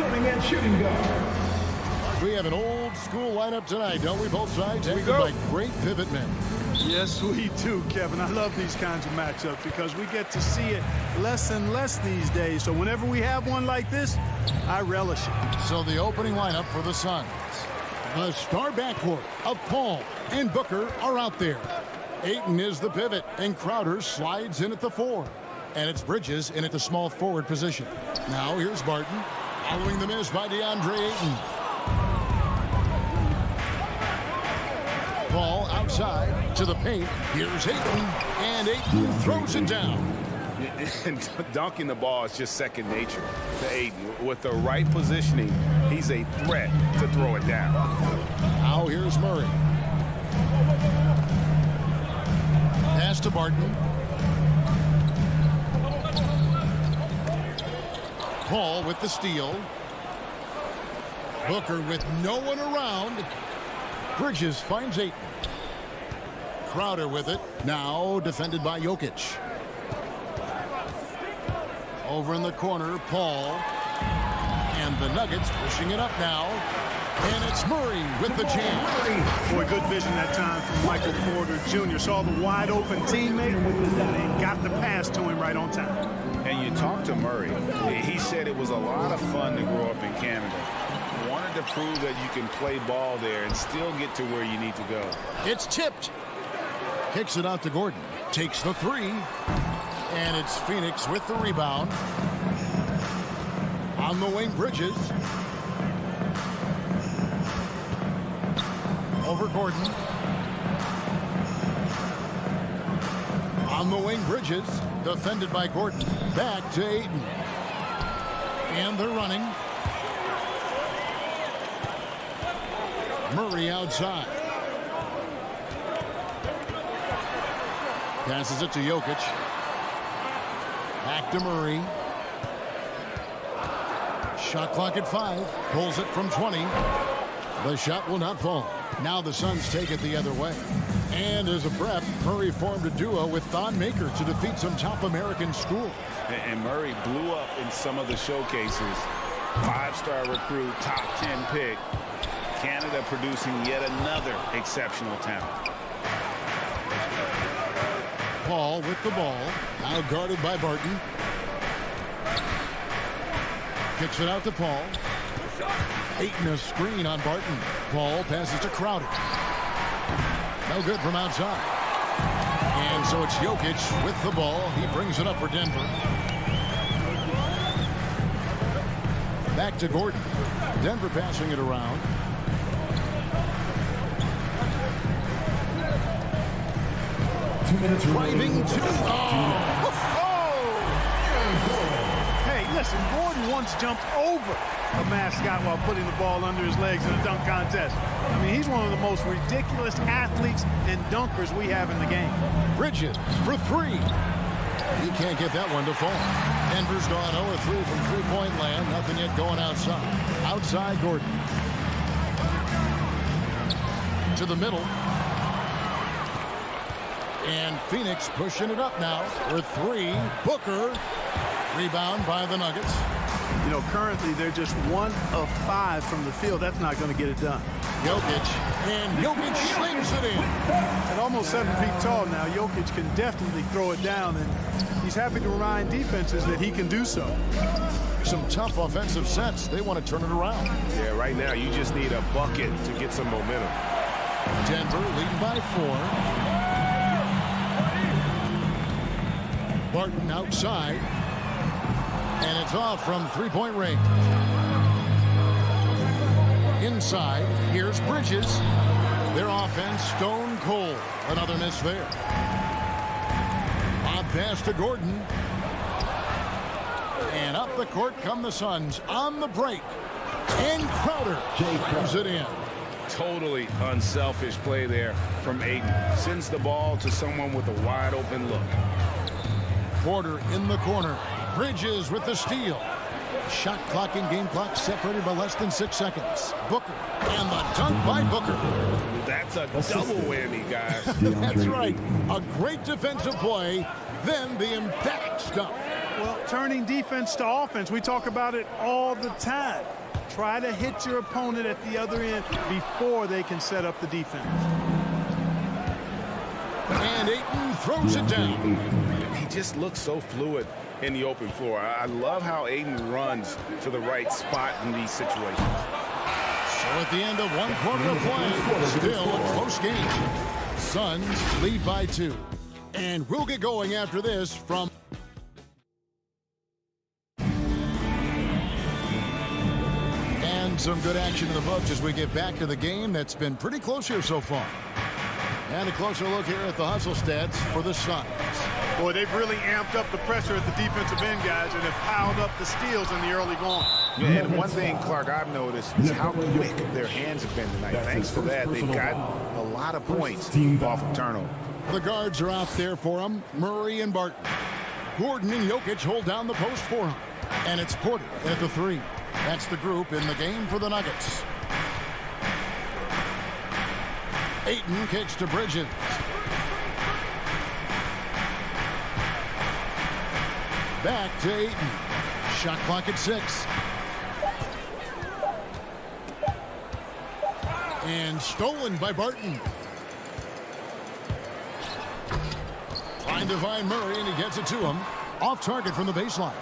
starting at shooting guard. We have an old school lineup tonight, don't we? Both sides anchored by great pivot men. Yes, we do, Kevin. I love these kinds of matchups because we get to see it less and less these days. So whenever we have one like this, I relish it. So the opening lineup for the Suns. The star backcourt of Paul and Booker are out there. Ayton is the pivot, and Crowder slides in at the 4. And it's Bridges in at the small forward position. Now here's Barton, following the miss by DeAndre Ayton. Paul outside to the paint. Here's Ayton, and Ayton throws it down. And dunking the ball is just second nature to Ayton. With the right positioning, he's a threat to throw it down. Now here's Murray. Pass to Barton. Paul with the steal. Booker with no one around. Bridges finds Ayton. Crowder with it. Now defended by Jokic. Over in the corner, Paul. And the Nuggets pushing it up now. And it's Murray with the jam. Boy, good vision that time from Michael Porter Jr. Saw the wide open teammate and got the pass to him right on time. And you talk to Murray. He said it was a lot of fun to grow up in Canada. Wanted to prove that you can play ball there and still get to where you need to go. It's tipped. Kicks it out to Gordon. Takes the 3. And it's Phoenix with the rebound. On the wing, Bridges. Over Gordon. On the wing, Bridges. Defended by Gordon. Back to Ayton. And they're running. Murray outside. Passes it to Jokic. Back to Murray. Shot clock at 5. Pulls it from 20. The shot will not fall. Now the Suns take it the other way. And as a prep, Murray formed a duo with Thon Maker to defeat some top American schools. And Murray blew up in some of the showcases. 5-star recruit, top 10 pick. Canada producing yet another exceptional talent. Paul with the ball. Now guarded by Barton. Kicks it out to Paul. Ayton a screen on Barton. Paul passes to Crowder. No good from outside. And so it's Jokic with the ball. He brings it up for Denver. Back to Gordon. Denver passing it around. Driving to... Hey, listen, Gordon once jumped over a mascot while putting the ball under his legs in a dunk contest. I mean, he's one of the most ridiculous athletes and dunkers we have in the game. Bridges for 3. He can't get that one to fall. Denver's gone 0-3 from three-point land. Nothing yet going outside. Outside Gordon. To the middle. And Phoenix pushing it up now for 3. Booker. Rebound by the Nuggets. You know, currently they're just 1 of 5 from the field. That's not going to get it done. Jokic. And Jokic slings it in. At almost 7 feet tall now, Jokic can definitely throw it down, and he's happy to remind defenses that he can do so. Some tough offensive sets. They want to turn it around. Yeah, right now you just need a bucket to get some momentum. Denver leading by 4. Barton outside. And it's off from three-point range. Inside, here's Bridges. Their offense stone cold. Another miss there. Lob pass to Gordon. And up the court come the Suns on the break. And Crowder brings it in. Totally unselfish play there from Ayton. Sends the ball to someone with a wide open look. Porter in the corner. Bridges with the steal. Shot clock and game clock separated by less than 6 seconds. Booker. And the dunk by Booker. That's a double whammy, guys. That's right. A great defensive play, then the emphatic stuff. Well, turning defense to offense, we talk about it all the time. Try to hit your opponent at the other end before they can set up the defense. And Ayton throws it down. He just looks so fluid in the open floor. I love how Ayton runs to the right spot in these situations. So at the end of one quarter of play, still a close game. Suns lead by 2. And we'll get going after this from... And some good action in the books as we get back to the game that's been pretty close here so far. And a closer look here at the hustle stats for the Suns. Boy, they've really amped up the pressure at the defensive end, guys, and have piled up the steals in the early going. Yeah, and one thing, Clark, I've noticed is how quick their hands have been tonight. Thanks to that, they've gotten a lot of points off of turnover. The guards are out there for him, Murray and Barton. Gordon and Jokic hold down the post for him. And it's Porter at the 3. That's the group in the game for the Nuggets. Ayton kicks to Bridges. Back to Ayton. Shot clock at 6. And stolen by Barton. Trying to find Murray, and he gets it to him. Off target from the baseline.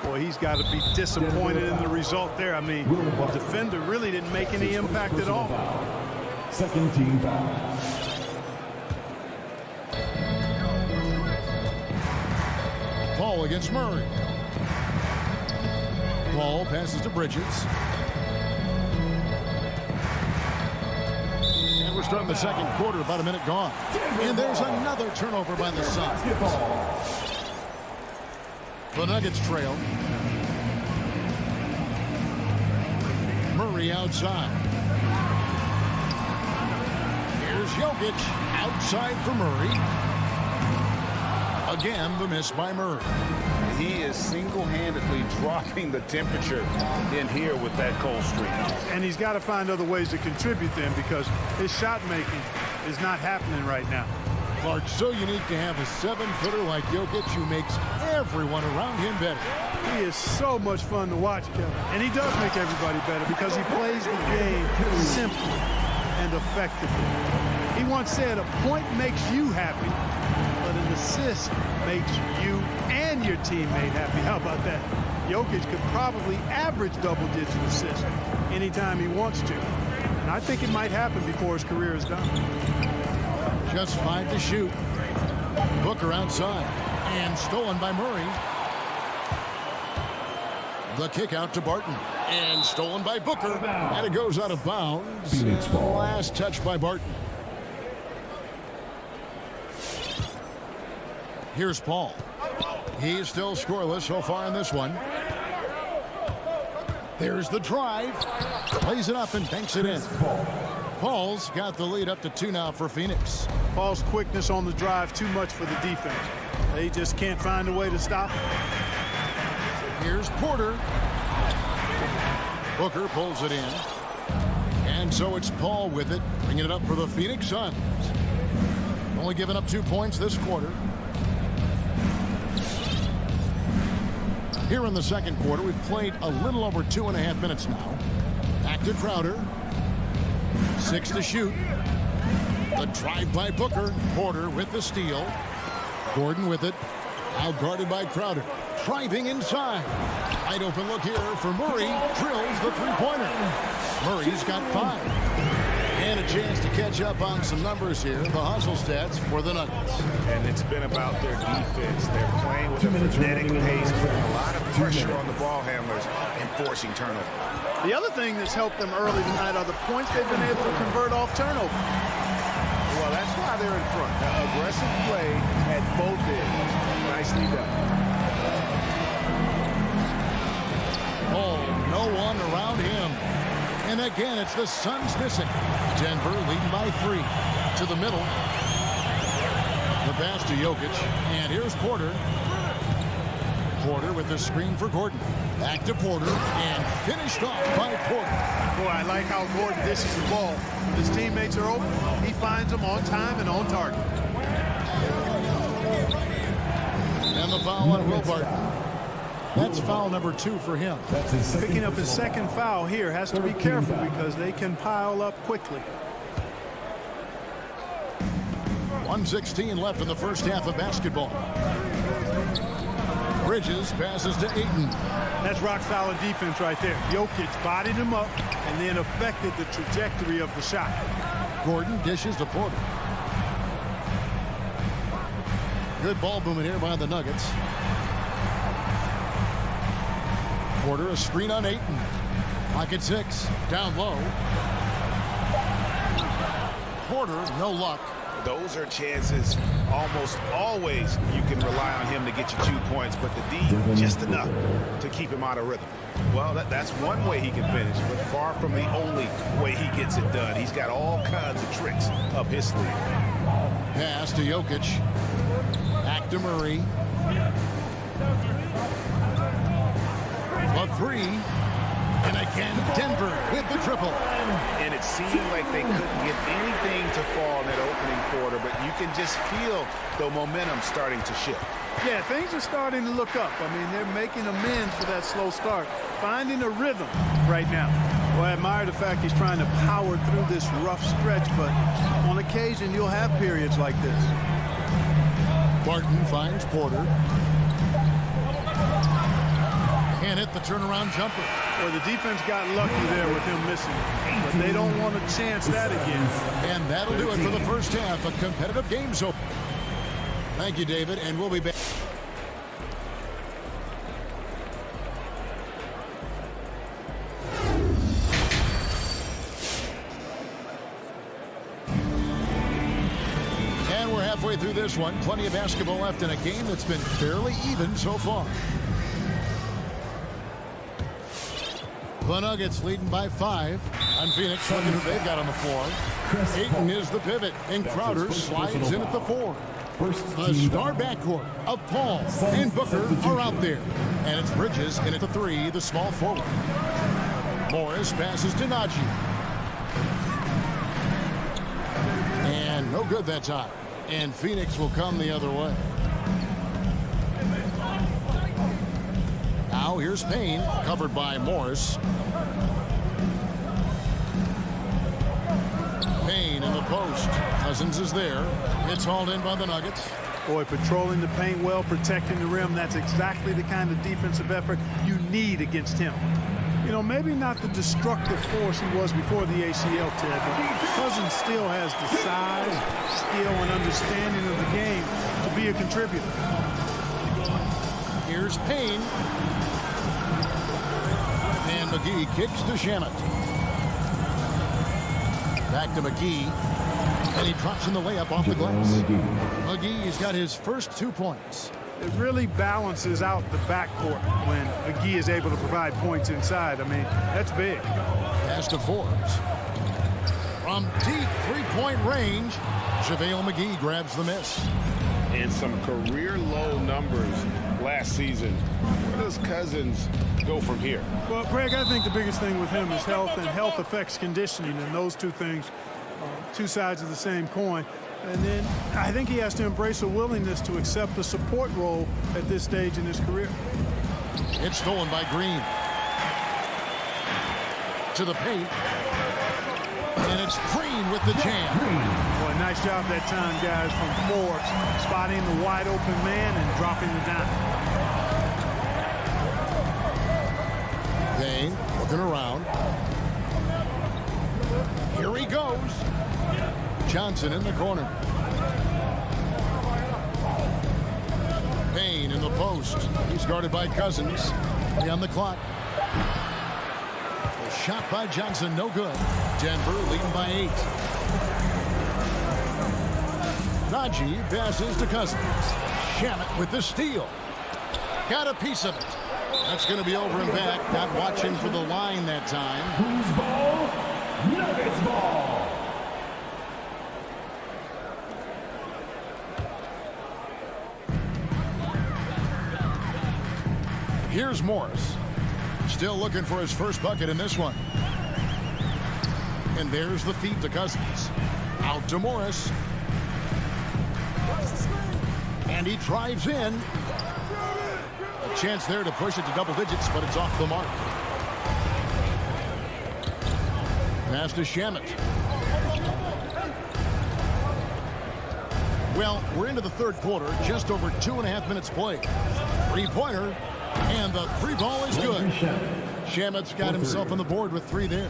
Boy, he's got to be disappointed in the result there. I mean, the defender really didn't make any impact at all. Second team foul. Paul against Murray. Paul passes to Bridges. And we're starting the second quarter, about a minute gone. And there's another turnover by the Suns. The Nuggets trail. Murray outside. Here's Jokic outside for Murray. Again, the miss by Murray. He is single-handedly dropping the temperature in here with that cold streak. And he's got to find other ways to contribute then, because his shot making is not happening right now. Clark, so unique to have a 7-footer like Jokic who makes everyone around him better. He is so much fun to watch, Kevin. And he does make everybody better because he plays the game simply and effectively. He once said, a point makes you happy, but an assist makes you and your teammate happy. How about that? Jokic could probably average double-digit assists anytime he wants to. And I think it might happen before his career is done. Just 5 to shoot. Booker outside. And stolen by Murray. The kick out to Barton. And stolen by Booker. And it goes out of bounds. Last touch by Barton. Here's Paul. He's still scoreless so far in this one. There's the drive. Plays it up and banks it in. Paul's got the lead up to 2 now for Phoenix. Paul's quickness on the drive, too much for the defense. They just can't find a way to stop him. Here's Porter. Booker pulls it in. And so it's Paul with it, bringing it up for the Phoenix Suns. Only giving up 2 points this quarter. Here in the second quarter, we've played a little over 2.5 minutes now. Back to Crowder. 6 to shoot. The drive by Booker. Porter with the steal. Gordon with it. Out guarded by Crowder. Driving inside. Wide open look here for Murray. Drills the three-pointer. Murray's got 5. And a chance to catch up on some numbers here. The hustle stats for the Nuggets. And it's been about their defense. They're playing with a frenetic pace, putting a lot of pressure on the ball handlers and forcing turnover. The other thing that's helped them early tonight are the points they've been able to convert off turnover. Well, that's why they're in front. The aggressive play at both ends. Nicely done. Oh, no one around him. And again, it's the Suns missing. Denver leading by 3. To the middle. The pass to Jokic. And here's Porter. Porter with the screen for Gordon. Back to Porter. And finished off by Porter. Boy, I like how Gordon dishes the ball. When his teammates are open, he finds them on time and on target. And the foul on Will Barton. That's foul number 2 for him. That's his second Picking up his personal second foul here. Has to be 13 careful foul. because they can pile up quickly. 1:16 left in the first half of basketball. Bridges passes to Ayton. That's rock-solid defense right there. Jokic bodied him up and then affected the trajectory of the shot. Gordon dishes to Porter. Good ball movement here by the Nuggets. Porter, a screen on Ayton. Lock at 6. Down low. Porter, no luck. Those are chances almost always you can rely on him to get you 2 points, but the D just enough to keep him out of rhythm. Well, that's one way he can finish, but far from the only way he gets it done. He's got all kinds of tricks up his sleeve. Pass to Jokic. Back to Murray. A 3. And again, Denver with the triple. And it seemed like they couldn't get anything to fall in that opening quarter, but you can just feel the momentum starting to shift. Yeah, things are starting to look up. I mean, they're making amends for that slow start. Finding a rhythm right now. Well, I admire the fact he's trying to power through this rough stretch, but on occasion you'll have periods like this. Barton finds Porter. Can't hit the turnaround jumper. Well, the defense got lucky there with him missing, but they don't want to chance that again. And that'll do it for the first half. A competitive game so. Thank you, David, and we'll be back. And we're halfway through this one. Plenty of basketball left in a game that's been fairly even so far. The Nuggets leading by 5. On Phoenix, looking who they've got on the floor. Ayton is the pivot, and Crowder slides in at the 4. The star backcourt of Paul and Booker are out there. And it's Bridges in at the 3, the small forward. Morris passes to Najee. And no good that time. And Phoenix will come the other way. Now here's Payne, covered by Morris. Payne in the post. Cousins is there. It's hauled in by the Nuggets. Boy, patrolling the paint well, protecting the rim. That's exactly the kind of defensive effort you need against him. You know, maybe not the destructive force he was before the ACL, Ted, but Cousins still has the size, skill, and understanding of the game to be a contributor. Here's Payne. And McGee kicks to Shamet. Back to McGee. And he drops in the layup off the glass. McGee's got his first 2 points. It really balances out the backcourt when McGee is able to provide points inside. I mean, that's big. Pass to Forbes. From deep three-point range, JaVale McGee grabs the miss. And some career-low numbers last season. Where does Cousins go from here? Well, Greg, I think the biggest thing with him is health, and health affects conditioning, and those two things, two sides of the same coin. And then I think he has to embrace a willingness to accept a support role at this stage in his career. It's stolen by Green. To the paint. And it's Green with the jam. Boy, nice job that time, guys, from Forbes, spotting the wide open man and dropping the dime. Payne looking around. Here he goes. Johnson in the corner. Payne in the post. He's guarded by Cousins. He on the clock. A shot by Johnson, no good. Denver leading by 8. Najee passes to Cousins. Shamet with the steal. Got a piece of it. That's going to be over and back. Not watching for the line that time. Who's ball? Nuggets ball. Here's Morris. Still looking for his first bucket in this one. And there's the feed to Cousins. Out to Morris. And he drives in. chance there to push it to double digits, but it's off the mark. Pass to Shamet. Well, we're into the third quarter, just over 2.5 minutes played. Three-pointer, and the three ball is good. Shamet's got himself on the board with 3 there.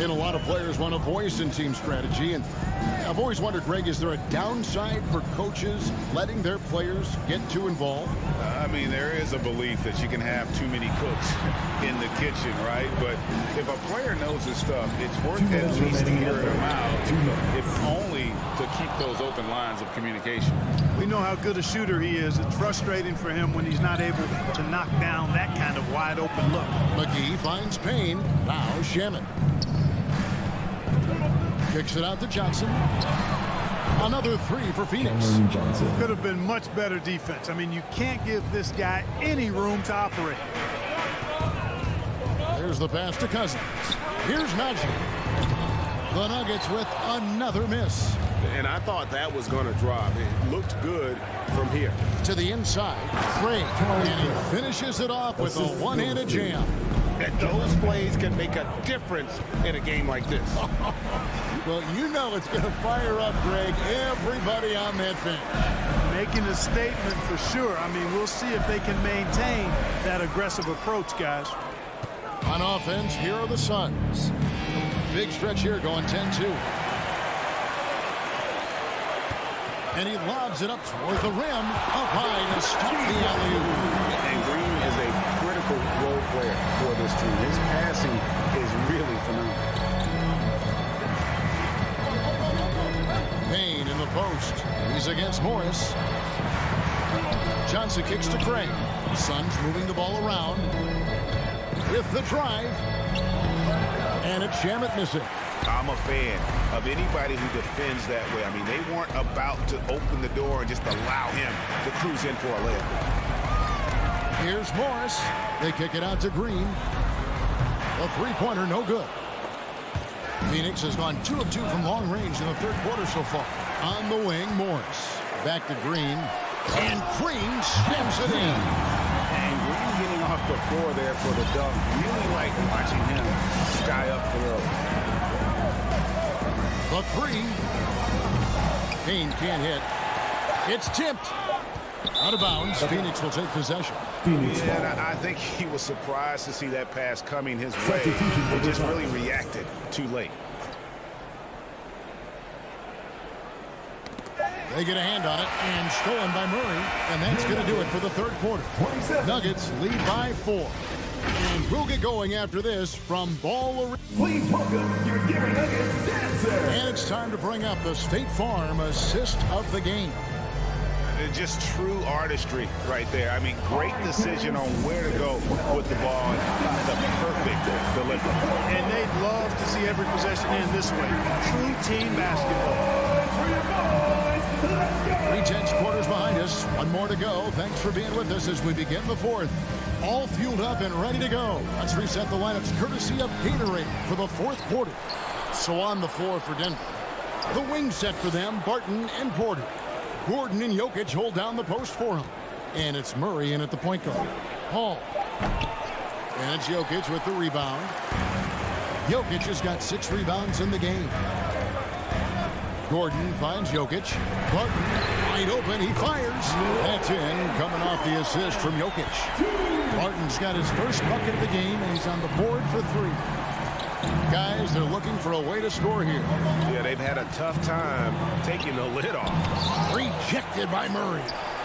And a lot of players want a voice in team strategy, and I've always wondered, Greg, is there a downside for coaches letting their players get too involved? I mean, there is a belief that you can have too many cooks in the kitchen, right? But if a player knows his stuff, it's worth at least hearing them out, if only to keep those open lines of communication. We know how good a shooter he is. It's frustrating for him when he's not able to knock down that kind of wide open look. McGee finds Payne. Now Shamet. Kicks it out to Johnson. Another 3 for Phoenix. Could have been much better defense. I mean, you can't give this guy any room to operate. Here's the pass to Cousins. Here's Najee. The Nuggets with another miss. And I thought that was going to drop. It looked good from here. To the inside. Gray. And he finishes it off with a one-handed jam. And those plays can make a difference in a game like this. Well, you know it's going to fire up, Greg, everybody on that bench. Making a statement for sure. I mean, we'll see if they can maintain that aggressive approach, guys. On offense, here are the Suns. Big stretch here going 10-2. And he lobs it up toward the rim, up high to stop the alley-oop. And Green is a critical role player for this team. His passing is really phenomenal. Payne in the post. He's against Morris. Johnson kicks to Craig. Suns moving the ball around with the drive. And it's Shamet missing. I'm a fan of anybody who defends that way. I mean, they weren't about to open the door and just allow him to cruise in for a layup. Here's Morris. They kick it out to Green. A three-pointer, no good. Phoenix has gone 2 of 2 from long range in the third quarter so far. On the wing, Morris. Back to Green. And Green slams it in. And Green getting off the floor there for the dunk. Really like watching him sky up below. The 3. Payne can't hit. It's tipped. Out of bounds. Phoenix will take possession. Yeah, and I think he was surprised to see that pass coming his way. He just really reacted too late. They get a hand on it, and stolen by Murray, and that's going to do it for the third quarter. Nuggets lead by 4. And we'll get going after this from Ball Arena. Please welcome your Gary Nuggets dancer. And it's time to bring up the State Farm assist of the game. Just true artistry right there. I mean, great decision on where to go with the ball and the perfect delivery. And they'd love to see every possession end this way. True team basketball. 3:10 quarters behind us. One more to go. Thanks for being with us as we begin the fourth. All fueled up and ready to go. Let's reset the lineups courtesy of Gatorade for the fourth quarter. So on the floor for Denver. The wing set for them, Barton and Porter. Gordon and Jokic hold down the post for him. And it's Murray in at the point guard. Hall. And it's Jokic with the rebound. Jokic has got 6 rebounds in the game. Gordon finds Jokic. Barton wide open. He fires. That's in, coming off the assist from Jokic. Barton's got his first bucket of the game, and he's on the board for 3. Guys, they're looking for a way to score here. Yeah, they've had a tough time taking the lid off. Rejected by Murray.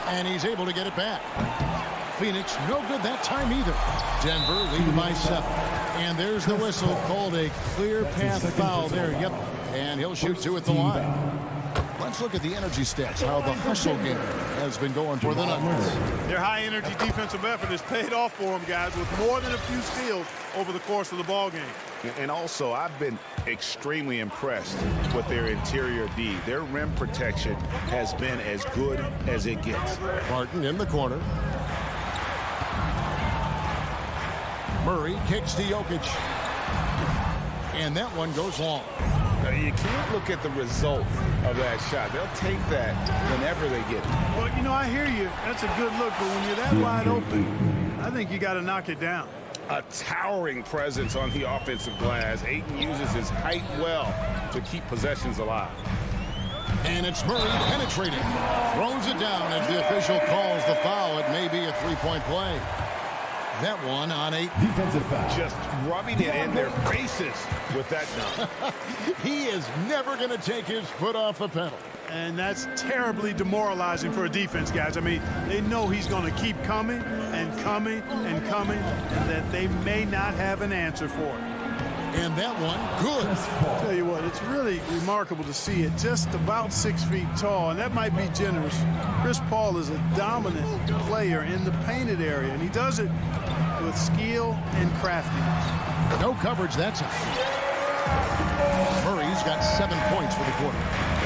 And he's able to get it back. Phoenix, no good that time either. Denver leading by 7. And there's the whistle, called a clear path foul there. Yep. And he'll shoot 2 at the line. Let's look at the energy stats, how the hustle game has been going for the Nuggets. Their high-energy defensive effort has paid off for them, guys, with more than a few steals over the course of the ball game. And also, I've been extremely impressed with their interior D. Their rim protection has been as good as it gets. Barton in the corner. Murray kicks to Jokic. And that one goes long. Now, you can't look at the result of that shot. They'll take that whenever they get it. Well, you know, I hear you. That's a good look, but when you're that wide open, I think you got to knock it down. A towering presence on the offensive glass. Ayton uses his height well to keep possessions alive. And it's Murray penetrating. Throws it down as the official calls the foul. It may be a three-point play. That one on 8. Defensive foul. Just rubbing it in their faces with that dunk. He is never going to take his foot off the pedal. And that's terribly demoralizing for a defense, guys. I mean, they know he's going to keep coming and coming and coming, and that they may not have an answer for it. And that one, good. I'll tell you what, it's really remarkable to see it just about 6 feet tall, and that might be generous. Chris Paul is a dominant player in the painted area, and he does it with skill and craftiness. No coverage that time. Murray's got 7 points for the quarter.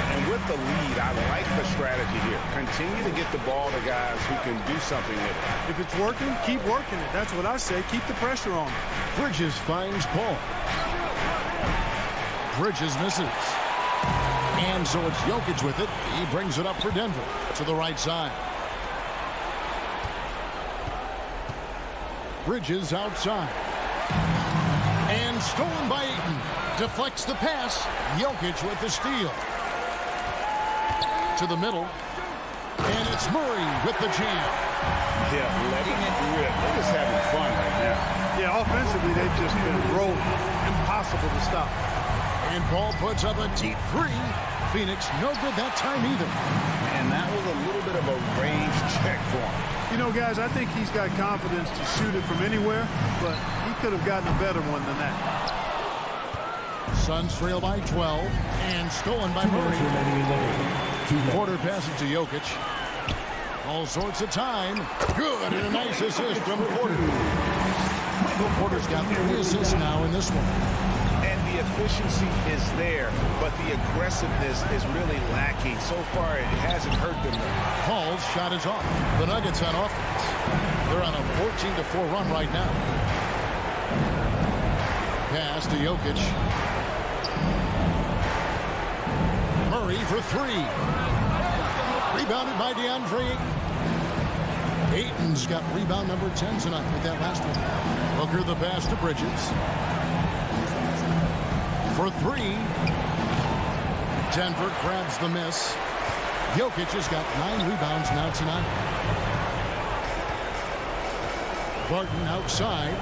And with the lead, I like the strategy here. Continue to get the ball to guys who can do something with it. If it's working, keep working it. That's what I say. Keep the pressure on. Bridges finds Paul. Bridges misses. And so it's Jokic with it. He brings it up for Denver to the right side. Bridges outside. And stolen by Ayton. Deflects the pass. Jokic with the steal. To the middle. And it's Murray with the jam. Yeah, letting it rip. They're just having fun right now. Yeah, offensively, they've just been rolling. Impossible to stop. And Paul puts up a deep three. Phoenix no good that time either. And that was a little bit of a range check for him. You know, guys, I think he's got confidence to shoot it from anywhere, but he could have gotten a better one than that. Suns trail by 12 and stolen by Murray. Porter passes to Jokic. All sorts of time. Good, and a nice assist from Porter. Michael Porter's got 3 assists now in this one. And the efficiency is there, but the aggressiveness is really lacking. So far, it hasn't hurt them. Paul's shot is off. The Nuggets on offense. They're on a 14-4 run right now. Pass to Jokic. Murray for 3. Rebounded by DeAndre Ayton. Ayton's got rebound number 10 tonight with that last one. Booker the pass to Bridges. For 3. Denver grabs the miss. Jokic has got 9 rebounds now tonight. Barton outside.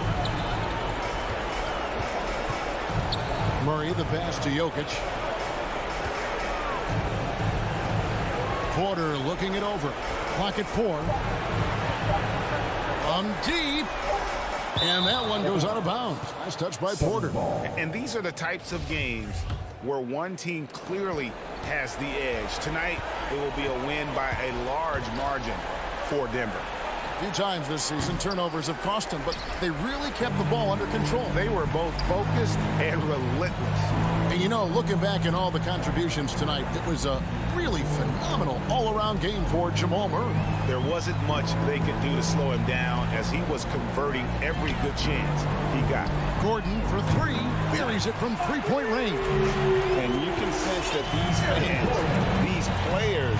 Murray the pass to Jokic. Porter looking it over. Clock at 4. Deep. And that one goes out of bounds. Nice touch by Porter. And these are the types of games where one team clearly has the edge. Tonight, it will be a win by a large margin for Denver. A few times this season, turnovers have cost them, but they really kept the ball under control. They were both focused and relentless. And you know, looking back at all the contributions tonight, it was a really phenomenal all-around game for Jamal Murray. There wasn't much they could do to slow him down as he was converting every good chance he got. Gordon for 3, buries it from 3-point range. And you can sense that these fans, these players,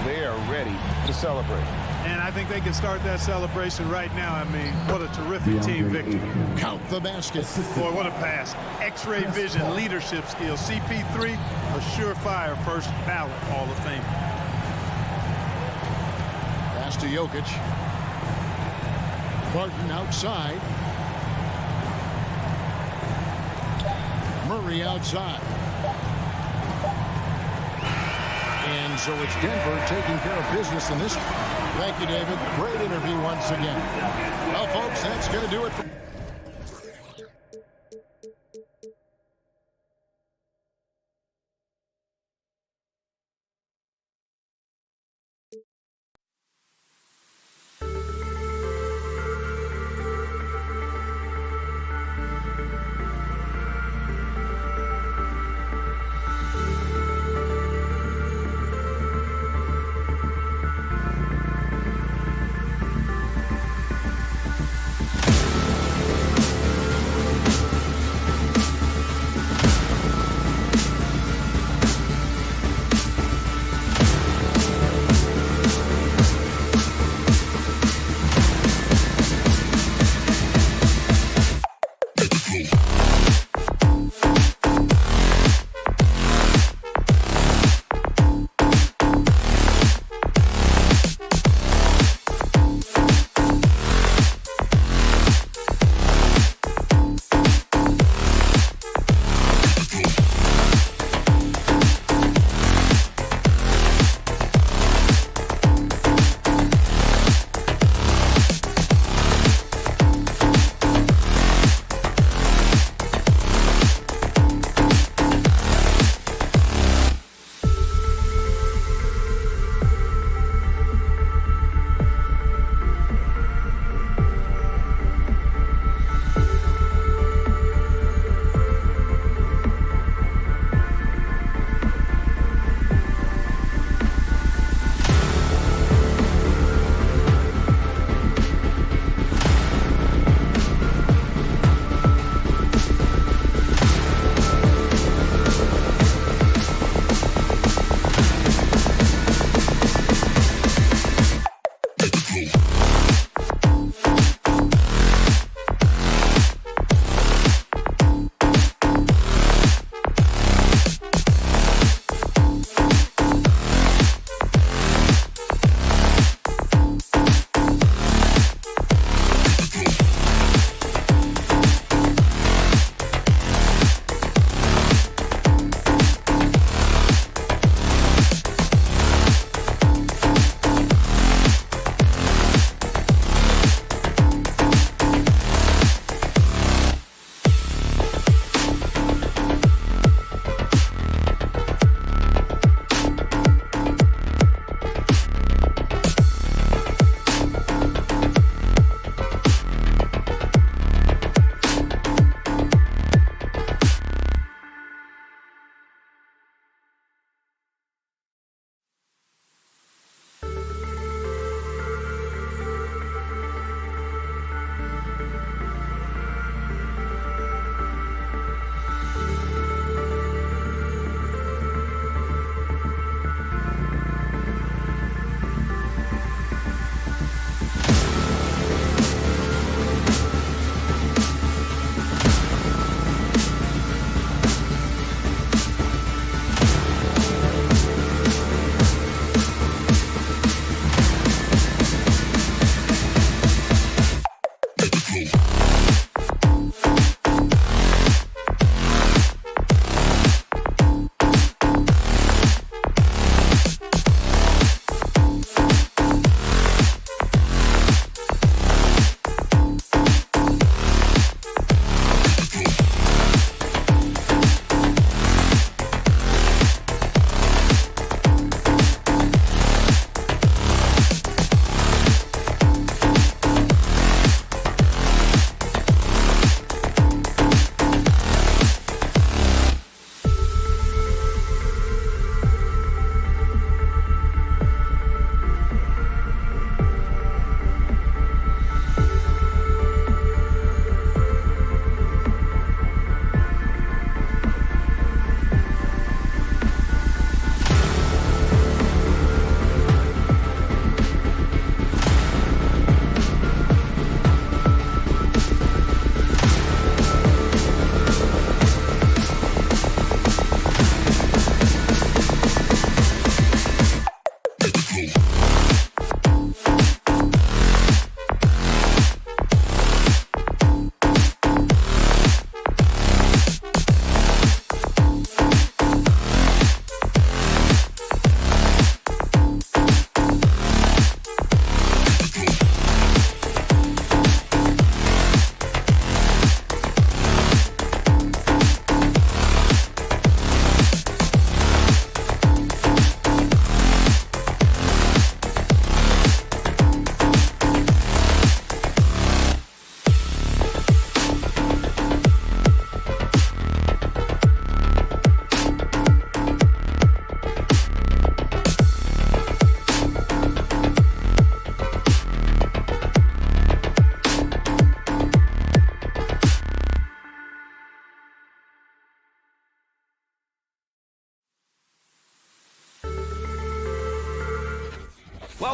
they are ready to celebrate. And I think they can start that celebration right now. I mean, what a terrific team victory. Count the basket. Boy, what a pass. X-ray vision, leadership skills. CP3, a surefire first ballot Hall of Fame. Pass to Jokic. Barton outside. Murray outside. And so it's Denver taking care of business in this one. Thank you, David. Great interview once again. Well, folks, that's going to do it for...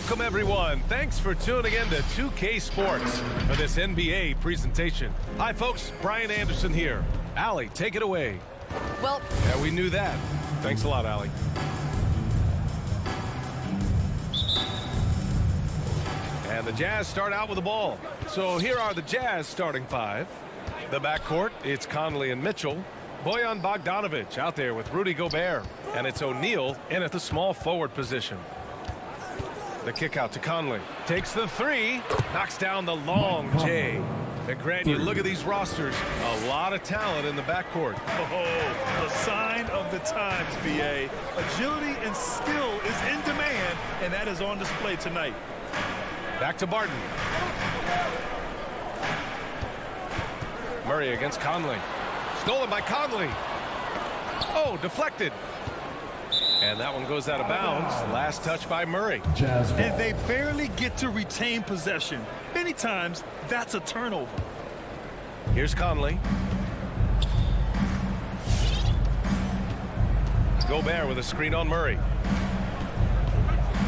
Welcome, everyone. Thanks for tuning in to 2K Sports for this NBA presentation. Hi, folks. Brian Anderson here. Allie, take it away. Well, Yeah, we knew that. Thanks a lot, Allie. And the Jazz start out with the ball. So here are the Jazz starting five. The backcourt, it's Conley and Mitchell. Bojan Bogdanovic out there with Rudy Gobert. And it's O'Neal in at the small forward position. The kick out to Conley. Takes the three. Knocks down the long J. And Grant, you look at these rosters. A lot of talent in the backcourt. Oh, the sign of the times, B.A. Agility and skill is in demand, and that is on display tonight. Back to Barton. Murray against Conley. Stolen by Conley. Oh, deflected. And that one goes out of bounds. Last touch by Murray. And they barely get to retain possession. Many times, that's a turnover. Here's Conley. Gobert with a screen on Murray.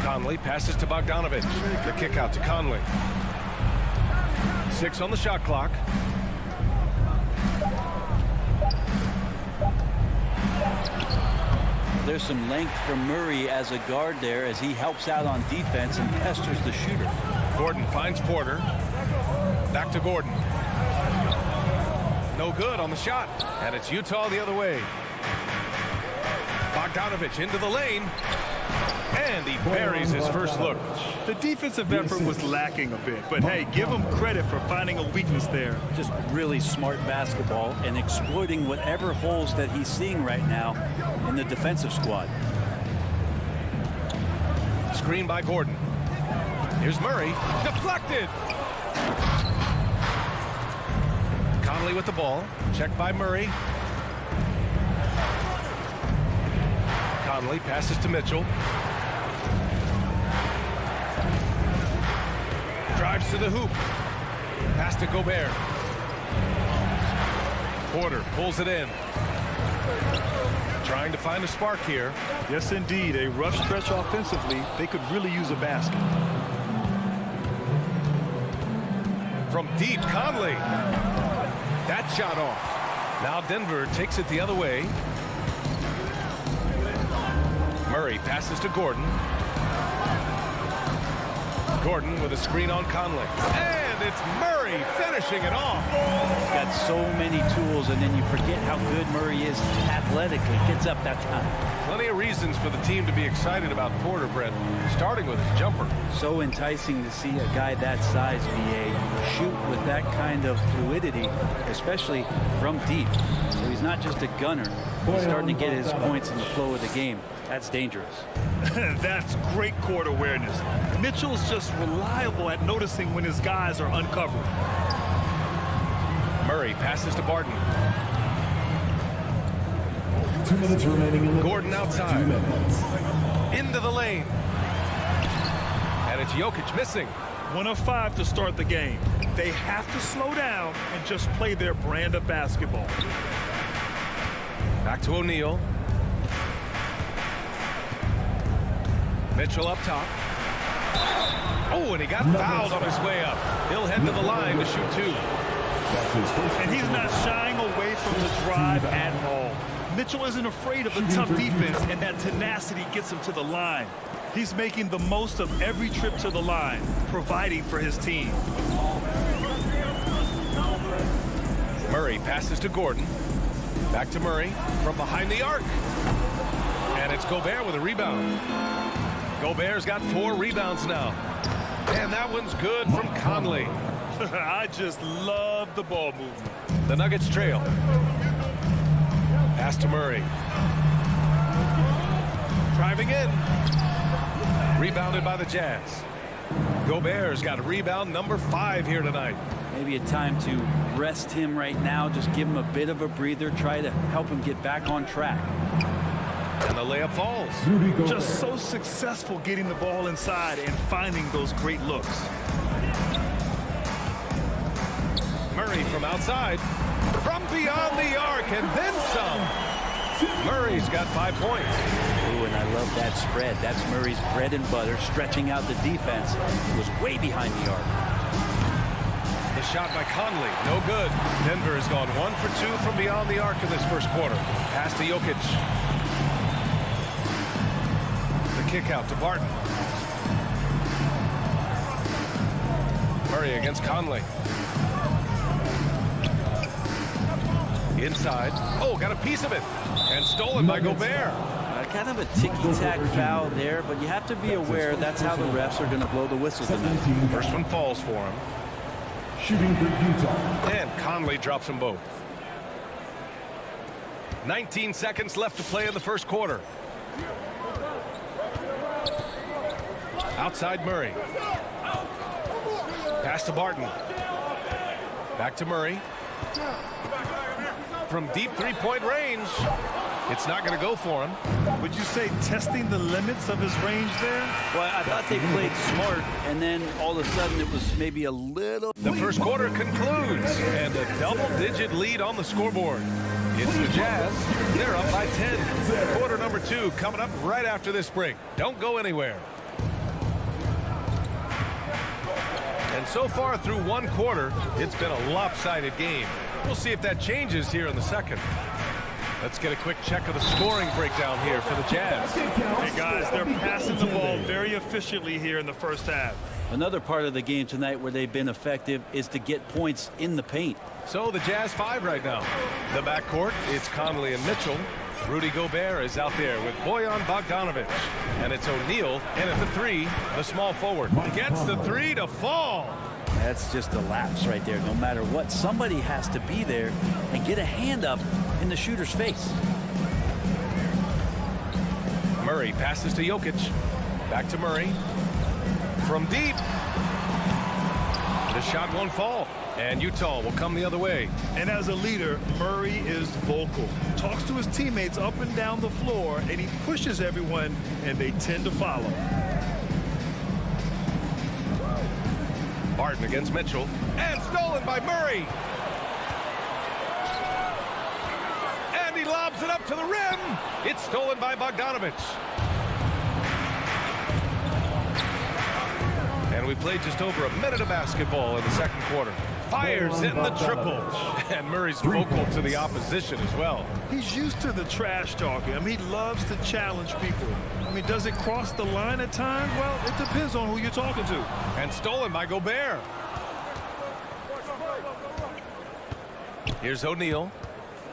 Conley passes to Bogdanovic. The kick out to Conley. 6 on the shot clock. There's some length from Murray as a guard there as he helps out on defense and pesters the shooter. Gordon finds Porter. Back to Gordon. No good on the shot. And it's Utah the other way. Bogdanovic into the lane. And he buries his first look. The defensive effort was lacking a bit, but hey, give him credit for finding a weakness there. Just really smart basketball and exploiting whatever holes that he's seeing right now in the defensive squad. Screen by Gordon. Here's Murray. Deflected. Conley with the ball. Checked by Murray. Conley passes to Mitchell. Drives to the hoop. Pass to Gobert. Porter pulls it in. Trying to find a spark here. Yes, indeed. A rough stretch offensively. They could really use a basket. From deep, Conley. That shot off. Now Denver takes it the other way. Murray passes to Gordon. Gordon with a screen on Conley. And And it's Murray finishing it off. He's got so many tools, and then you forget how good Murray is athletically. Gets up that time. Plenty of reasons for the team to be excited about Porter, Brent, starting with his jumper. So enticing to see a guy that size, VA, shoot with that kind of fluidity, especially from deep. So he's not just a gunner. He's starting to get his points in the flow of the game. That's dangerous. That's great court awareness. Mitchell's just reliable at noticing when his guys are uncovered. Murray passes to Barton. 2 minutes remaining in the Gordon outside. 2 minutes. Into the lane. And it's Jokic missing. 1 of 5 to start the game. They have to slow down and just play their brand of basketball. Back to O'Neal. Mitchell up top. Oh, and he got fouled on his way up. He'll head to the line to shoot 2. And he's not shying away from the drive at all. Mitchell isn't afraid of the tough defense, and that tenacity gets him to the line. He's making the most of every trip to the line, providing for his team. Murray passes to Gordon. Back to Murray from behind the arc. And it's Gobert with a rebound. Gobert's got 4 rebounds now. And that one's good from Conley. I just love the ball movement. The Nuggets trail. Pass to Murray. Driving in. Rebounded by the Jazz. Gobert's got a rebound number 5 here tonight. Maybe a time to rest him right now. Just give him a bit of a breather. Try to help him get back on track. And the layup falls. Just so successful getting the ball inside and finding those great looks. Murray from outside. From beyond the arc and then some. Murray's got 5 points. Ooh, and I love that spread. That's Murray's bread and butter, stretching out the defense. He was way behind the arc. The shot by Conley, no good. Denver has gone 1 for 2 from beyond the arc in this first quarter. Pass to Jokic. The kick out to Barton. Murray against Conley. Inside. Oh, got a piece of it. And stolen by Gobert. Kind of a ticky-tack foul there, but you have to be aware that's how the refs are going to blow the whistle tonight. First one falls for him. Shooting for Utah. And Conley drops them both. 19 seconds left to play in the first quarter. Outside Murray. Pass to Barton. Back to Murray. From deep three-point range. It's not going to go for him. Would you say testing the limits of his range there? Well, I thought they played smart, and then all of a sudden it was maybe a little... The first quarter concludes, and a double-digit lead on the scoreboard. It's the Jazz. They're up by 10. Quarter number 2 coming up right after this break. Don't go anywhere. And so far through 1 quarter, it's been a lopsided game. We'll see if that changes here in the second. Let's get a quick check of the scoring breakdown here for the Jazz. Hey, guys, they're passing the ball very efficiently here in the first half. Another part of the game tonight where they've been effective is to get points in the paint. So the Jazz 5 right now. The backcourt, it's Conley and Mitchell. Rudy Gobert is out there with Bojan Bogdanovic. And it's O'Neal, and at the 3, the small forward. Gets the 3 to fall. That's just a lapse right there. No matter what, somebody has to be there and get a hand up in the shooter's face. Murray passes to Jokic. Back to Murray. From deep. The shot won't fall. And Utah will come the other way. And as a leader, Murray is vocal. Talks to his teammates up and down the floor, and he pushes everyone, and they tend to follow. Barton against Mitchell. And stolen by Murray. And he lobs it up to the rim. It's stolen by Bogdanovic. And we played just over a minute of basketball in the second quarter. Fires in the triple. And Murray's vocal to the opposition as well. He's used to the trash talking. I mean, he loves to challenge people. I mean, does it cross the line at times? Well, it depends on who you're talking to. And stolen by Gobert. Here's O'Neal.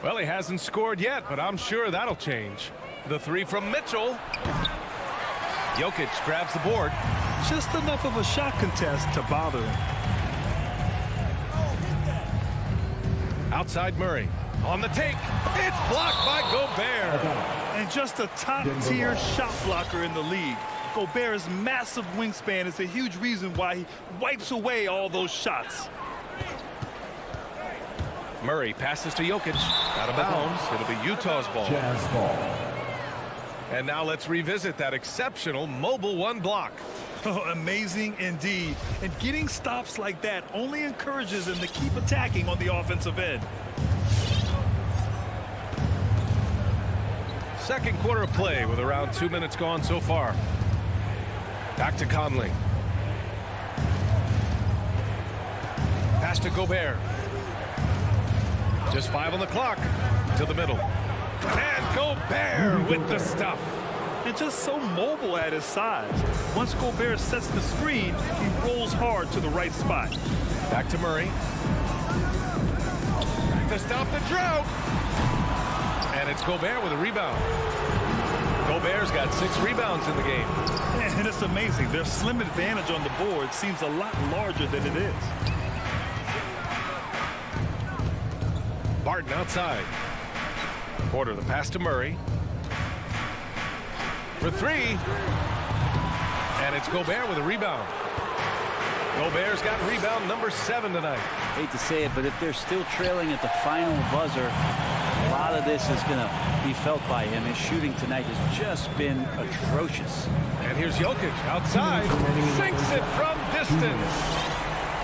Well, he hasn't scored yet, but I'm sure that'll change. The three from Mitchell. Jokic grabs the board. Just enough of a shot contest to bother him. Outside Murray. On the take. It's blocked by Gobert. And just a top-tier shot blocker in the league. Gobert's massive wingspan is a huge reason why he wipes away all those shots. Murray passes to Jokic. Out of bounds. It'll be Utah's ball. Jazz ball. And now let's revisit that exceptional mobile one block. Oh, amazing indeed. And getting stops like that only encourages him to keep attacking on the offensive end. Second quarter of play with around 2 minutes gone so far. Back to Conley. Pass to Gobert. Just 5 on the clock. To the middle. And Gobert with the stuff. And just so mobile at his size. Once Gobert sets the screen, he rolls hard to the right spot. Back to Murray. To stop the drought. And it's Gobert with a rebound. Gobert's got 6 rebounds in the game. And it's amazing. Their slim advantage on the board seems a lot larger than it is. Barton outside. Porter the pass to Murray. For 3. And it's Gobert with a rebound. Gobert's got rebound number 7 tonight. Hate to say it, but if they're still trailing at the final buzzer, a lot of this is going to be felt by him. His shooting tonight has just been atrocious. And here's Jokic outside. Sinks it from distance.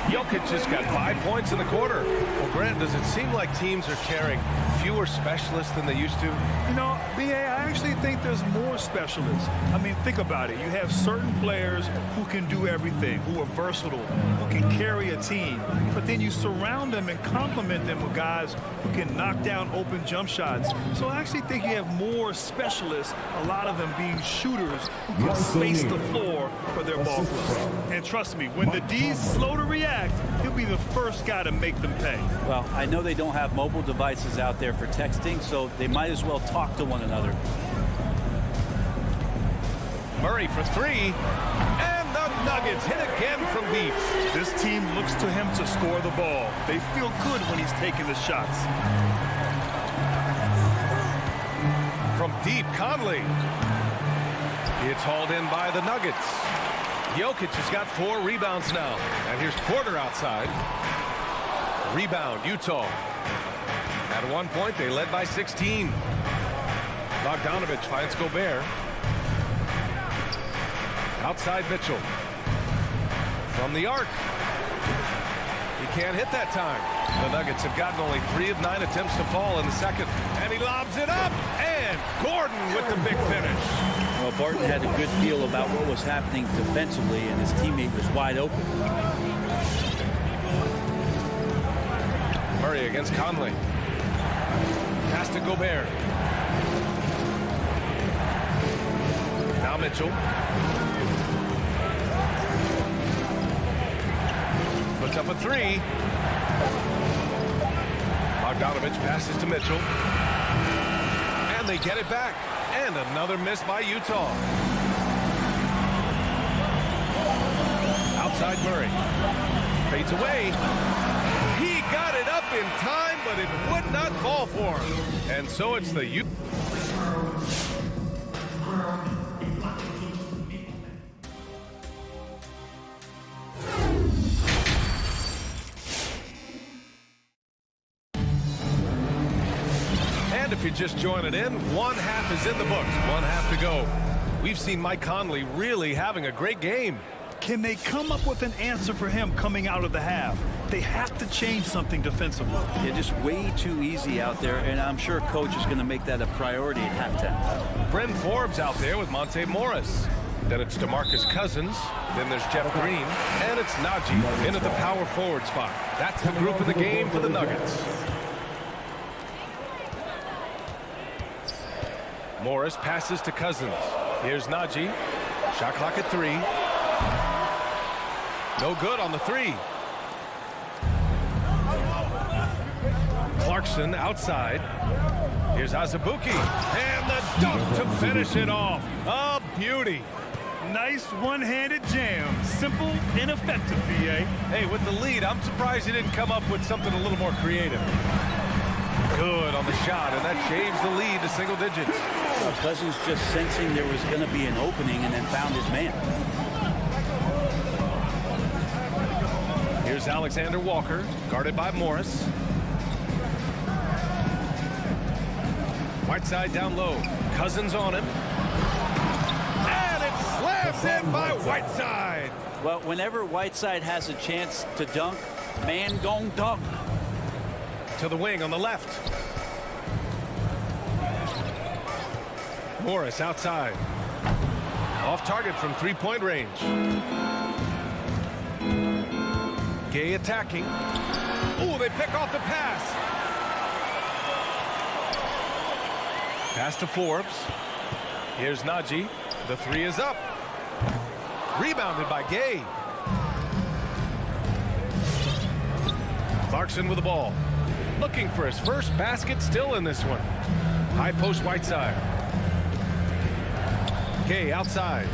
Jokic just got 5 points in the quarter. Well, Grant, does it seem like teams are carrying fewer specialists than they used to? You know, B.A., I actually think there's more specialists. I mean, think about it. You have certain players who can do everything, who are versatile, who can carry a team. But then you surround them and complement them with guys who can knock down open jump shots. So I actually think you have more specialists, a lot of them being shooters who can space the floor for their ball club. And trust me, when the D's slow to react, he'll be the first guy to make them pay. Well, I know they don't have mobile devices out there for texting, so they might as well talk to one another. Murray for 3. And the Nuggets hit again from deep. This team looks to him to score the ball. They feel good when he's taking the shots. From deep, Conley. It's hauled in by the Nuggets. Jokic has got 4 rebounds now. And here's Porter outside. Rebound, Utah. At one point, they led by 16. Bogdanovich finds Gobert. Outside Mitchell. From the arc. He can't hit that time. The Nuggets have gotten only 3 of 9 attempts to fall in the second. And he lobs it up. And Gordon with the big finish. Well, Barton had a good feel about what was happening defensively, and his teammate was wide open. Murray against Conley. Pass to Gobert. Now Mitchell. Puts up a 3. Bogdanovich passes to Mitchell. And they get it back. And another miss by Utah. Outside Murray. Fades away. He got it up in time, but it would not fall for him. And so it's the Utah. And if you're just joining in, one half is in the books. One half to go. We've seen Mike Conley really having a great game. Can they come up with an answer for him coming out of the half? They have to change something defensively. They're just way too easy out there, and I'm sure coach is going to make that a priority at halftime. Bryn Forbes out there with Monte Morris. Then it's DeMarcus Cousins. Then there's Jeff Green. And it's Najee into the power forward spot. That's the group in the game for the Nuggets. Morris passes to Cousins. Here's Najee. Shot clock at 3. No good on the 3. Clarkson Clarkson outside. Here's Azubuike. And the dunk to finish it off. A beauty. Nice one-handed jam. Simple and effective, B.A. Hey, with the lead, I'm surprised he didn't come up with something a little more creative. Good on the shot, and that shaves the lead to single digits. Well, Cousins just sensing there was going to be an opening and then found his man. Here's Alexander Walker, guarded by Morris. Whiteside down low. Cousins on him. And it slams in by Whiteside. Well, whenever Whiteside has a chance to dunk, man gon' dunk. To the wing on the left. Morris outside. Off target from three-point range. Gay attacking. Oh, they pick off the pass. Pass to Forbes. Here's Najee. The three is up. Rebounded by Gay. Clarkson with the ball. Looking for his first basket, still in this one. High post Whiteside. Gay outside.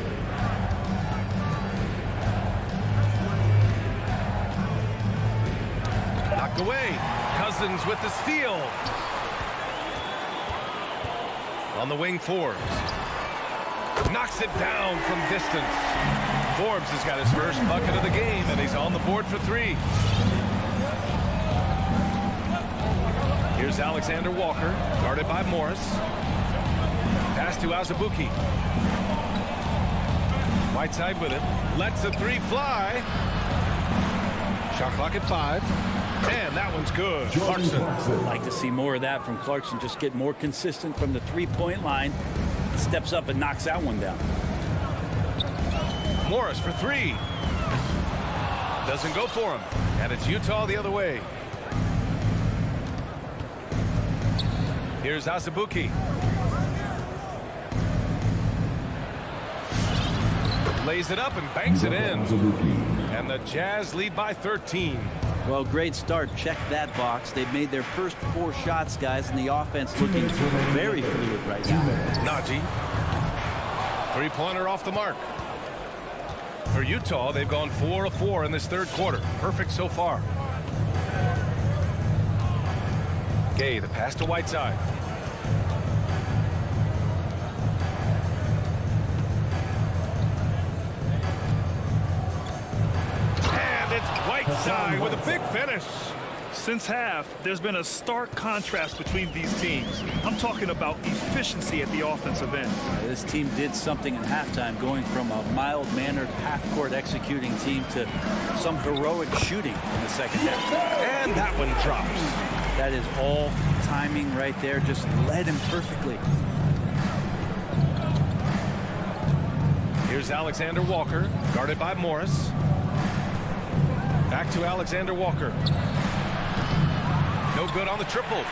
Knocked away. Cousins with the steal. On the wing, Forbes. Knocks it down from distance. Forbes has got his first bucket of the game, and he's on the board for three. Here's Alexander Walker, guarded by Morris. Pass to Azubuike. Whiteside with it. Lets the three fly. Shot clock at 5. And that one's good. Clarkson. I'd like to see more of that from Clarkson. Just get more consistent from the three-point line. Steps up and knocks that one down. Morris for three. Doesn't go for him. And it's Utah the other way. Here's Azubuike. Lays it up and banks it in. And the Jazz lead by 13. Well, great start. Check that box. They've made their first 4 shots, guys, and the offense looking very fluid right now. Najee. Three-pointer off the mark. For Utah, they've gone 4 of 4 in this third quarter. Perfect so far. Gay, the pass to Whiteside. And it's Whiteside with a big finish. Since half, there's been a stark contrast between these teams. I'm talking about efficiency at the offensive end. This team did something in halftime, going from a mild-mannered half-court executing team to some heroic shooting in the second half. And that one drops. That is all timing right there. Just led him perfectly. Here's Alexander Walker, guarded by Morris. Back to Alexander Walker. No good on the triple.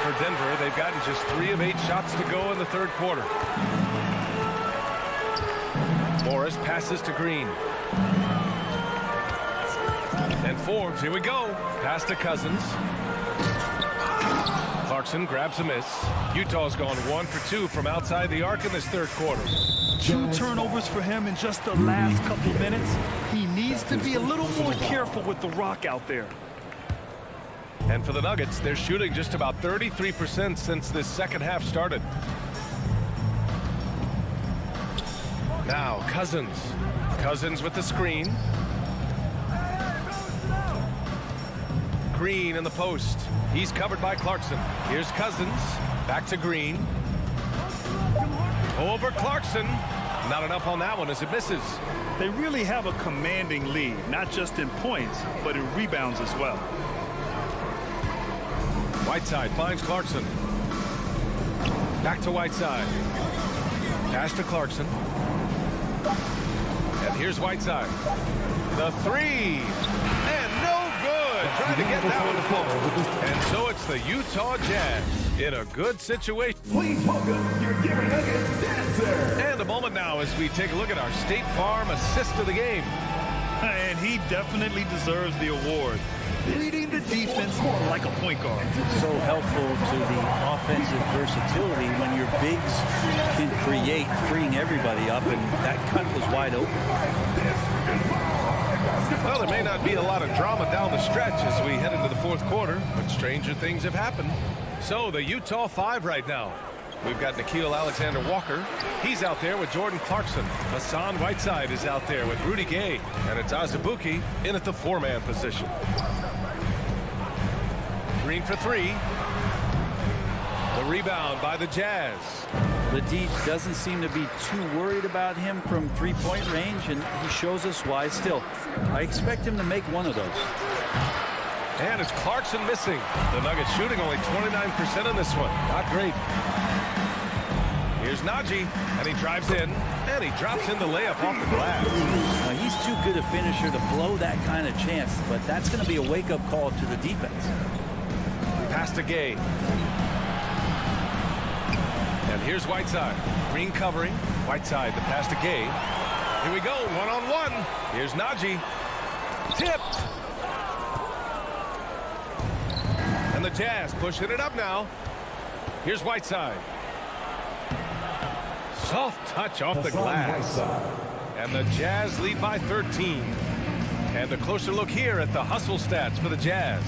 For Denver, they've gotten just 3 of 8 shots to go in the third quarter. Morris passes to Green. And Forbes, here we go. Pass to Cousins. Clarkson grabs a miss. Utah's gone 1 for 2 from outside the arc in this third quarter. 2 turnovers for him in just the last couple minutes. He needs to be a little more careful with the rock out there. And for the Nuggets, they're shooting just about 33% since this second half started. Now, Cousins. Cousins with the screen. Green in the post. He's covered by Clarkson. Here's Cousins. Back to Green. Over Clarkson. Not enough on that one as it misses. They really have a commanding lead, not just in points, but in rebounds as well. Whiteside finds Clarkson. Back to Whiteside. Pass to Clarkson. And here's Whiteside. The three. And no good. Trying to get that one to fall. And so it's the Utah Jazz in a good situation. Please welcome your Gary Nuggets dancer. And a moment now as we take a look at our State Farm assist of the game. And he definitely deserves the award. reading the defense like a point guard. So helpful to the offensive versatility when your bigs can create, freeing everybody up, and that cut was wide open. Well, there may not be a lot of drama down the stretch as we head into the fourth quarter, but stranger things have happened. So the Utah 5 right now. We've got Nickeil Alexander-Walker. He's out there with Jordan Clarkson. Hassan Whiteside is out there with Rudy Gay. And it's Azubuike in at the 4-man position. Green for 3. The rebound by the Jazz. The D doesn't seem to be too worried about him from three-point range, and he shows us why still. I expect him to make one of those. And it's Clarkson missing. The Nuggets shooting only 29% in this one. Not great. Here's Najee, and he drives in, and he drops in the layup off the glass. Now, he's too good a finisher to blow that kind of chance, but that's going to be a wake-up call to the defense. Pass to Gay. And here's Whiteside. Green covering. Whiteside, the pass to Gay. Here we go, one-on-one. Here's Najee. Tipped. And the Jazz pushing it up now. Here's Whiteside. Soft touch off the glass. And the Jazz lead by 13. And a closer look here at the hustle stats for the Jazz.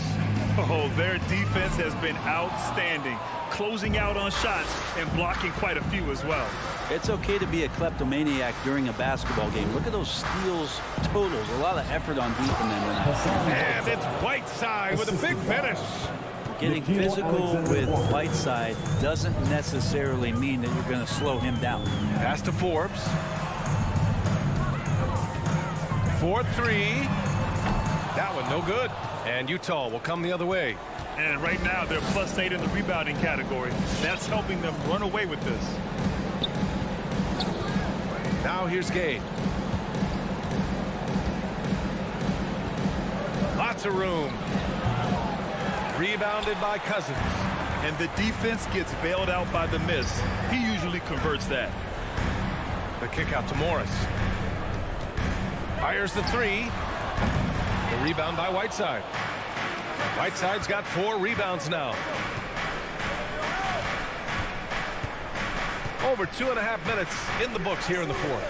Oh, their defense has been outstanding, closing out on shots and blocking quite a few as well. It's okay to be a kleptomaniac during a basketball game. Look at those steals totals. A lot of effort on D from them tonight. And it's Whiteside with a big finish. Getting physical with Whiteside doesn't necessarily mean that you're going to slow him down. Pass to Forbes. 4-3. That one no good. And Utah will come the other way. And right now they're +8 in the rebounding category. That's helping them run away with this. Now here's Gay. Lots of room. Rebounded by Cousins. And the defense gets bailed out by the miss. He usually converts that. The kick out to Morris. Fires the 3. The rebound by Whiteside. Whiteside's got 4 rebounds now. Over 2.5 minutes in the books here in the fourth.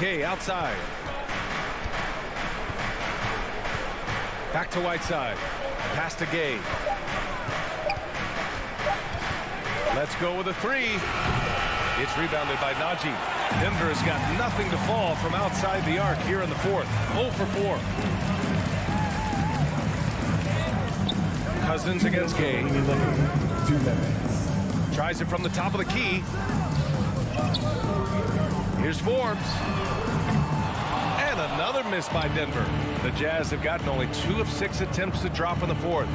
Gay outside. Back to Whiteside. Pass to Gay. Let's go with a 3. It's rebounded by Najee. Denver's got nothing to fall from outside the arc here in the fourth. 0 for 4. Cousins against Gay. 2 minutes. Tries it from the top of the key. Here's Forbes. And another miss by Denver. The Jazz have gotten only 2 of 6 attempts to drop in the fourth.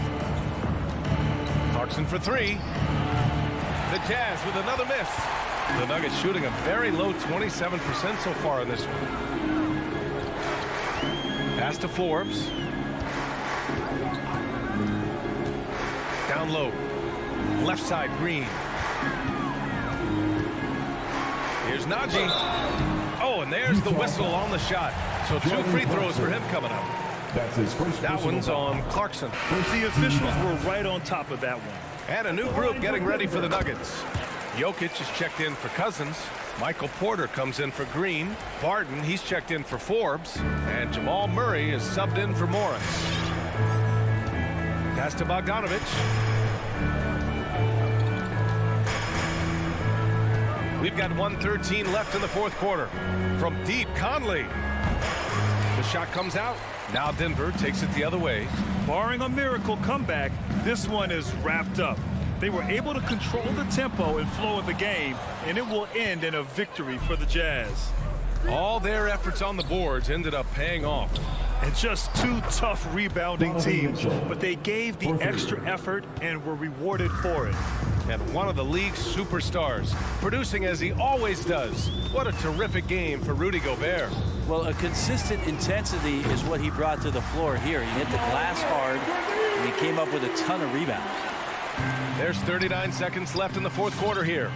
Clarkson for 3. The Jazz with another miss. The Nuggets shooting a very low 27% so far in this one. Pass to Forbes. Down low. Left side, Green. Here's Najee. Oh, and there's the whistle on the shot. So 2 free throws for him coming up. That's his first. That one's on Clarkson. The officials were right on top of that one. And a new group getting ready for the Nuggets. Jokic is checked in for Cousins. Michael Porter comes in for Green. Barton, he's checked in for Forbes. And Jamal Murray is subbed in for Morris. Pass to Bogdanovich. We've got 1:13 left in the fourth quarter. From deep, Conley. The shot comes out. Now Denver takes it the other way. Barring a miracle comeback, this one is wrapped up. They were able to control the tempo and flow of the game, and it will end in a victory for the Jazz. All their efforts on the boards ended up paying off. And just 2 tough rebounding teams, but they gave the extra effort and were rewarded for it. And one of the league's superstars, producing as he always does. What a terrific game for Rudy Gobert. Well, a consistent intensity is what he brought to the floor here. He hit the glass hard, and he came up with a ton of rebounds. There's 39 seconds left in the fourth quarter here.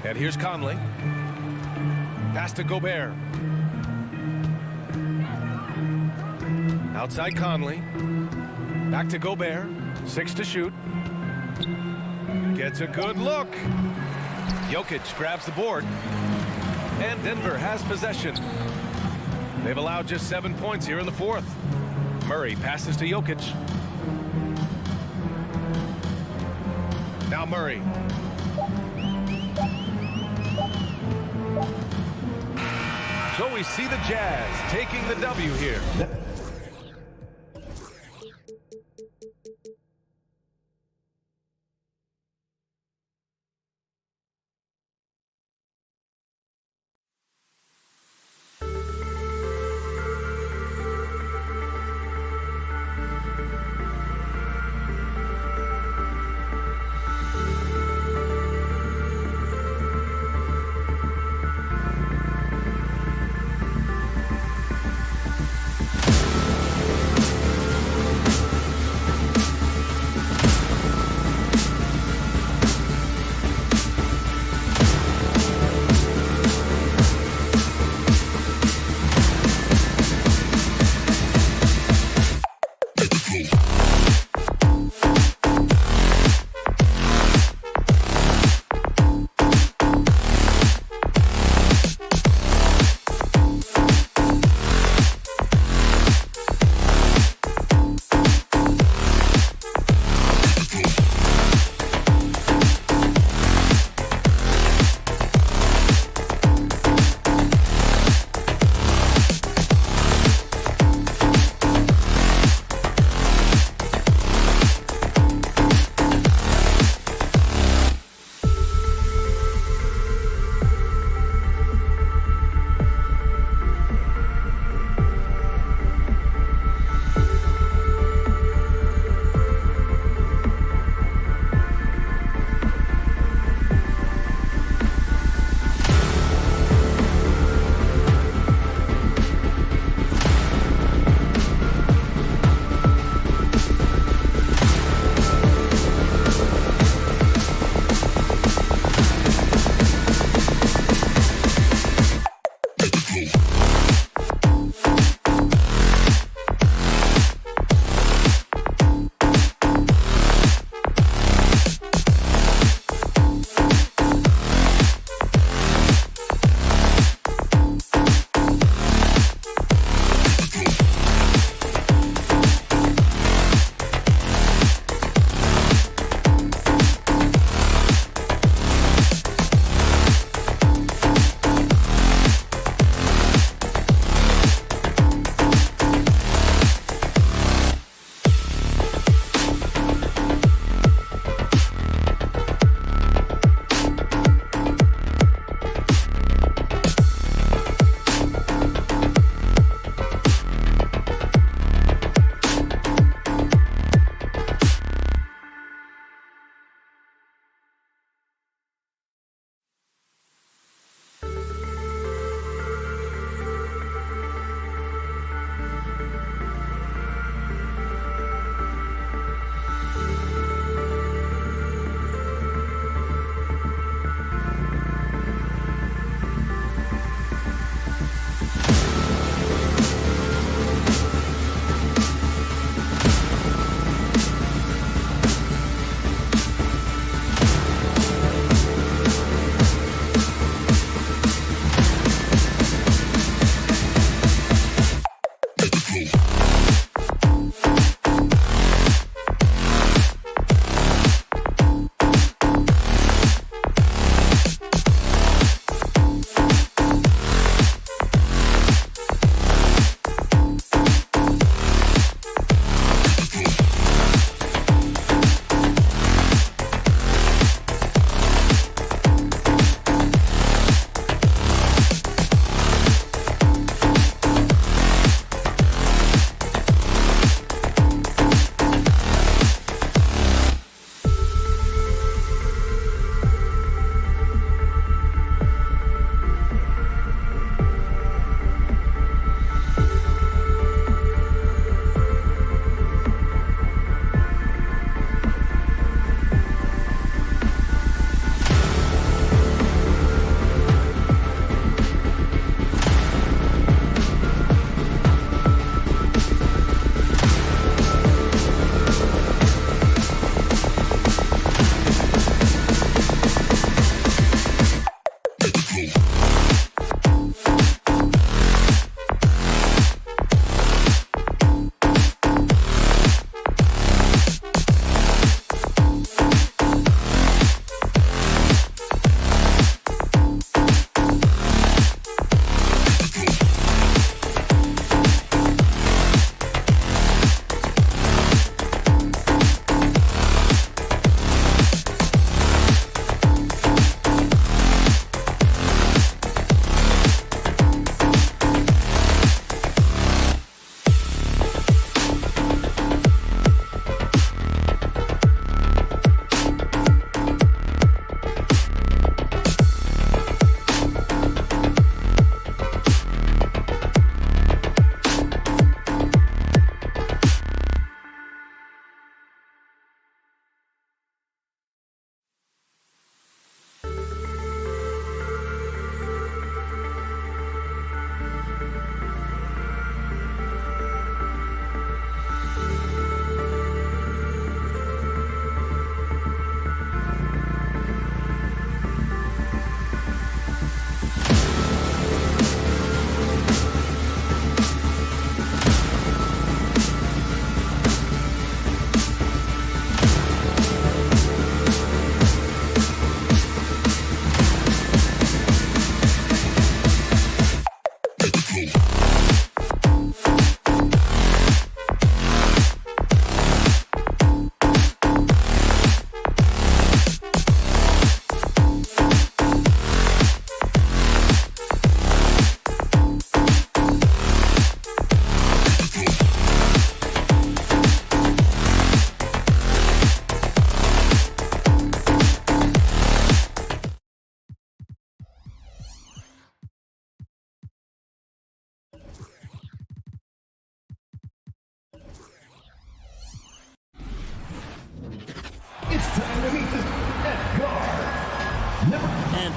And here's Conley. Pass to Gobert. Outside Conley. Back to Gobert. 6 to shoot. Gets a good look. Jokic grabs the board. And Denver has possession. They've allowed just 7 points here in the fourth. Murray passes to Jokic. Now Murray. So we see the Jazz taking the W here.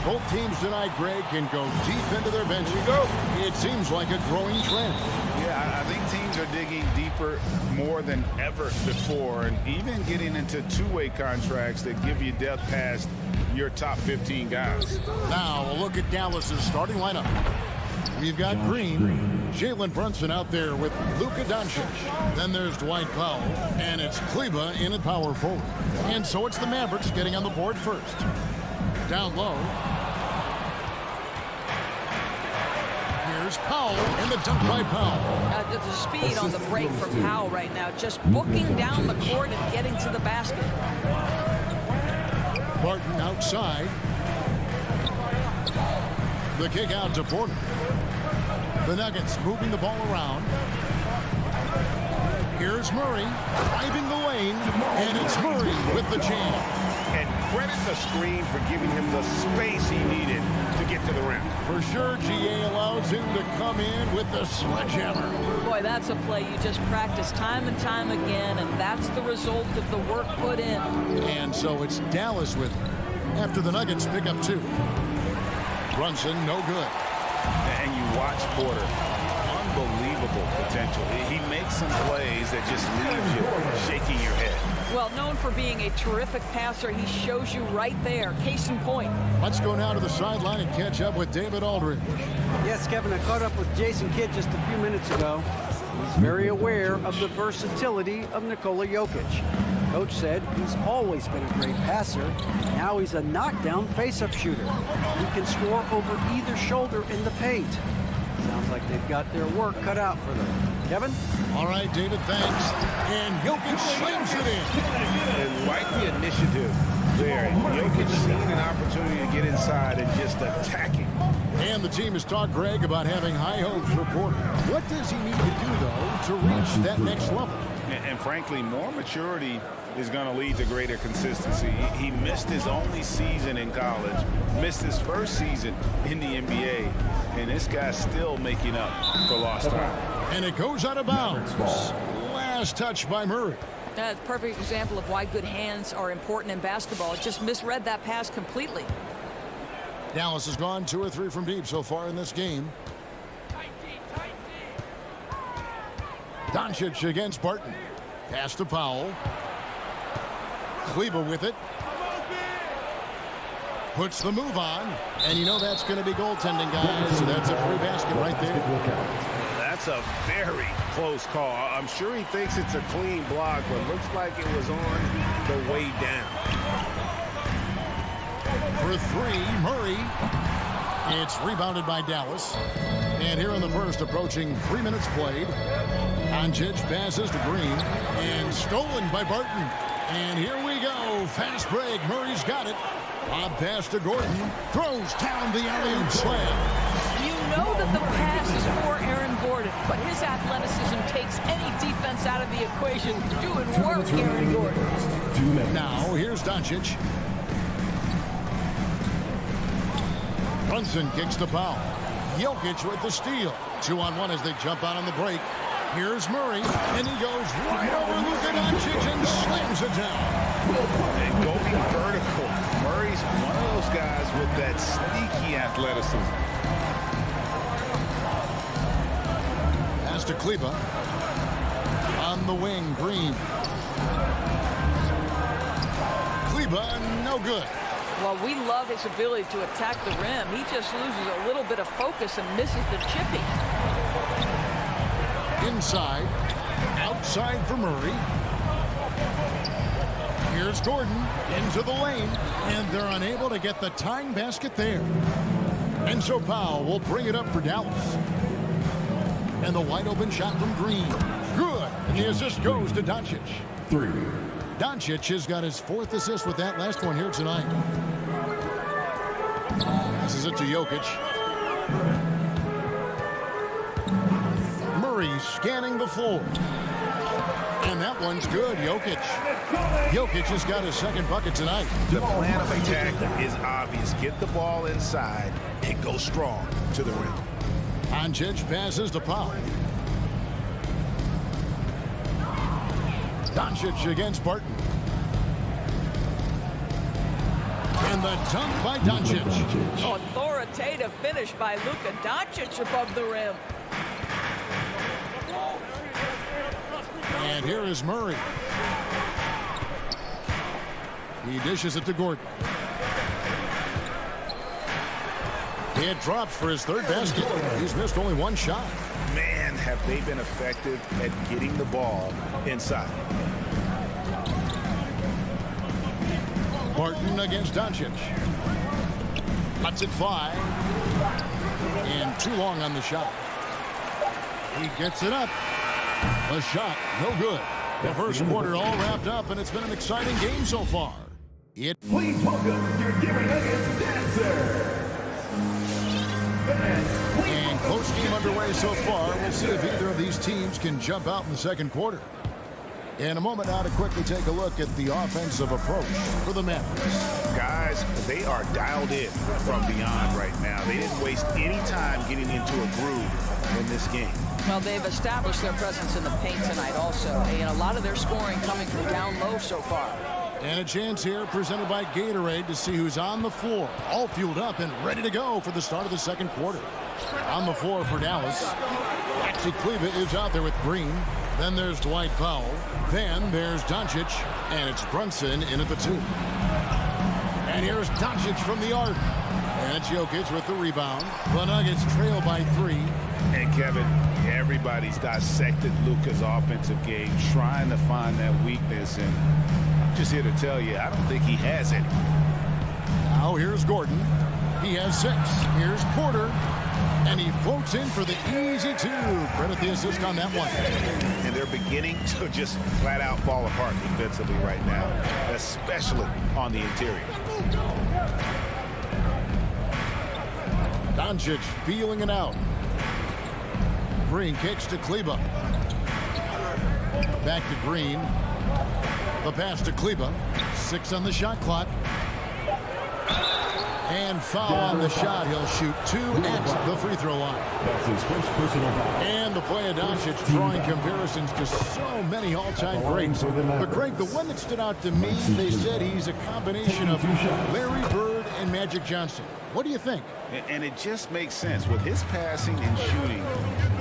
Both teams tonight, Greg, can go deep into their bench. It seems like a growing trend. Yeah, I think teams are digging deeper more than ever before, and even getting into two-way contracts that give you depth past your top 15 guys. Now a look at Dallas's starting lineup. We've got Green, Jalen Brunson out there with Luka Doncic. Then there's Dwight Powell, and it's Kleber in at power forward. And so it's the Mavericks getting on the board first. Down low. Here's Powell, and the dunk by Powell. The speed on the break from Powell right now, just booking down the court and getting to the basket. Barton outside. The kick out to Porter. The Nuggets moving the ball around. Here's Murray driving the lane, and it's Murray with the jam. And credit the screen for giving him the space he needed to get to the rim. For sure, GA allows him to come in with the sledgehammer. Boy, that's a play you just practice time and time again, and that's the result of the work put in. And so it's Dallas with it after the Nuggets pick up 2. Brunson, no good. And you watch Porter. Unbelievable potential. He makes some plays that just leave you shaking your head. Well, known for being a terrific passer, he shows you right there. Case in point. Let's go now to the sideline and catch up with David Aldridge. Yes, Kevin, I caught up with Jason Kidd just a few minutes ago. He's very aware of the versatility of Nikola Jokic. Coach said he's always been a great passer. Now he's a knockdown face-up shooter. He can score over either shoulder in the paint. Sounds like they've got their work cut out for them. Kevin? All right, David, thanks. And Jokic slams it in. And like the initiative there, Jokic seeing an opportunity to get inside and just attacking. And the team has talked, Greg, about having high hopes for Porter. What does he need to do, though, to reach that next level? And frankly, more maturity is going to lead to greater consistency. He missed his only season in college, missed his first season in the NBA, and this guy's still making up for lost time. And it goes out of bounds. Last touch by Murray. That's a perfect example of why good hands are important in basketball. Just misread that pass completely. Dallas has gone 2 or 3 from deep so far in this game. Doncic against Barton. Pass to Powell. Kleber with it. Puts the move on. And you know that's going to be goaltending, guys. So that's a free basket right there. That's a very close call. I'm sure he thinks it's a clean block, but looks like it was on the way down. For 3, Murray. It's rebounded by Dallas. And here in the first, approaching 3 minutes played. Doncic passes to Green. And stolen by Barton. And here we go. Fast break. Murray's got it. Lob pass to Gordon. Throws down the alley-oop slam. You know that the pass is for Aaron Gordon, but his athleticism takes any defense out of the equation. Doing work, Aaron Gordon. Now, here's Doncic. Brunson kicks to Powell. Jokic with the steal. 2-on-1 as they jump out on the break. Here's Murray, and he goes right over Luka Doncic and slams it down. And going vertical. Murray's one of those guys with that sneaky athleticism. Pass to Kleber. On the wing, Green. Kleber, no good. Well, we love his ability to attack the rim. He just loses a little bit of focus and misses the chipping. Inside. Outside for Murray. Here's Gordon into the lane. And they're unable to get the tying basket there. And so Powell will bring it up for Dallas. And the wide open shot from Green. Good. And the assist goes to Doncic. 3. Doncic has got his 4th assist with that last one here tonight. Passes it to Jokic. Murray scanning the floor. And that one's good, Jokic. Jokic has got his 2nd bucket tonight. The plan of attack is obvious. Get the ball inside and go strong to the rim. Doncic passes to Powell. Doncic against Barton. And And the dunk by Doncic. Authoritative finish by Luka Doncic above the rim. And here is Murray. He dishes it to Gordon. It drops for his third basket. He's missed only one shot. Man, have they been effective at getting the ball inside. Barton against Doncic. Lets it fly. And too long on the shot. He gets it up. A shot, no good. The first quarter all wrapped up, and it's been an exciting game so far. Please welcome your Denver Nuggets dancer. And close game underway so far. We'll see if either of these teams can jump out in the second quarter. In a moment now to quickly take a look at the offensive approach for the Mavericks. Guys, they are dialed in from beyond right now. They didn't waste any time getting into a groove in this game. Well, they've established their presence in the paint tonight also, and a lot of their scoring coming from down low so far. And a chance here presented by Gatorade to see who's on the floor. All fueled up and ready to go for the start of the second quarter. On the floor for Dallas. Maxi Kleber is out there with Green. Then there's Dwight Powell. Then there's Doncic. And it's Brunson in at the 2. And here's Doncic from the arc. And it's Jokic with the rebound. The Nuggets trail by 3. And Kevin, everybody's dissected Luka's offensive game, trying to find that weakness. And I'm just here to tell you, I don't think he has it. Now here's Gordon. He has 6. Here's Porter. And he floats in for the easy 2. Credit the assist on that one. And they're beginning to just flat out fall apart defensively right now, especially on the interior. Doncic feeling it out. Green kicks to Kleber. Back to Green. The pass to Kleber. 6 on the shot clock. And foul on the shot. He'll shoot 2 at the free throw line. That's his first personal foul. And the play of Doncic drawing comparisons to so many all-time greats. But Greg, the one that stood out to me, they said he's a combination of Larry Bird and Magic Johnson. What do you think? And it just makes sense. With his passing and shooting,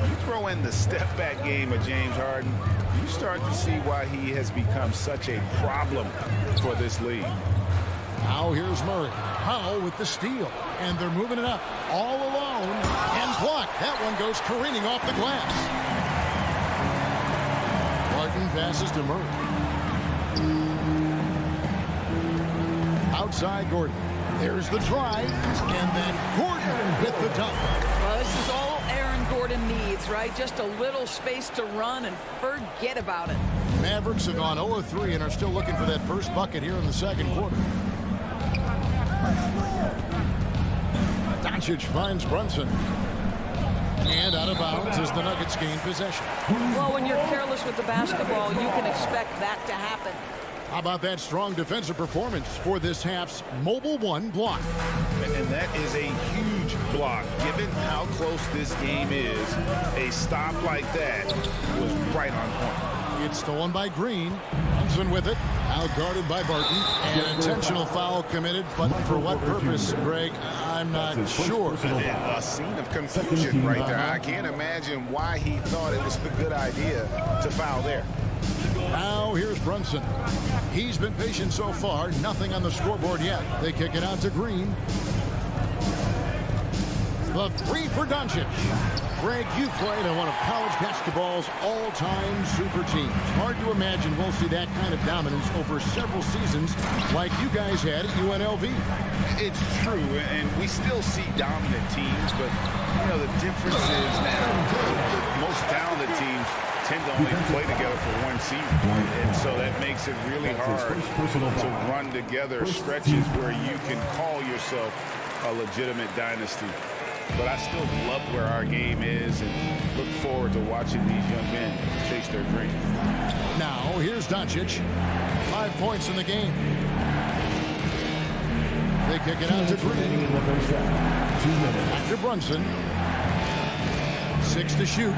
you throw in the step-back game of James Harden, you start to see why he has become such a problem for this league. Now here's Murray. Powell with the steal. And they're moving it up all alone. And blocked. That one goes careening off the glass. Barton passes to Murray. Outside Gordon. There's the drive. And then Gordon with the dunk. Well, this is all Aaron Gordon needs, right? Just a little space to run and forget about it. Mavericks have gone 0-3 and are still looking for that first bucket here in the second quarter. Doncic finds Brunson. And out of bounds as the Nuggets gain possession. Well, when you're careless with the basketball, you can expect that to happen. How about that strong defensive performance for this half's Mobile 1 block? And that is a huge block. Given how close this game is, a stop like that was right on point. It's stolen by Green. Brunson with it. Out guarded by Barton. An intentional foul committed, but for what purpose, Greg? I'm not sure. A scene of confusion right there. I can't imagine why he thought it was a good idea to foul there. Now here's Brunson. He's been patient so far. Nothing on the scoreboard yet. They kick it out to Green. The 3 for Doncic. Greg, you played on one of college basketball's all-time super teams. Hard to imagine we'll see that kind of dominance over several seasons like you guys had at UNLV. It's true, and we still see dominant teams, but, you know, the difference is now the most talented teams tend to only play together for one season. And so that makes it really hard to run together stretches where you can call yourself a legitimate dynasty. But I still love where our game is and look forward to watching these young men chase their dreams. Now, here's Doncic. 5 points in the game. They kick it out to Green. Back to Brunson. 6 to shoot.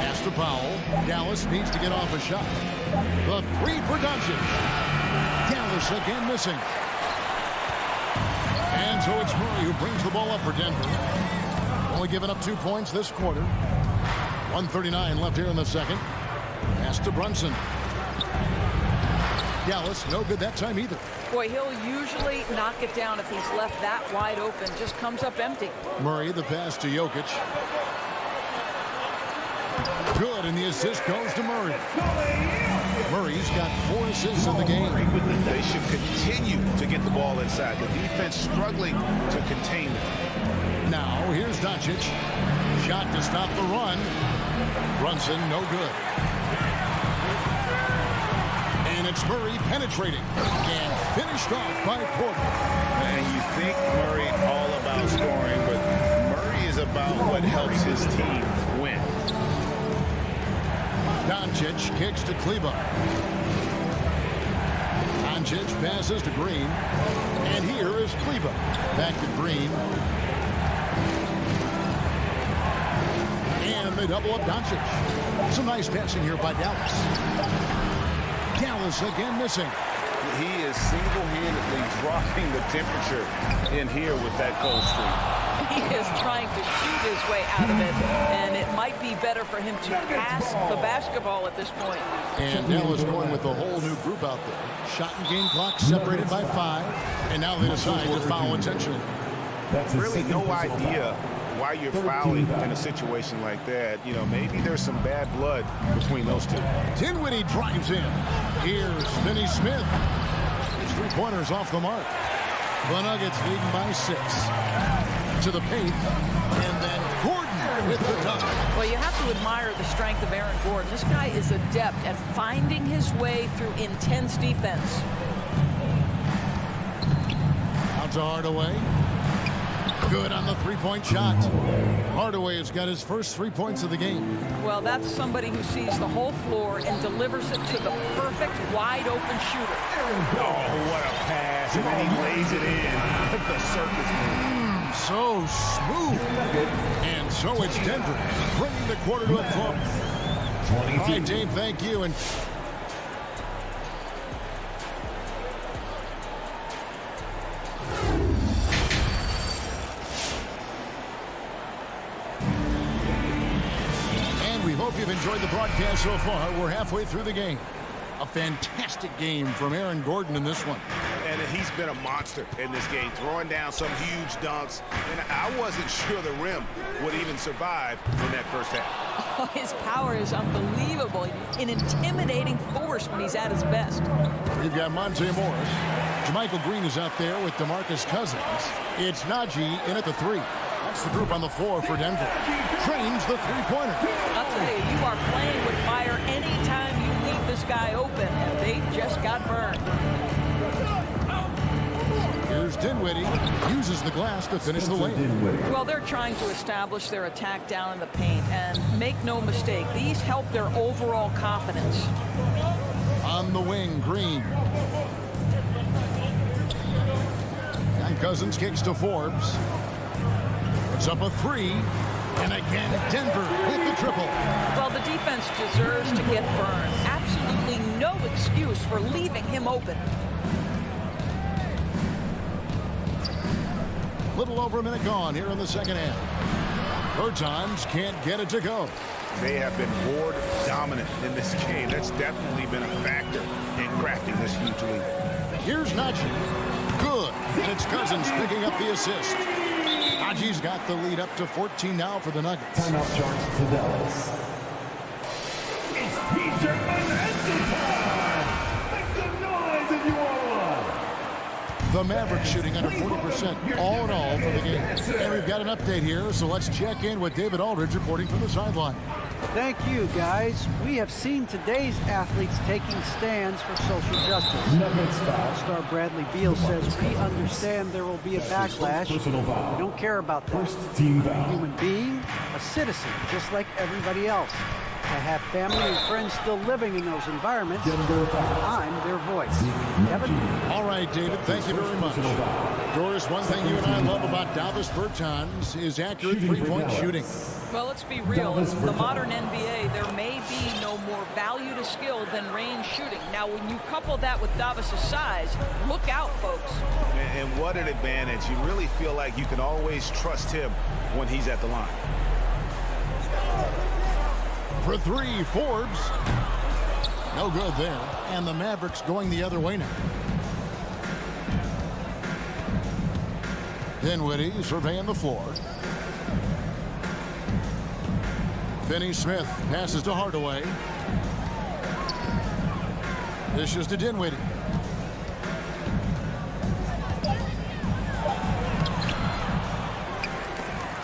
Pass to Powell. Dallas needs to get off a shot. The 3 for Doncic. Down Dallas again missing. And so it's Murray who brings the ball up for Denver. Only giving up 2 points this quarter. 1:39 left here in the second. Pass to Brunson. Dallas, no good that time either. Boy, he'll usually knock it down if he's left that wide open. Just comes up empty. Murray, the pass to Jokic. Good, and the assist goes to Murray. Murray's got 4 assists in the game. They should continue to get the ball inside. The defense struggling to contain them. Now, here's Doncic. Shot to stop the run. Brunson, no good. And it's Murray penetrating. And finished off by Porter. And you think Murray all about scoring, but Murray is about what helps his team win. Doncic kicks to Kleba. Doncic passes to Green. And here is Kleba. Back to Green. And they double up Doncic. Some nice passing here by Dallas. Dallas again missing. He is single-handedly dropping the temperature in here with that cold streak. He is trying to shoot his way out of it, and it might be better for him to pass the basketball at this point. And Dallas going with a whole new group out there. Shot and game clock separated by 5, and now they decide to foul intentionally. Really no idea why you're fouling in a situation like that. You know, maybe there's some bad blood between those two. Dinwiddie drives in. Here's Finney Smith. His 3-pointers off the mark. The Nuggets leading by 6. To the paint, and then Gordon with the dunk. Well, you have to admire the strength of Aaron Gordon. This guy is adept at finding his way through intense defense. Out to Hardaway. Good on the 3-point shot. Hardaway has got his first 3 points of the game. Well, that's somebody who sees the whole floor and delivers it to the perfect wide-open shooter. Oh, what a pass, and then he lays it in. The circus move. So smooth. And so it's Denver bringing the quarter to a close. All right, Dave, thank you. And we hope you've enjoyed the broadcast so far. We're halfway through the game. A fantastic game from Aaron Gordon in this one. And he's been a monster in this game, throwing down some huge dunks. And I wasn't sure the rim would even survive in that first half. Oh, his power is unbelievable. An intimidating force when he's at his best. We've got Monte Morris. Jermichael Green is out there with DeMarcus Cousins. It's Najee in at the 3. That's the group on the floor for Denver. Trains the 3-pointer. I'll tell you, you are playing with fire anytime you leave this guy open, and they just got burned. Here's Dinwiddie. Uses the glass to finish the lane. Well, they're trying to establish their attack down in the paint, and make no mistake, these help their overall confidence. On the wing, Green. And Cousins kicks to Forbes. It's up a 3. And again, Denver with the triple. Well, the defense deserves to get burned. Absolutely no excuse for leaving him open. Little over a minute gone here in the second half. Bertans can't get it to go. They have been board dominant in this game. That's definitely been a factor in crafting this huge lead. Here's Najee. Good. And it's Cousins picking up the assist. Najee's got the lead up to 14 now for the Nuggets. Timeout charge to Dallas. It's T-shirt time. Make some noise if you are one. The Mavericks shooting under 40% all in all for the game. And we've got an update here, so let's check in with David Aldridge reporting from the sideline. Thank you, guys. We have seen today's athletes taking stands for social justice. All-star Bradley Beal says, we understand there will be a backlash. We don't care about that. I'm a human being, a citizen, just like everybody else. I have family and friends still living in those environments. I'm their voice. Kevin? All right, David, thank you very much. Doris, one thing you and I love about Davis Bertans is accurate three-point shooting. Well, let's be real. In the modern NBA, there may be no more value to skill than range shooting. Now, when you couple that with Davis's size, look out, folks. And what an advantage. You really feel like you can always trust him when he's at the line. For three, Forbes. No good there. And the Mavericks going the other way now. Dinwiddie surveying the floor. Finney-Smith passes to Hardaway. Dishes to Dinwiddie.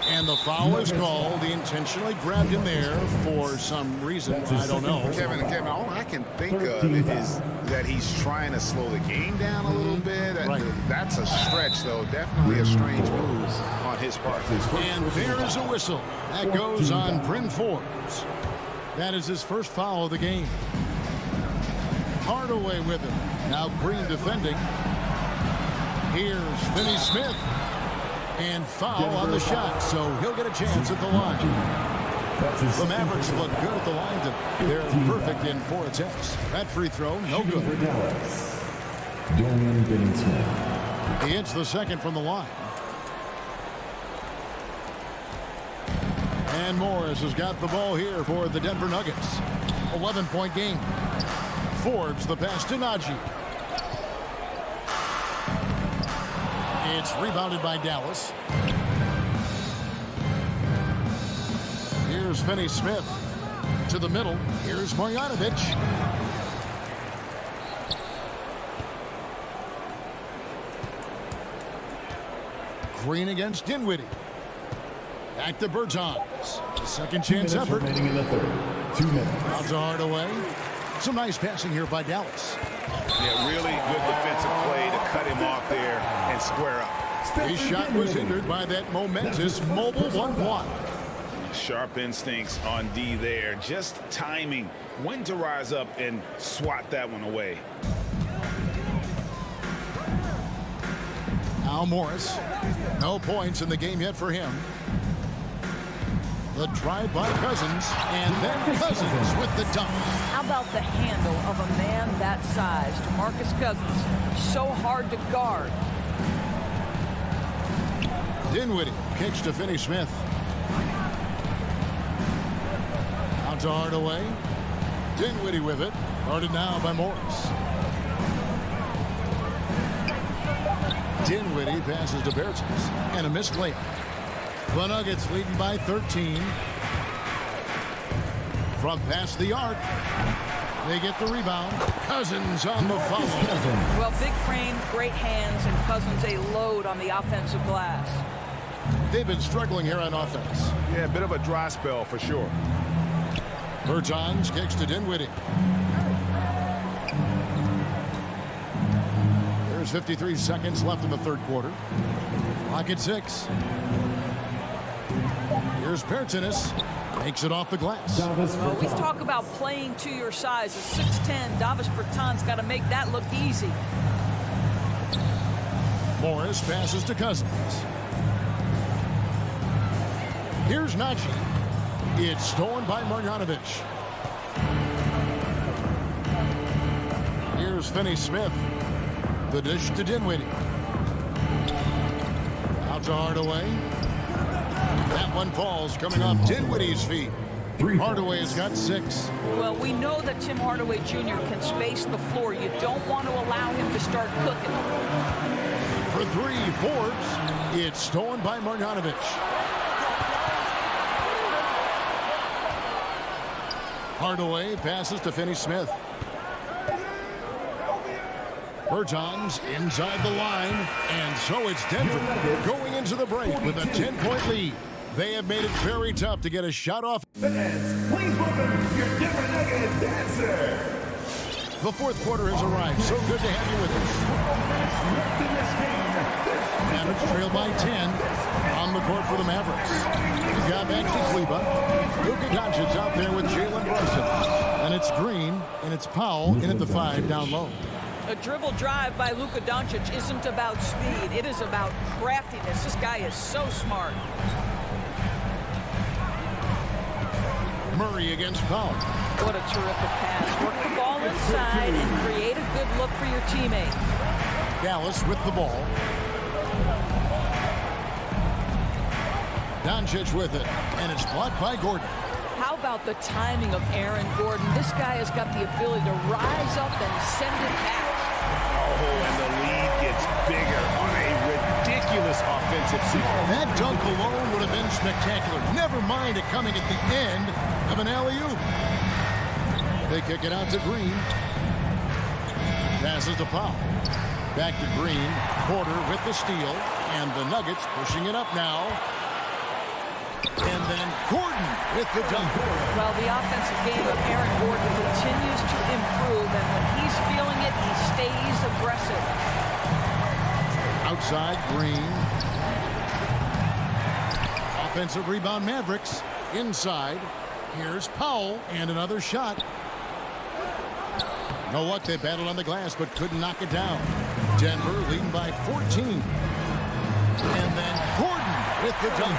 And the foul is called. He intentionally grabbed him there for some reason. I don't know. Kevin, all I can think of is that he's trying to slow the game down a little bit. Right. That's a stretch, though. Definitely a strange move on his part. And there is a whistle. That goes on Bryn Forbes. That is his first foul of the game. Hardaway with him. Now Green defending. Here's Finney-Smith. And foul on the shot, so he'll get a chance at the line. The Mavericks look good at the line. They're perfect in 4 attempts. That free throw, no good. He hits the second from the line. And Morris has got the ball here for the Denver Nuggets. 11-point game. Forbes the pass to Najee. It's rebounded by Dallas. Here's Finney-Smith to the middle. Here's Marjanovic. Green against Dinwiddie. Back to Bertans. Second chance effort. Out to Hardaway. Some nice passing here by Dallas. Yeah, really good defensive play to cut him off there and square up. His shot was hindered by that momentous mobile one block. Sharp instincts on D there. Just timing when to rise up and swat that one away. Al Morris. No points in the game yet for him. The drive by Cousins, and then Cousins with the dunk. How about the handle of a man that size? DeMarcus Cousins, so hard to guard. Dinwiddie kicks to Finney-Smith. Out to Hardaway. Dinwiddie with it. Guarded now by Morris. Dinwiddie passes to Bertans, and a missed layup. The Nuggets leading by 13. From past the arc, they get the rebound. Cousins on the foul. Well, big frame, great hands, and Cousins a load on the offensive glass. They've been struggling here on offense. Yeah, a bit of a dry spell for sure. Bertans kicks to Dinwiddie. There's 53 seconds left in the third quarter. Clock at 6. Here's Bertans. Makes it off the glass. Well, we talk about playing to your size. At 6'10", Davis Bertans got to make that look easy. Morris passes to Cousins. Here's Najee. It's stolen by Marjanovic. Here's Finney-Smith. The dish to Dinwiddie. Out to Hardaway. That one falls coming off Dinwiddie's feet. Hardaway has got 6. Well, we know that Tim Hardaway Jr. can space the floor. You don't want to allow him to start cooking. For 3, Forbes. It's stolen by Marjanovic. Hardaway passes to Finney-Smith. Bertans inside the line, and so it's Denver going into the break with a 10-point lead. They have made it very tough to get a shot off. Fans, please welcome your Denver Nuggets dancer. The fourth quarter has arrived. So good to have you with us. Mavericks trail by 10 on the court for the Mavericks. We've got Maxi Kleber. Luka Doncic out there with Jalen Brunson. And it's Green, and it's Powell in at the 5 down low. A dribble drive by Luka Doncic isn't about speed. It is about craftiness. This guy is so smart. Murray against Powell. What a terrific pass. Work the ball inside and create a good look for your teammate. Dallas with the ball. Doncic with it, and it's blocked by Gordon. How about the timing of Aaron Gordon? This guy has got the ability to rise up and send it back. Oh, and the lead gets bigger on a ridiculous offensive sequence. That dunk alone would have been spectacular. Never mind it coming at the end of an alley-oop. They kick it out to Green. Passes to Powell. Back to Green. Porter with the steal. And the Nuggets pushing it up now. And then Gordon with the dunk. Well, the offensive game of Aaron Gordon continues to improve, and when he's feeling it, he stays aggressive. Outside, Green. Offensive rebound, Mavericks. Inside. Here's Powell, and another shot. You know what? They battled on the glass, but couldn't knock it down. Denver leading by 14. And then Gordon with the dunk.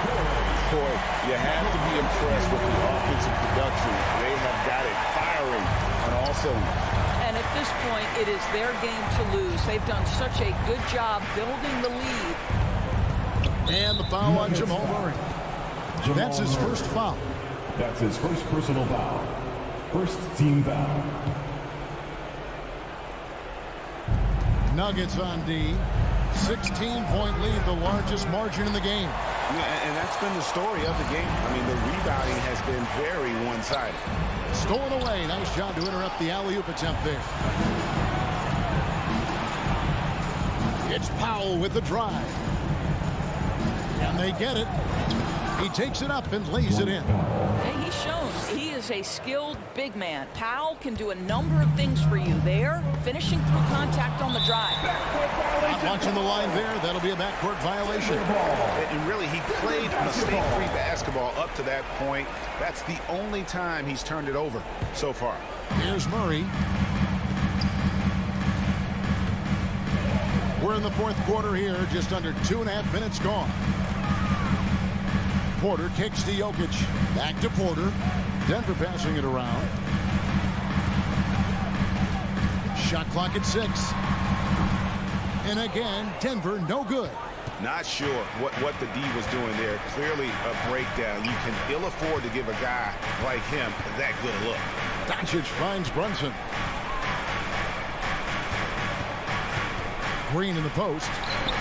Boy, you have to be impressed with the offensive production. They have got it firing on all cylinders. And at this point, it is their game to lose. They've done such a good job building the lead. And the foul on Jamal Murray. That's his first foul. That's his first personal foul. First team foul. Nuggets on D. 16-point lead, the largest margin in the game. Yeah, and that's been the story of the game. I mean, the rebounding has been very one-sided. Stolen away. Nice job to interrupt the alley-oop attempt there. It's Powell with the drive. And they get it. He takes it up and lays it in. Hey, he's shown he is a skilled big man. Powell can do a number of things for you there, finishing through contact on the drive. Not watching the line there. That'll be a backcourt violation. And really, he played mistake-free basketball up to that point. That's the only time he's turned it over so far. Here's Murray. We're in the fourth quarter here. Just under 2.5 minutes gone. Porter kicks to Jokic. Back to Porter. Denver passing it around. Shot clock at 6. And again, Denver no good. Not sure what the D was doing there. Clearly a breakdown. You can ill afford to give a guy like him that good a look. Doncic finds Brunson. Green in the post.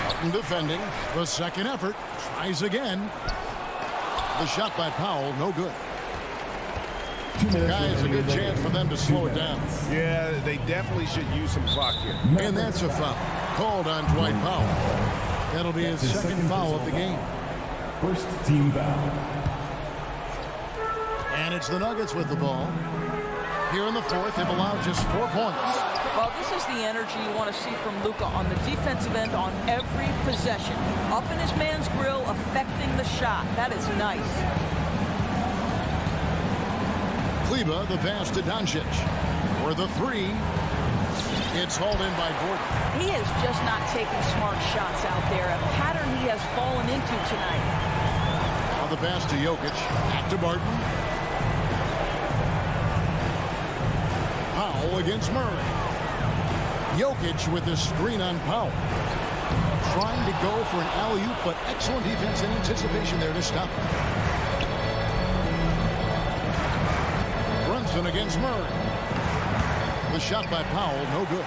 Martin defending. The second effort. Tries again. The shot by Powell, no good. Guys, a good chance for them to slow it down. Yeah, they definitely should use some clock here. And that's a foul called on Dwight Powell. That'll be his second foul of the game. First team foul. And it's the Nuggets with the ball. Here in the fourth, they've allowed just 4 points. Well, this is the energy you want to see from Luka on the defensive end on every possession. Up in his man's grill, affecting the shot. That is nice. Kleba, the pass to Doncic. For the three. It's hauled in by Gordon. He is just not taking smart shots out there. A pattern he has fallen into tonight. Now the pass to Jokic. Back to Barton. Powell against Murray. Jokic with the screen on Powell. Trying to go for an alley-oop, but excellent defense and anticipation there to stop him. Brunson against Murray. The shot by Powell, no good.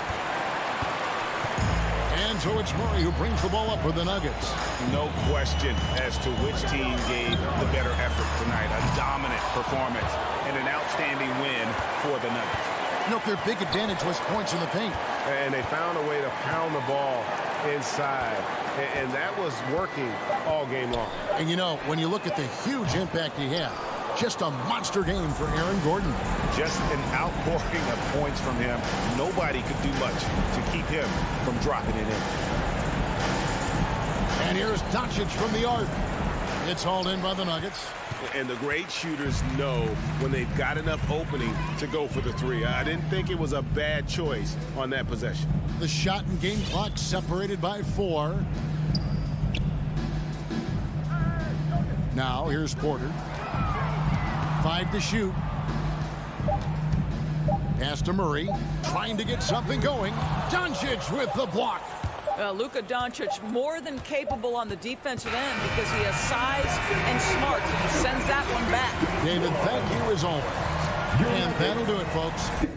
And so it's Murray who brings the ball up for the Nuggets. No question as to which team gave the better effort tonight. A dominant performance and an outstanding win for the Nuggets. Look, their big advantage was points in the paint. And they found a way to pound the ball inside. And that was working all game long. And you know, when you look at the huge impact he had, just a monster game for Aaron Gordon. Just an outpouring of points from him. Nobody could do much to keep him from dropping it in. And here's Doncic from the arc. It's hauled in by the Nuggets. And the great shooters know when they've got enough opening to go for the three. I didn't think it was a bad choice on that possession. The shot and game clock separated by 4. Now here's Porter. 5 to shoot. Pass to Murray, trying to get something going. Doncic with the block. Luka Doncic more than capable on the defensive end because he has size and smart. Sends that one back. David, thank you as always. And that'll do it, folks.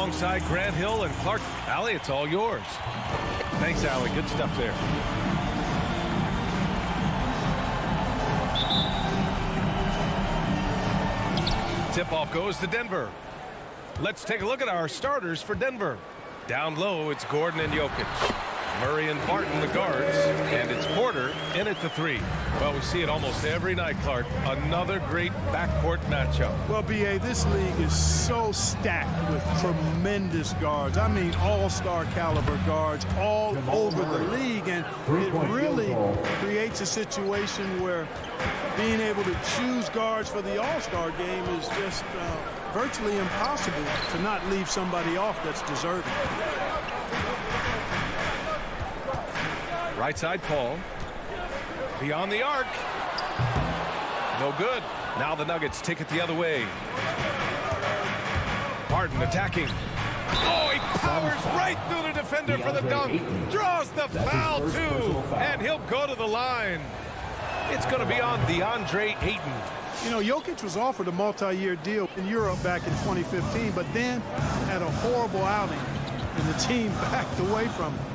alongside Grant Hill and Clark. Allie, it's all yours. Thanks, Allie. Good stuff there. Tip-off goes to Denver. Let's take a look at our starters for Denver. Down low, it's Gordon and Jokic. Murray and Barton, the guards, and it's Porter in at the 3. Well, we see it almost every night, Clark. Another great backcourt matchup. Well, B.A., this league is so stacked with tremendous guards. I mean, all-star caliber guards all over the league, and it really creates a situation where being able to choose guards for the all-star game is just virtually impossible to not leave somebody off that's deserving. Right side, Paul. Beyond the arc. No good. Now the Nuggets take it the other way. Barton attacking. Oh, he powers right through the defender for the dunk. Draws the foul, too. And he'll go to the line. It's going to be on DeAndre Ayton. You know, Jokic was offered a multi-year deal in Europe back in 2015, but then had a horrible outing, and the team backed away from him.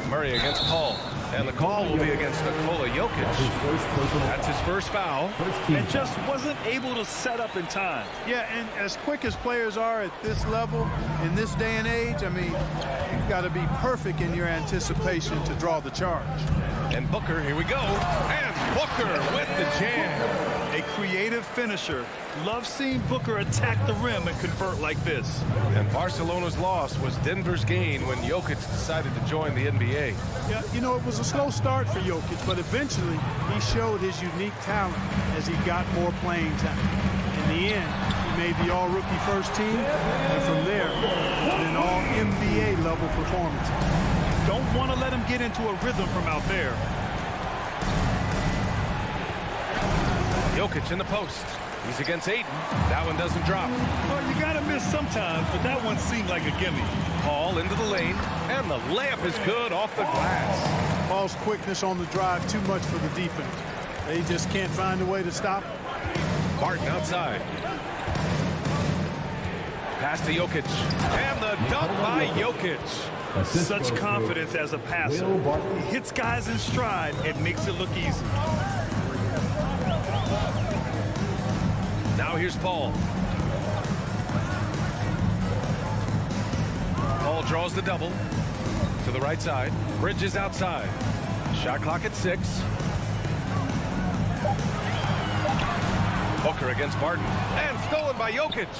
Murray against Paul. And the call will be against Nikola Jokic. That's his first foul. And just wasn't able to set up in time. Yeah, and as quick as players are at this level, in this day and age, I mean, you've got to be perfect in your anticipation to draw the charge. And Booker, here we go. And Booker with the jam. A creative finisher. Love seeing Booker attack the rim and convert like this. And Barcelona's loss was Denver's gain when Jokic decided to join the NBA. Yeah, you know, it was a slow start for Jokic, but eventually he showed his unique talent as he got more playing time. In the end, he made the all-rookie first team, and from there, it's been all NBA level performance. Don't want to let him get into a rhythm from out there. Jokic in the post. He's against Ayton. That one doesn't drop. Well, you got to miss sometimes, but that one seemed like a gimme. Paul into the lane, and the layup is good off the glass. Paul's quickness on the drive, too much for the defense. They just can't find a way to stop him. Barton outside. Pass to Jokic. And the dunk by Jokic. Such confidence as a passer. He hits guys in stride and makes it look easy. Now here's Paul. Paul draws the double to the right side. Bridges outside. Shot clock at 6. Booker against Barton. And stolen by Jokic.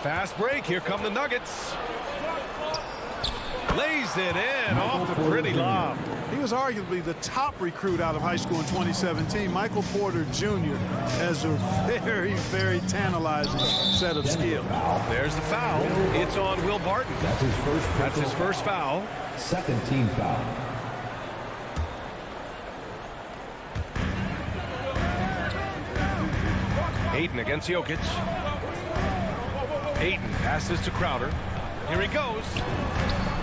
Fast break. Here come the Nuggets. Lays it in off the pretty lob. He was arguably the top recruit out of high school in 2017. Michael Porter Jr. has a very, very tantalizing set of skills. There's the foul. It's on Will Barton. That's his first foul. Second team foul. Ayton against Jokic. Ayton passes to Crowder. Here he goes.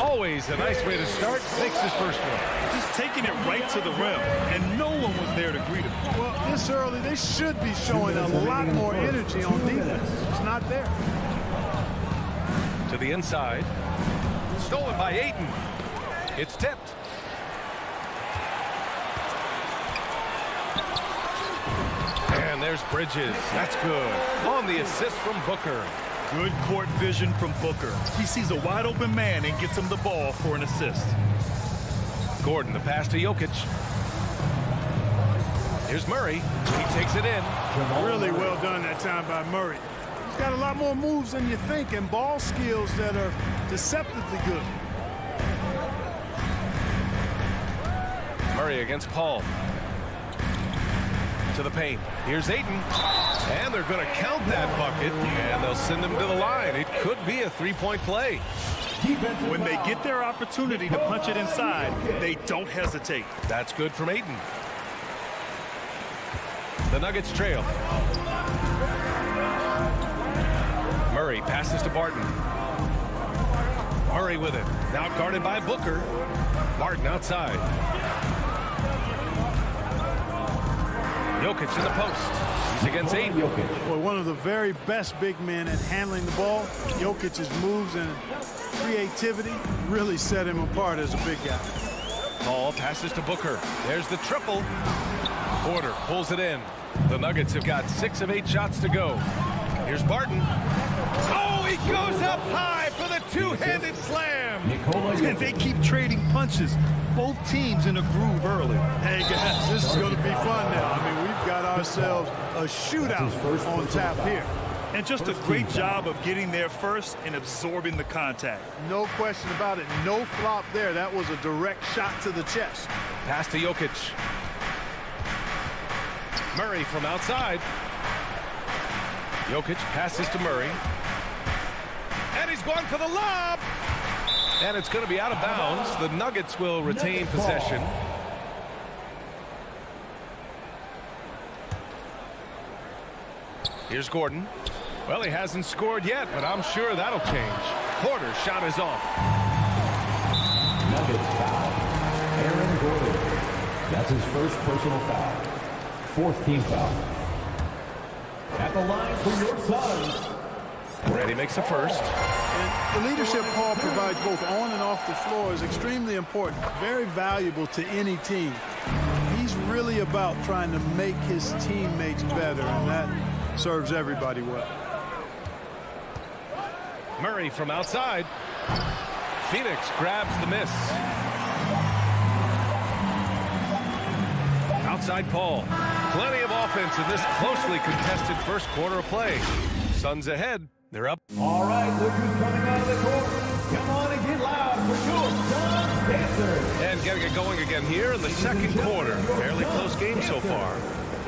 Always a nice way to start. Makes his first one. Just taking it right to the rim, and no one was there to greet him. Well, this early, they should be showing a lot more energy on defense. It's not there. To the inside. Stolen by Ayton. It's tipped. And there's Bridges. That's good. On the assist from Booker. Good court vision from Booker. He sees a wide open man and gets him the ball for an assist. Gordon, the pass to Jokic. Here's Murray. He takes it in. Really well done that time by Murray. He's got a lot more moves than you think and ball skills that are deceptively good. Murray against Paul. To the paint. Here's Ayton. And they're going to count that bucket, and they'll send him to the line. It could be a three-point play. When they get their opportunity to punch it inside, they don't hesitate. That's good from Ayton. The Nuggets trail. Murray passes to Barton. Murray with it. Now guarded by Booker. Barton outside. Jokic in the post. He's He's against Aiden. Boy, one of the very best big men at handling the ball. Jokic's moves and creativity really set him apart as a big guy. Paul passes to Booker. There's the triple. Porter pulls it in. The Nuggets have got 6 of 8 shots to go. Here's Barton. Oh, he goes up high for the two-handed slam. And they keep trading punches. Both teams in a groove early. Hey, guys, this is going to be fun now. I mean, we've got ourselves a shootout on tap here. And just a great job of getting there first and absorbing the contact. No question about it. No flop there. That was a direct shot to the chest. Pass to Jokic. Murray from outside. Jokic passes to Murray. And he's going for the lob. And it's going to be out of bounds. The Nuggets will retain possession. Here's Gordon. Well, he hasn't scored yet, but I'm sure that'll change. Porter's shot is off. Nuggets foul. Aaron Gordon. That's his first personal foul. 4th team foul. At the line for your Suns. Brady makes the first. And the leadership Paul provides both on and off the floor is extremely important, very valuable to any team. He's really about trying to make his teammates better, and that serves everybody well. Murray from outside. Phoenix grabs the miss. Outside Paul. Plenty of offense in this closely contested first quarter of play. Suns ahead. They're up. All right, look who's coming out of the court. Come on and get loud for your Suns dancers. And getting it going again here in the second quarter. Fairly close game so far.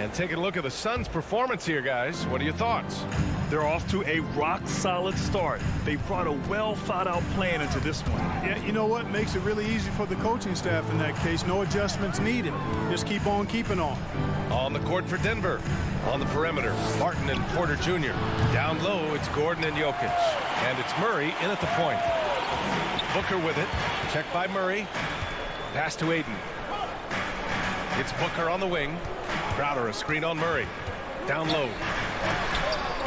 And taking a look at the Suns' performance here, guys. What are your thoughts? They're off to a rock-solid start. They brought a well-thought-out plan into this one. Yeah, you know what? Makes it really easy for the coaching staff in that case. No adjustments needed. Just keep on keeping on. On the court for Denver. On the perimeter, Martin and Porter Jr. Down low, it's Gordon and Jokic. And it's Murray in at the point. Booker with it. Checked by Murray. Pass to Aiden. It's Booker on the wing. Crowder, a screen on Murray. Down low.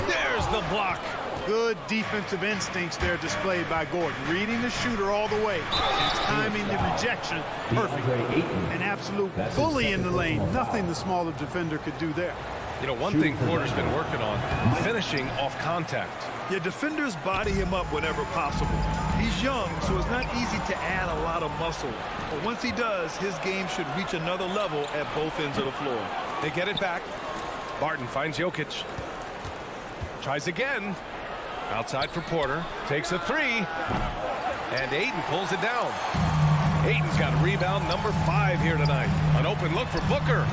There's the block. Good defensive instincts there displayed by Gordon. Reading the shooter all the way. And timing the rejection perfect. An absolute bully in the lane. Nothing the smaller defender could do there. You know, one thing Porter's been working on, finishing off contact. Yeah, defenders body him up whenever possible. He's young, so it's not easy to add a lot of muscle. But once he does, his game should reach another level at both ends of the floor. They get it back. Barton finds Jokic. Tries again. Outside for Porter. Takes a three. And Aiden pulls it down. Aiden's got rebound number 5 here tonight. An open look for Booker.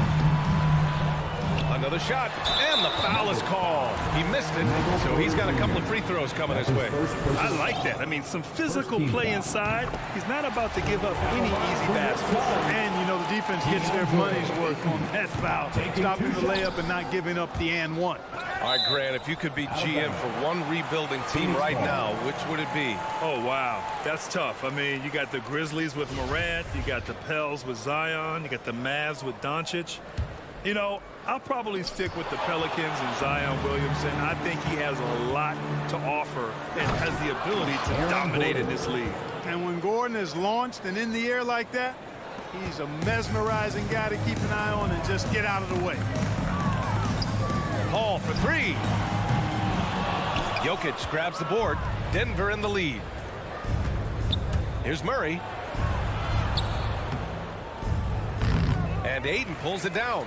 Another shot, and the foul is called. He missed it, so he's got a couple of free throws coming his way. I like that. I mean, some physical play inside. He's not about to give up any easy baskets. And, you know, the defense gets their money's worth on that foul. Stopping the layup and not giving up the and one. All right, Grant, if you could be GM for one rebuilding team right now, which would it be? Oh, wow. That's tough. I mean, you got the Grizzlies with Morant. You got the Pels with Zion. You got the Mavs with Doncic. You know, I'll probably stick with the Pelicans and Zion Williamson. I think he has a lot to offer and has the ability to dominate in this league. And when Gordon is launched and in the air like that, he's a mesmerizing guy to keep an eye on and just get out of the way. Paul for 3. Jokic grabs the board. Denver in the lead. Here's Murray. And Aiden pulls it down.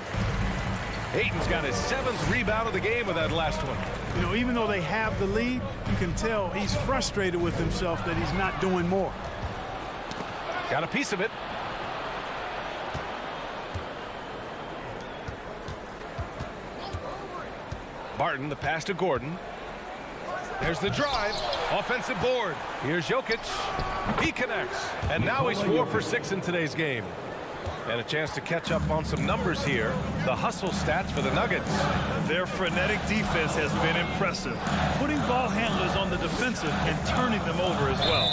Aiden's got his 7th rebound of the game with that last one. You know, even though they have the lead, you can tell he's frustrated with himself that he's not doing more. Got a piece of it. Barton, the pass to Gordon. There's the drive. Offensive board. Here's Jokic. He connects. And now he's 4 for 6 in today's game. And a chance to catch up on some numbers here. The hustle stats for the Nuggets. Their frenetic defense has been impressive, putting ball handlers on the defensive and turning them over as well.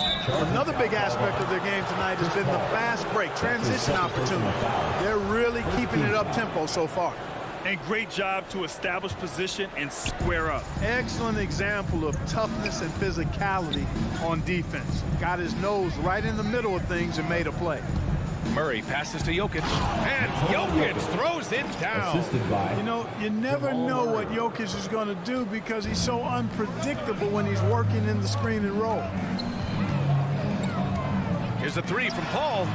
Another big aspect of their game tonight has been the fast break, transition opportunity. They're really keeping it up tempo so far. And great job to establish position and square up. Excellent example of toughness and physicality on defense. Got his nose right in the middle of things and made a play. Murray passes to Jokic, and Jokic throws it down. Assisted by You know, you never know what Jokic is going to do because he's so unpredictable when he's working in the screen and roll. Here's a three from Paul.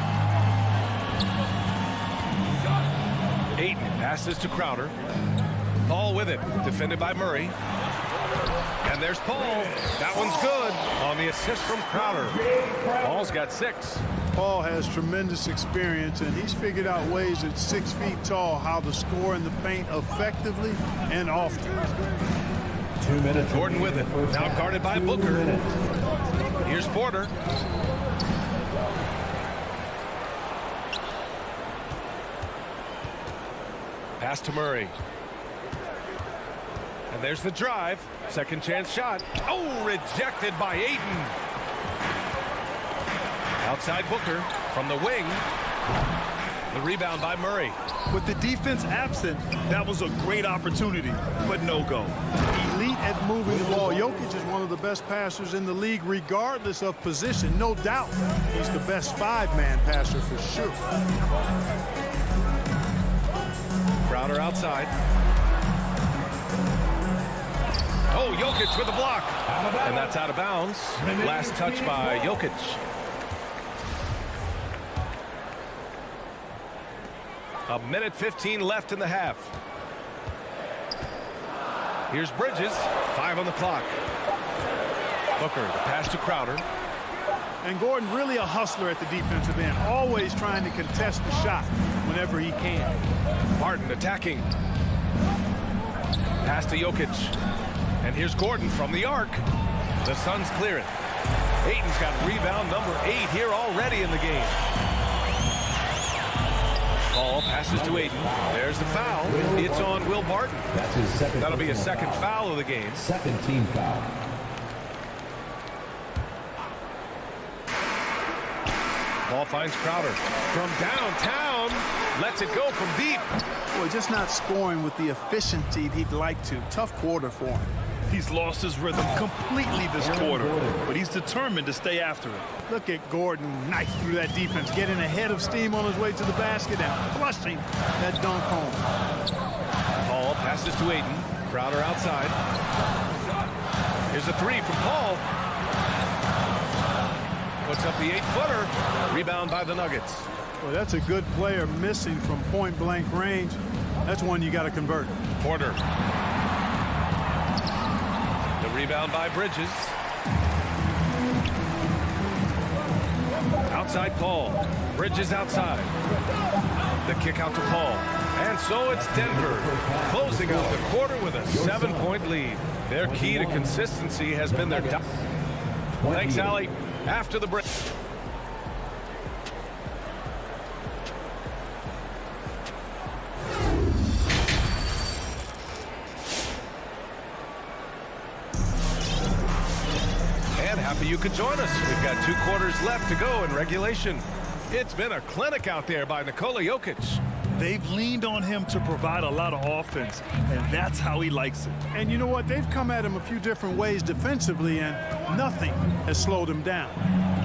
Ayton passes to Crowder. Paul with it, defended by Murray. And there's Paul. That one's good on the assist from Crowder. Paul's got 6. Paul has tremendous experience, and he's figured out ways at 6 feet tall how to score in the paint effectively and often. 2 minutes. Gordon with it, now guarded by Booker. Here's Porter. Pass to Murray. And there's the drive. Second chance shot. Oh, rejected by Ayton. Outside Booker from the wing. The rebound by Murray. With the defense absent, that was a great opportunity, but no go. Elite at moving the ball. Jokic is one of the best passers in the league, regardless of position. No doubt he's the best 5-man passer for sure. Crowder outside. Oh, Jokic with a block. And that's out of bounds. Last touch by Jokic. A minute 15 left in the half. Here's Bridges. 5 on the clock. Booker, the pass to Crowder. And Gordon really a hustler at the defensive end, always trying to contest the shot whenever he can. Martin attacking. Pass to Jokic. And here's Gordon from the arc. The Suns clear it. Ayton's got rebound number 8 here already in the game. Paul passes to Ayton. There's the foul. It's on Will Barton. That's his second. That'll be a second foul of the game. Second team foul. Ball finds Crowder. From downtown. Lets it go from deep. Boy, just not scoring with the efficiency he'd like to. Tough quarter for him. He's lost his rhythm completely this quarter, but he's determined to stay after it. Look at Gordon knife through that defense, getting ahead of steam on his way to the basket and flushing that dunk home. Paul passes to Ayton. Crowder outside. Here's a 3 from Paul. Puts up the 8-footer. Rebound by the Nuggets. Well, that's a good player missing from point-blank range. That's one you got to convert. Porter. The rebound by Bridges. Outside Paul. Bridges outside. The kick out to Paul. And so it's Denver closing out the quarter with a 7-point lead. Their key to consistency has been their... Thanks, Allie. After the break. And happy you could join us. We've got 2 quarters left to go in regulation. It's been a clinic out there by Nikola Jokic. They've leaned on him to provide a lot of offense, and that's how he likes it. And you know what? They've come at him a few different ways defensively, and nothing has slowed him down.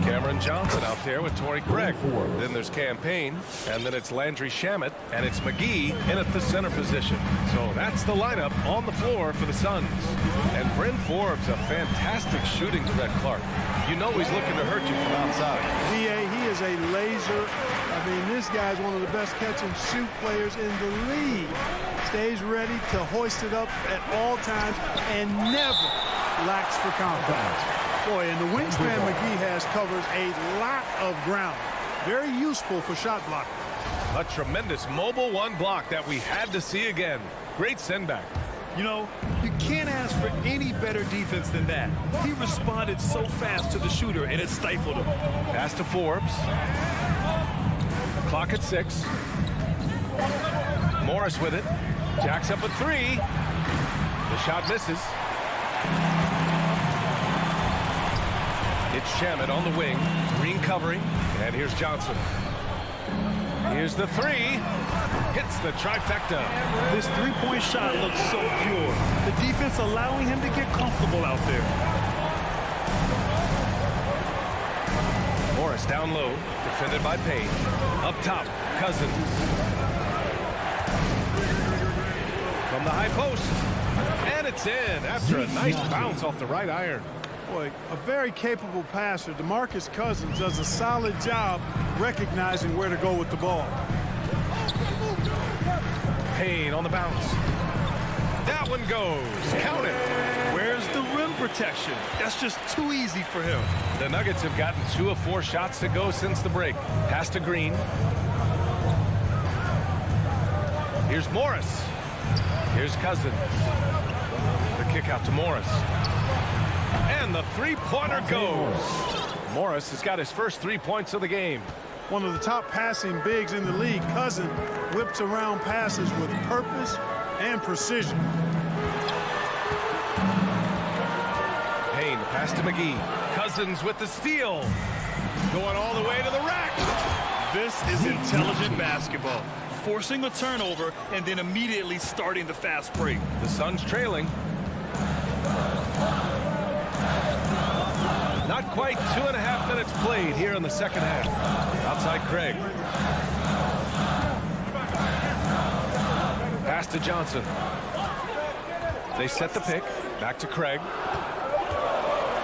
Cameron Johnson out there with Torrey Craig. Then there's Campaign, and then it's Landry Shamet, and it's McGee in at the center position. So that's the lineup on the floor for the Suns. And Bryn Forbes, a fantastic shooting threat, Clark. You know he's looking to hurt you from outside. VA, he is a laser. I mean, this guy's one of the best catch-and-shoot players in the league. Stays ready to hoist it up at all times and never lacks for confidence. Boy, and the wingspan McGee has covers a lot of ground. Very useful for shot blocking. A tremendous mobile 1 block that we had to see again. Great send back. You know, you can't ask for any better defense than that. He responded so fast to the shooter, and it stifled him. Pass to Forbes. Clock at 6. Morris with it. Jacks up a 3. The shot misses. It's Shamet on the wing. Green covering. And here's Johnson. Here's the three. Hits the trifecta. This three-point shot looks so pure. The defense allowing him to get comfortable out there. Morris down low, defended by Payne. Up top, Cousins. From the high post. And it's in after a nice bounce off the right iron. Boy, a very capable passer. DeMarcus Cousins does a solid job recognizing where to go with the ball. Payne on the bounce. That one goes. Count it. Where's the rim protection? That's just too easy for him. The Nuggets have gotten 2 of 4 shots to go since the break. Pass to Green. Here's Morris. Here's Cousins. The kick out to Morris. And the three-pointer goes. Morris has got his first 3 points of the game. One of the top passing bigs in the league, Cousins whips around passes with purpose and precision. Payne, the pass to McGee. Cousins with the steal. Going all the way to the rack. This is intelligent basketball. Forcing a turnover and then immediately starting the fast break. The Suns trailing. Not quite 2.5 minutes played here in the second half. Outside Craig. Pass to Johnson. They set the pick. Back to Craig.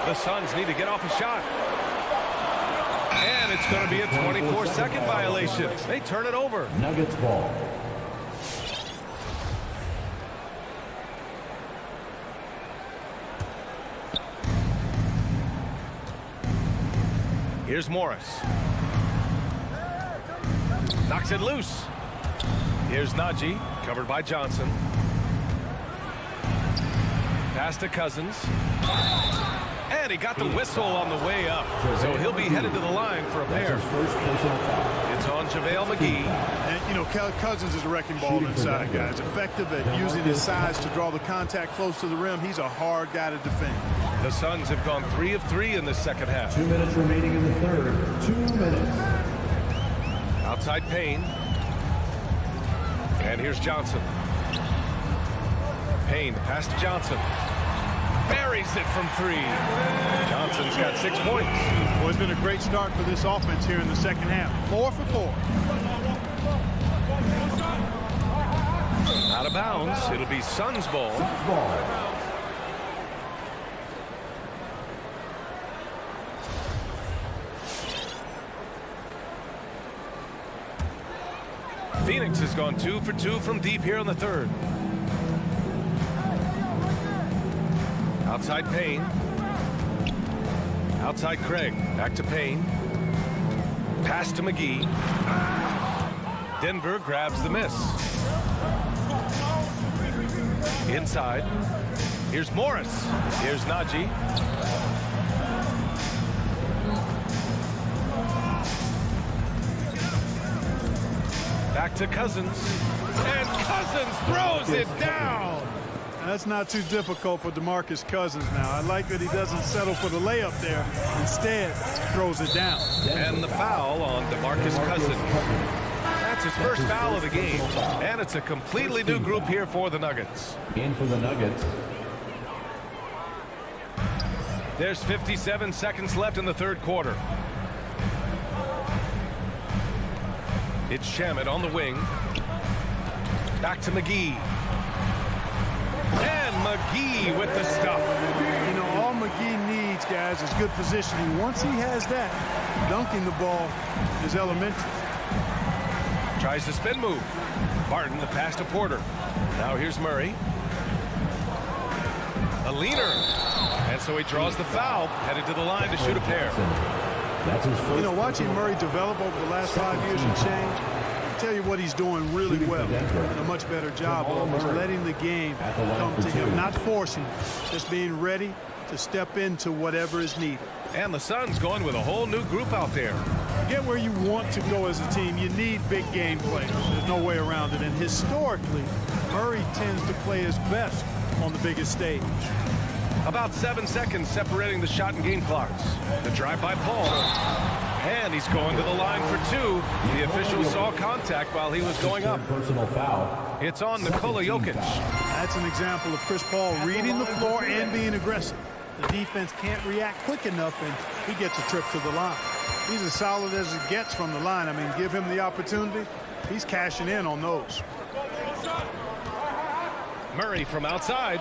The Suns need to get off a shot. And it's going to be a 24-second violation. They turn it over. Nuggets ball. Here's Morris. Knocks it loose. Here's Najee, covered by Johnson. Pass to Cousins. And he got the whistle on the way up. So he'll be headed to the line for a pair. It's on JaVale McGee. And, you know, Cousins is a wrecking ball inside, guys. Effective at using his size to draw the contact close to the rim. He's a hard guy to defend. The Suns have gone 3 of 3 in the second half. 2 minutes remaining in the third. 2 minutes. Outside Payne. And here's Johnson. Payne, pass to Johnson. Buries it from 3. Johnson's got 6 points. Well, it's been a great start for this offense here in the second half. 4 for 4. Out of bounds. It'll be Suns ball. Phoenix has gone 2 for 2 from deep here in the third. Outside Payne. Outside Craig. Back to Payne. Pass to McGee. Denver grabs the miss. Inside. Here's Morris. Here's Najee. Back to Cousins. And Cousins throws it down. That's not too difficult for DeMarcus Cousins now. I like that he doesn't settle for the layup there. Instead, throws it down. And the foul on DeMarcus Cousins. That's his first foul of the game. And it's a completely new group here for the Nuggets. In for the Nuggets. There's 57 seconds left in the third quarter. It's Shamet on the wing. Back to McGee. And McGee with the stuff. You know, all McGee needs, guys, is good positioning. Once he has that, dunking the ball is elementary. Tries the spin move. Barton, the pass to Porter. Now here's Murray. A leaner. And so he draws the foul, headed to the line to shoot a pair. That's his first. You know, watching Murray develop over the last 5 years and change, I tell you what he's doing really well. And a much better job of is letting the game come to him, not forcing, just being ready to step into whatever is needed. And the Suns going with a whole new group out there. Get where you want to go as a team, you need big game players. There's no way around it. And historically, Murray tends to play his best on the biggest stage. About 7 seconds separating the shot and game clocks. The drive by Paul. And he's going to the line for two. The official saw contact while he was going up. Personal foul. It's on Nikola Jokic. That's an example of Chris Paul reading the floor and being aggressive. The defense can't react quick enough, and he gets a trip to the line. He's as solid as it gets from the line. I mean, give him the opportunity. He's cashing in on those. Murray from outside.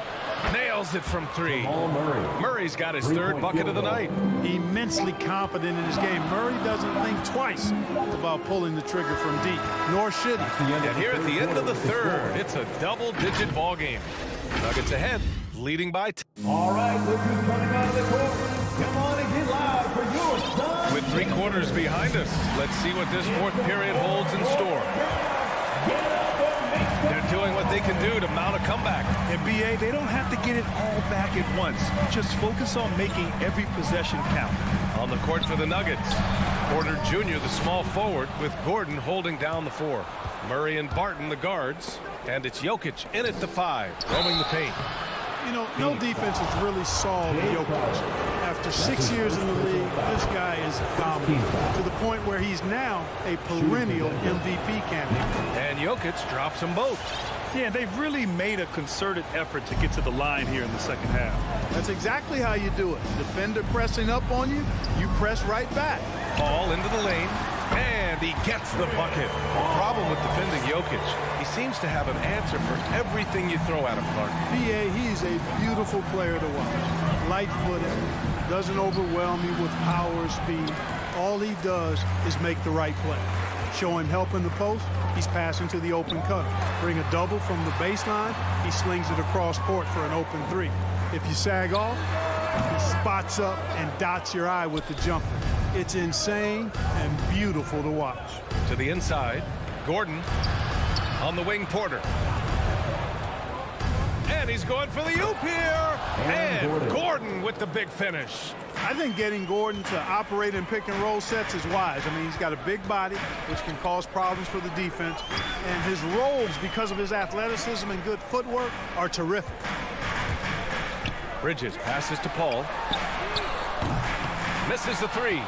Nails it from three. Murray. Murray's got his third bucket of the night. Immensely confident in his game. Murray doesn't think twice about pulling the trigger from deep, nor should he. And here at the end of the third, it's a double-digit ball game. Nuggets ahead, leading by 10. All right, look who's coming out of the court. Come on and get loud for your son. With 3 quarters behind us, let's see what this fourth period holds in store. They're doing what they can do to mount a comeback. And BA, they don't have to get it all back at once. Just focus on making every possession count. On the court for the Nuggets, Porter Jr., the small forward, with Gordon holding down the 4. Murray and Barton, the guards. And it's Jokic in at the 5, roaming the paint. You know, no defense has really solved Jokic. After 6 years in the league, this guy is dominant to the point where he's now a perennial MVP candidate. And Jokic drops them both. Yeah, they've really made a concerted effort to get to the line here in the second half. That's exactly how you do it. Defender pressing up on you, you press right back. Ball into the lane, and he gets the bucket. Problem with defending Jokic, he seems to have an answer for everything you throw at him, Clark. BA, he's a beautiful player to watch. Light-footed, doesn't overwhelm you with power or speed. All he does is make the right play. Show him help in the post, he's passing to the open cutter. Bring a double from the baseline, he slings it across court for an open 3. If you sag off, he spots up and dots your eye with the jumper. It's insane and beautiful to watch. To the inside, Gordon on the wing, Porter. And he's going for the oop here. And Gordon with the big finish. I think getting Gordon to operate in pick and roll sets is wise. I mean, he's got a big body, which can cause problems for the defense. And his rolls, because of his athleticism and good footwork, are terrific. Bridges passes to Paul. Misses the 3.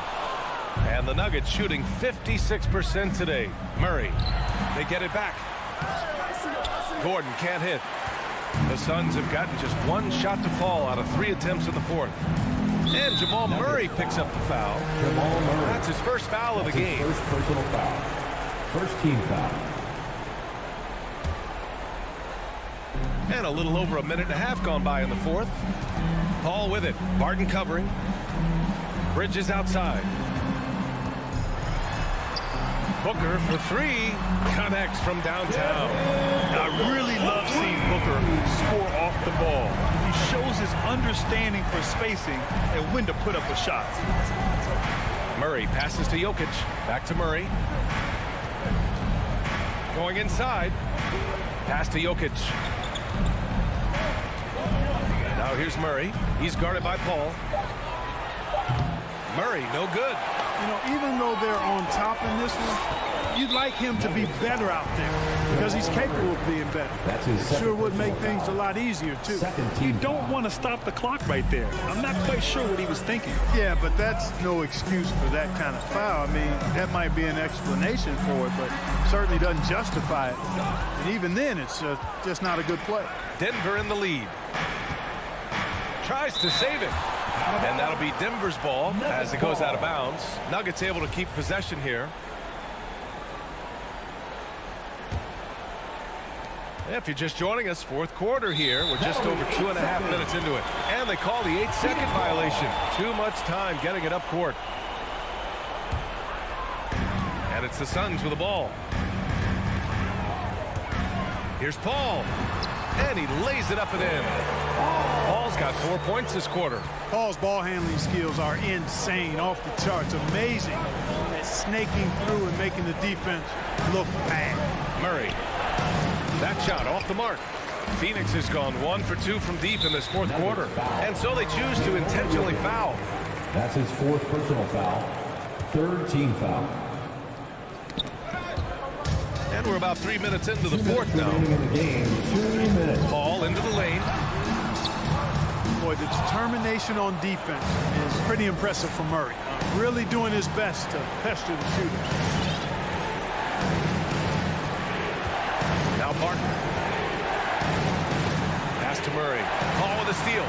And the Nuggets shooting 56% today. Murray, they get it back. Gordon can't hit. The Suns have gotten just 1 shot to fall out of 3 attempts in the fourth. And Jamal Murray picks up the foul. Jamal Murray. That's his first foul of the game. First personal foul. First team foul. And a little over a minute and a half gone by in the fourth. Paul with it. Barton covering. Bridges outside. Booker for 3. Connects from downtown. I really love seeing Booker score off the ball. He shows his understanding for spacing and when to put up a shot. Murray passes to Jokic. Back to Murray. Going inside. Pass to Jokic. Now here's Murray. He's guarded by Paul. Murray, no good. You know, even though they're on top in this one, you'd like him to be better out there because he's capable of being better. That's his Sure would make things a lot easier, too. You don't want to stop the clock right there. I'm not quite sure what he was thinking. Yeah, but that's no excuse for that kind of foul. I mean, that might be an explanation for it, but certainly doesn't justify it. And even then, it's just not a good play. Denver in the lead. Tries to save it. And that'll be Denver's ball as it goes out of bounds. Nuggets able to keep possession here. If you're just joining us, fourth quarter here. We're just over 2.5 minutes into it. And they call the 8-second violation. Too much time getting it up court. And it's the Suns with the ball. Here's Paul. And he lays it up and in. Paul's got 4 points this quarter. Paul's ball handling skills are insane, off the charts, amazing at snaking through and making the defense look bad. Murray, that shot off the mark. Phoenix has gone 1 for 2 from deep in this fourth quarter, and so they choose to intentionally foul. That's his 4th personal foul. 3rd team foul. And we're about 3 minutes into the fourth now. In the game, 2 minutes. Ball into the lane. Boy, the determination on defense is pretty impressive from Murray. Really doing his best to pester the shooters. Now Martin. Pass to Murray. Paul with a steal.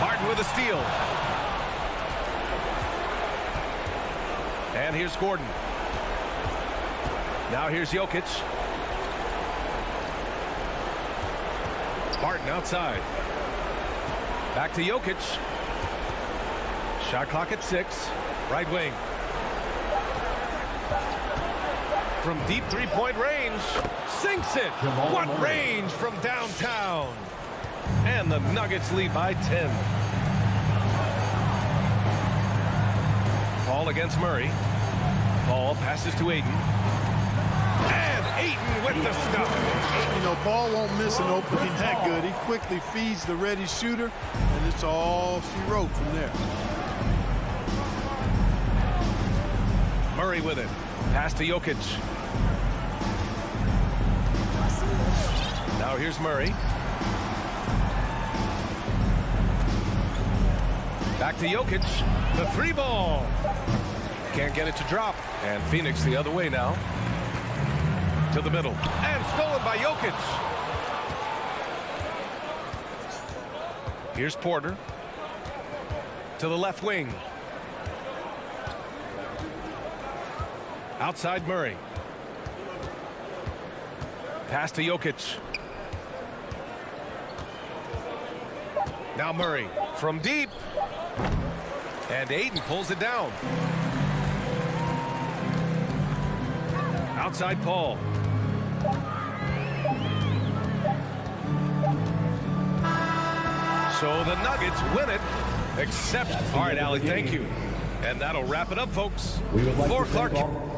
Martin with a steal. And here's Gordon. Now here's Jokic. Martin outside. Back to Jokic. Shot clock at 6. Right wing. From deep three-point range. Sinks it. What range from downtown. And the Nuggets lead by 10. Paul against Murray. Paul passes to Ayton. And Ayton with the stop. You know, Paul won't miss an opening that good. He quickly feeds the ready shooter, and it's all she wrote from there. Murray with it. Pass to Jokic. Now here's Murray. Back to Jokic. The three ball. Can't get it to drop. And Phoenix the other way now. To the middle. And stolen by Jokic. Here's Porter. To the left wing. Outside Murray. Pass to Jokic. Now Murray from deep. And Ayton pulls it down. Outside Paul. So the Nuggets win it. Except, all right, Allie, thank you. And that'll wrap it up, folks. For Clarkson.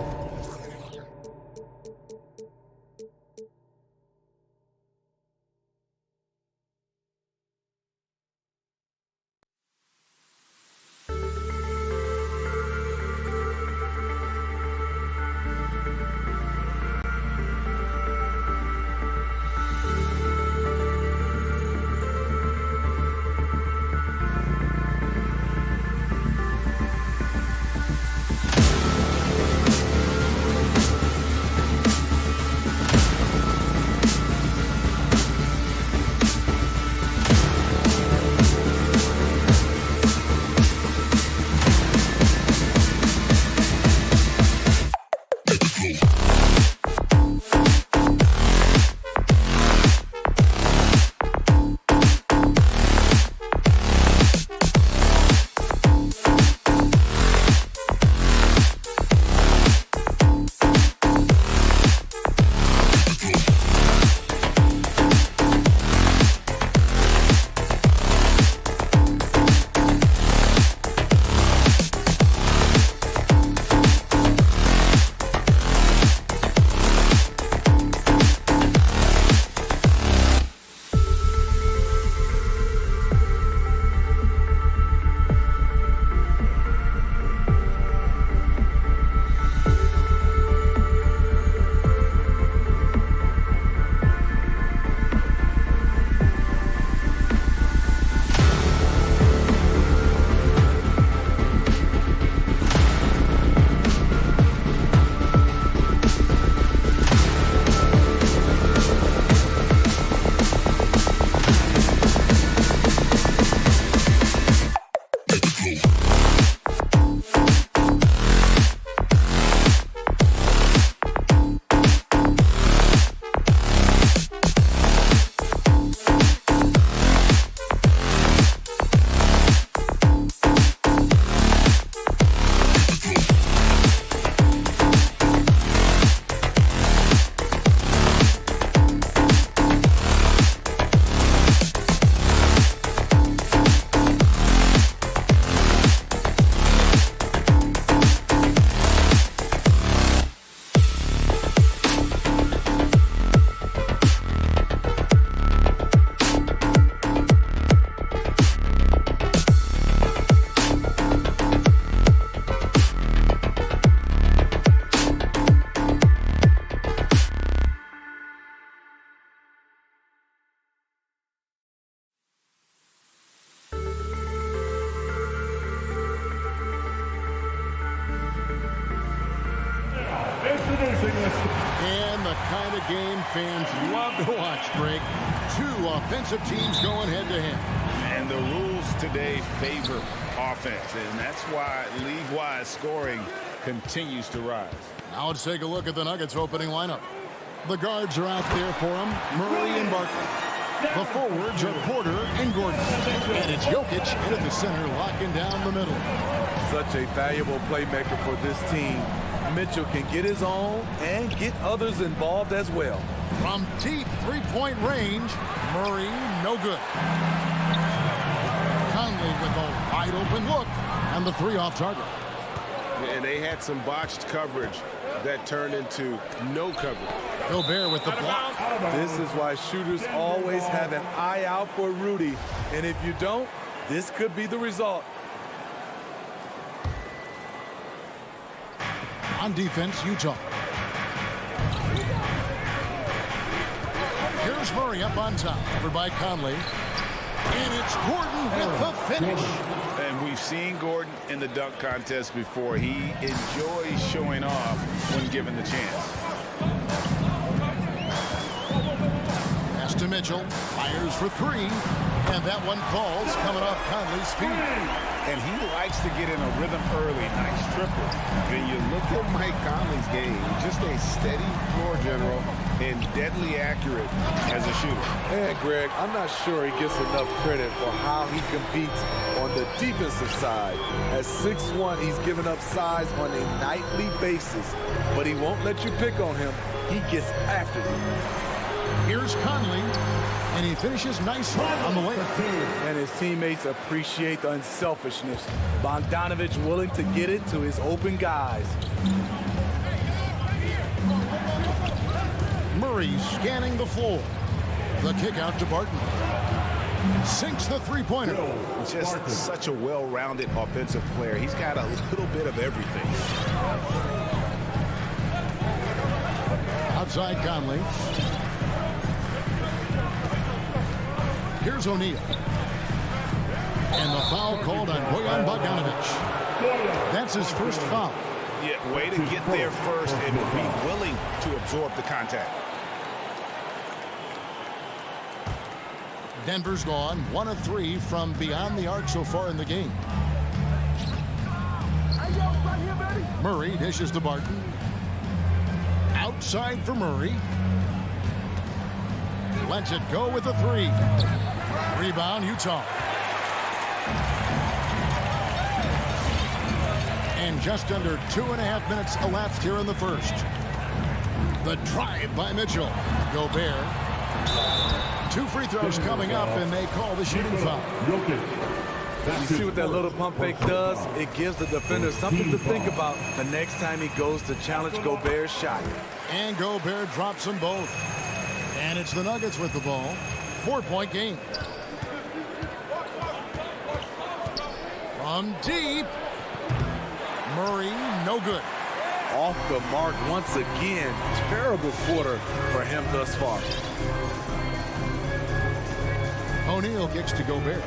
And the kind of game fans love to watch, Greg. Two offensive teams going head-to-head. And the rules today favor offense, and that's why league-wide scoring continues to rise. Now let's take a look at the Nuggets opening lineup. The guards are out there for them, Murray and Barkley. The forwards are Porter and Gordon. And it's Jokic into the center, locking down the middle. Such a valuable playmaker for this team. Mitchell can get his own and get others involved as well. From deep three-point range, Murray, no good. Conley with a wide-open look, and the three off target. And they had some botched coverage that turned into no coverage. Gobert with the block. This is why shooters always have an eye out for Rudy. And if you don't, this could be the result. On defense, Utah. Here's Murray up on top, covered by Conley. And it's Gordon with the finish. And we've seen Gordon in the dunk contest before. He enjoys showing off when given the chance. Pass to Mitchell, fires for three, and that one falls, coming off Conley's feet. And he likes to get in a rhythm early. Nice triple. When you look at Mike Conley's game, just a steady floor general and deadly accurate as a shooter. And Greg, I'm not sure he gets enough credit for how he competes on the defensive side. At 6'1", he's given up size on a nightly basis, but he won't let you pick on him. He gets after you. Here's Conley, and he finishes nicely on the layup. And his teammates appreciate the unselfishness. Bogdanovich willing to get it to his open guys. Murray scanning the floor. The kick out to Barton. Sinks the three-pointer. Just such a well-rounded offensive player. He's got a little bit of everything. Outside Conley. Here's O'Neal. And the foul called on Bojan Bogdanovich. That's his first foul. Yeah, way to get there first and be willing to absorb the contact. Denver's gone 1 of 3 from beyond the arc so far in the game. Murray dishes to Barton. Outside for Murray. Lets it go with a three. Rebound, Utah. And just under 2.5 minutes elapsed here in the first. The drive by Mitchell. Gobert. 2 free throws coming up, and they call the shooting foul. You see what that little pump fake does? It gives the defender something to think about the next time he goes to challenge Gobert's shot. And Gobert drops them both. And it's the Nuggets with the ball. 4-point game. From deep. Murray, no good. Off the mark once again. Terrible quarter for him thus far. O'Neal kicks to Gobert.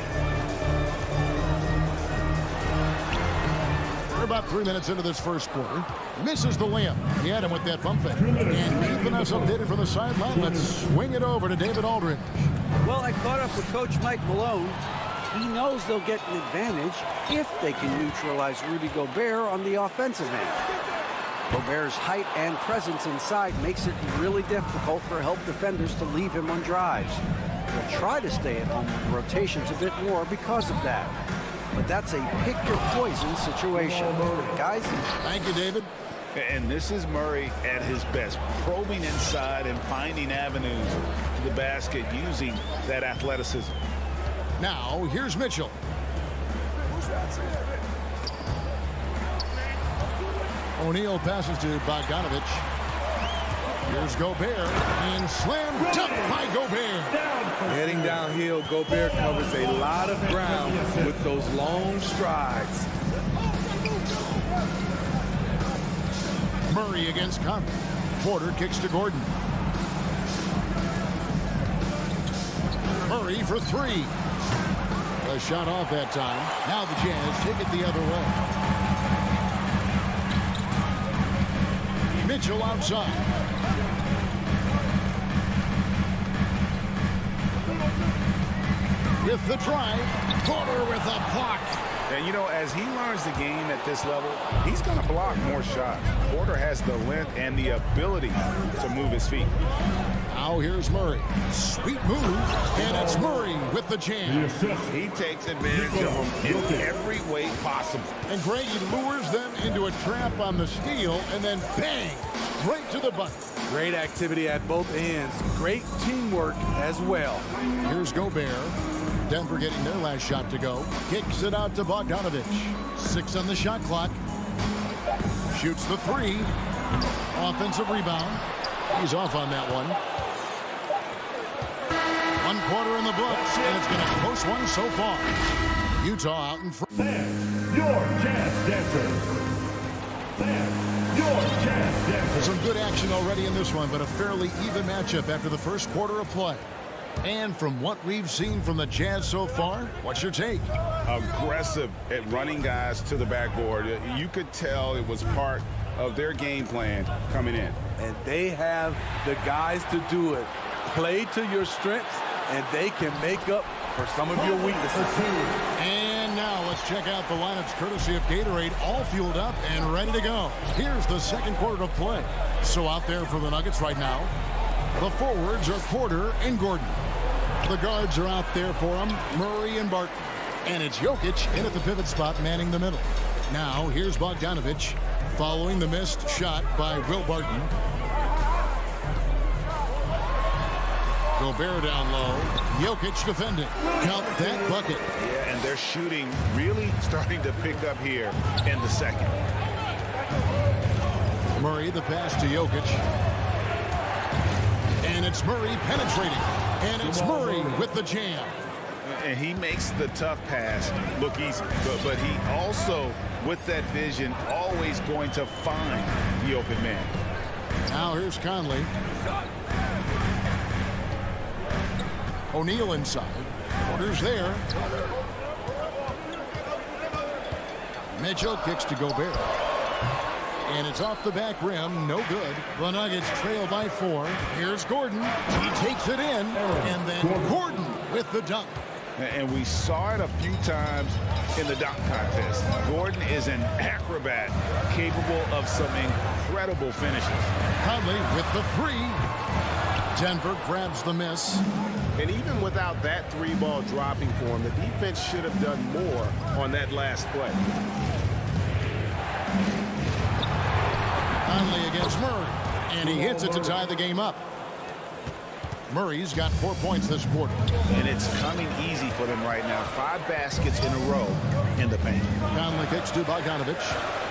We're about 3 minutes into this first quarter. Misses the layup. He had him with that bump fake. And keeping us updated from the sideline, let's swing it over to David Aldridge. Well, I caught up with Coach Mike Malone. He knows they'll get an advantage if they can neutralize Rudy Gobert on the offensive end. Gobert's height and presence inside makes it really difficult for help defenders to leave him on drives. They'll try to stay at home with rotations a bit more because of that. But that's a pick-your-poison situation. Guys? Thank you, David. And this is Murray at his best, probing inside and finding avenues to the basket using that athleticism. Now, here's Mitchell. O'Neal passes to Bogdanovich. Here's Gobert, and slam dunk by Gobert. Heading downhill, Gobert covers a lot of ground with those long strides. Murray against Conley. Porter kicks to Gordon. Murray for three. A shot off that time. Now the Jazz take it the other way. Mitchell outside. With the drive, Porter with a block. And, you know, as he learns the game at this level, he's going to block more shots. Porter has the length and the ability to move his feet. Now here's Murray. Sweet move, and it's Murray with the jam. He takes advantage of them in every way possible. And Greg, he lures them into a trap on the steal, and then bang, right to the button. Great activity at both ends. Great teamwork as well. Here's Gobert. Denver getting their last shot to go. Kicks it out to Bogdanovich. 6 on the shot clock. Shoots the 3. Offensive rebound. He's off on that one. 1 quarter in the books, and it's been a close one so far. Utah out in front. Your Jazz Dancers. Your Jazz Dancers. Some good action already in this one, but a fairly even matchup after the first quarter of play. And from what we've seen from the Jazz so far, what's your take? Aggressive at running guys to the backboard. You could tell it was part of their game plan coming in. And they have the guys to do it. Play to your strengths, and they can make up for some of your weaknesses. And now let's check out the lineups courtesy of Gatorade, all fueled up and ready to go. Here's the second quarter of play. So out there for the Nuggets right now, the forwards are Porter and Gordon. The guards are out there for them, Murray and Barton. And it's Jokic in at the pivot spot, manning the middle. Now here's Bogdanovich following the missed shot by Will Barton. Gobert down low. Jokic defending. Count that bucket. Yeah, and they're shooting really starting to pick up here in the second. Murray, the pass to Jokic. And it's Murray penetrating. And it's Murray with the jam. And he makes the tough pass look easy. But he also, with that vision, always going to find the open man. Now here's Conley. O'Neal inside. Porter's there. Mitchell kicks to Gobert. And it's off the back rim. No good. The Nuggets trail by 4. Here's Gordon. He takes it in. And then Gordon with the dunk. And we saw it a few times in the dunk contest. Gordon is an acrobat capable of some incredible finishes. Conley with the 3. Denver grabs the miss. And even without that 3-ball dropping for him, the defense should have done more on that last play. Conley against Murray. And he hits it to tie the game up. Murray's got 4 points this quarter. And it's coming easy for them right now. 5 baskets in a row in the paint. Conley kicks to Bogdanovich.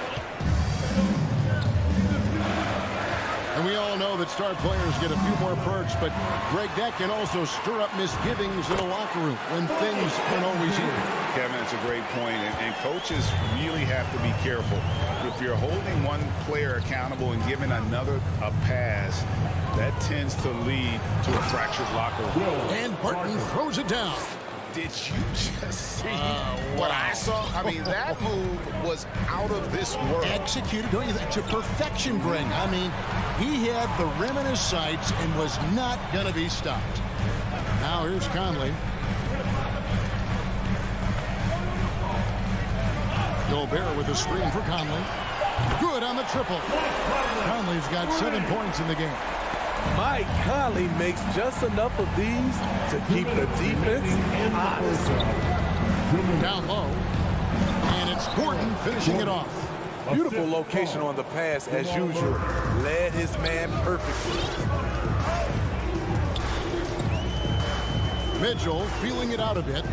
And we all know that star players get a few more perks, but Greg, that can also stir up misgivings in a locker room when things aren't always easy. Kevin, it's a great point, and coaches really have to be careful. If you're holding one player accountable and giving another a pass, that tends to lead to a fractured locker room. And Barton throws it down. Did you just see what I saw? I mean, that move was out of this world. Executed, don't you think, to perfection, Greg. I mean, he had the rim in his sights and was not going to be stopped. Now here's Conley. Gobert with a screen for Conley. Good on the triple. Conley's got 7 points in the game. Mike Conley makes just enough of these to keep the defense honest. Down low. And it's Gordon finishing it off. Beautiful location on the pass as usual. Led his man perfectly. Mitchell feeling it out a bit.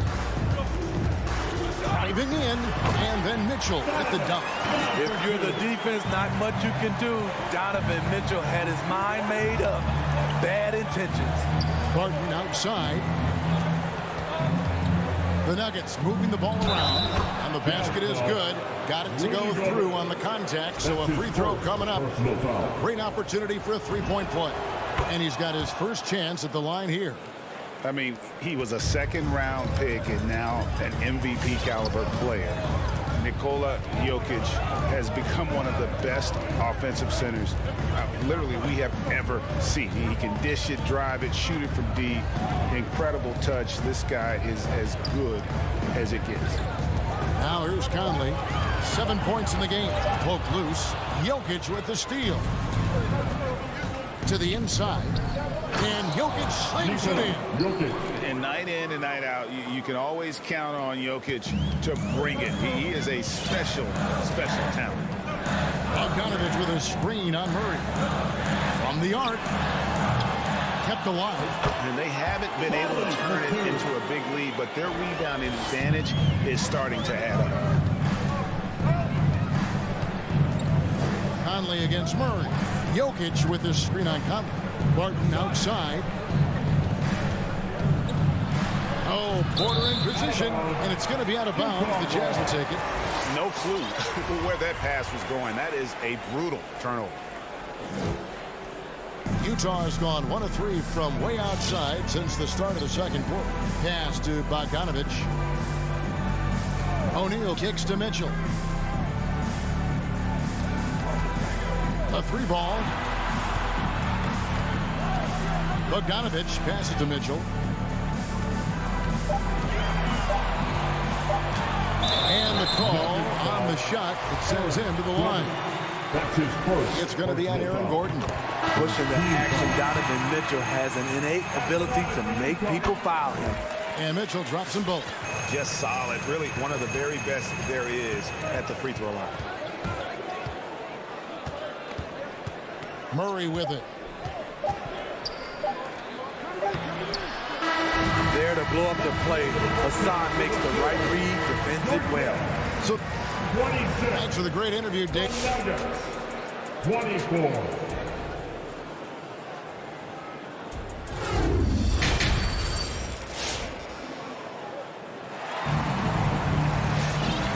Driving in, and then Mitchell with the dunk. If you're the defense, not much you can do. Donovan Mitchell had his mind made up. Bad intentions. Barton outside. The Nuggets moving the ball around, and the basket is good. Got it to go through on the contact, so a free throw coming up. Great opportunity for a three-point play. And he's got his first chance at the line here. I mean, he was a second-round pick and now an MVP caliber player. Nikola Jokic has become one of the best offensive centers literally we have ever seen. He can dish it, drive it, shoot it from deep. Incredible touch. This guy is as good as it gets. Now here's Conley. 7 points in the game. Poked loose. Jokic with the steal. To the inside. And Jokic slings it in. And night in and night out, you can always count on Jokic to bring it. He is a special, special talent. Bogdanovich with a screen on Murray. From the arc. Kept alive. And they haven't been able to turn it into a big lead, but their rebounding advantage is starting to add up. Conley against Murray. Jokic with his screen on Conley. Barton outside. Oh, Porter in position, and it's going to be out of bounds. The Jazz will take it. No clue where that pass was going. That is a brutal turnover. Utah has gone 1 of 3 from way outside since the start of the second quarter. Pass to Bogdanovich. O'Neal kicks to Mitchell. A 3-ball. Bogdanovich passes to Mitchell. And the call on the shot that sends him to the line. That's his first. It's going to be on Aaron Gordon. Pushing the action, Donovan Mitchell has an innate ability to make people foul him. And Mitchell drops them both. Just solid. Really one of the very best there is at the free throw line. Murray with it. There to blow up the play. Hassan makes the right read, defends it well. So, thanks for the great interview, Dick. 24.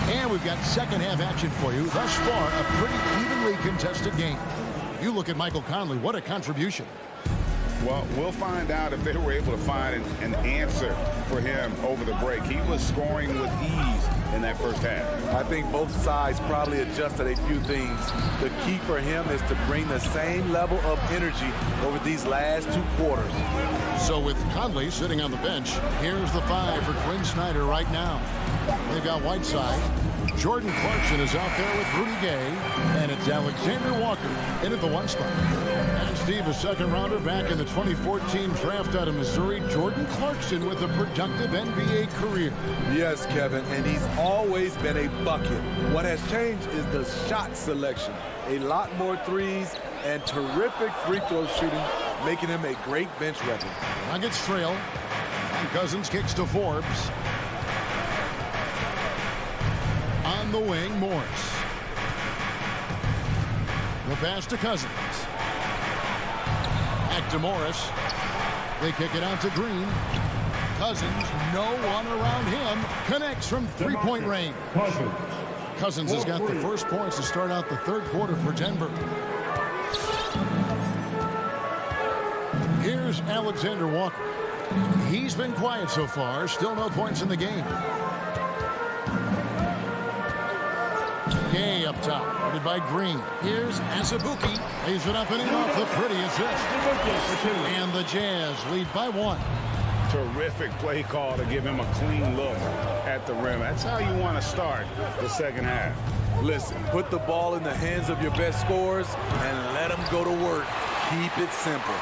And we've got second half action for you. Thus far, a pretty evenly contested game. You look at Michael Conley, what a contribution. Well, we'll find out if they were able to find an answer for him over the break. He was scoring with ease in that first half. I think both sides probably adjusted a few things. The key for him is to bring the same level of energy over these last 2 quarters. So with Conley sitting on the bench, here's the 5 for Quinn Snyder right now. They've got Whiteside. Jordan Clarkson is out there with Rudy Gay, and it's Alexander Walker in at the 1 spot. And Steve, a second rounder back in the 2014 draft out of Missouri, Jordan Clarkson with a productive NBA career. Yes, Kevin, and he's always been a bucket. What has changed is the shot selection. A lot more threes and terrific free throw shooting, making him a great bench weapon. Nuggets trail, and Cousins kicks to Forbes. On the wing, Morris. The pass to Cousins. Back to Morris. They kick it out to Green. Cousins, no one around him. Connects from three-point range. Cousins has got the first points to start out the third quarter for Denver. Here's Alexander Walker. He's been quiet so far. Still no points in the game. Gay up top, guarded by Green. Here's Asabuki. Lays it up and in off the pretty assist. And the Jazz lead by 1. Terrific play call to give him a clean look at the rim. That's how you want to start the second half. Listen, put the ball in the hands of your best scorers and let them go to work. Keep it simple.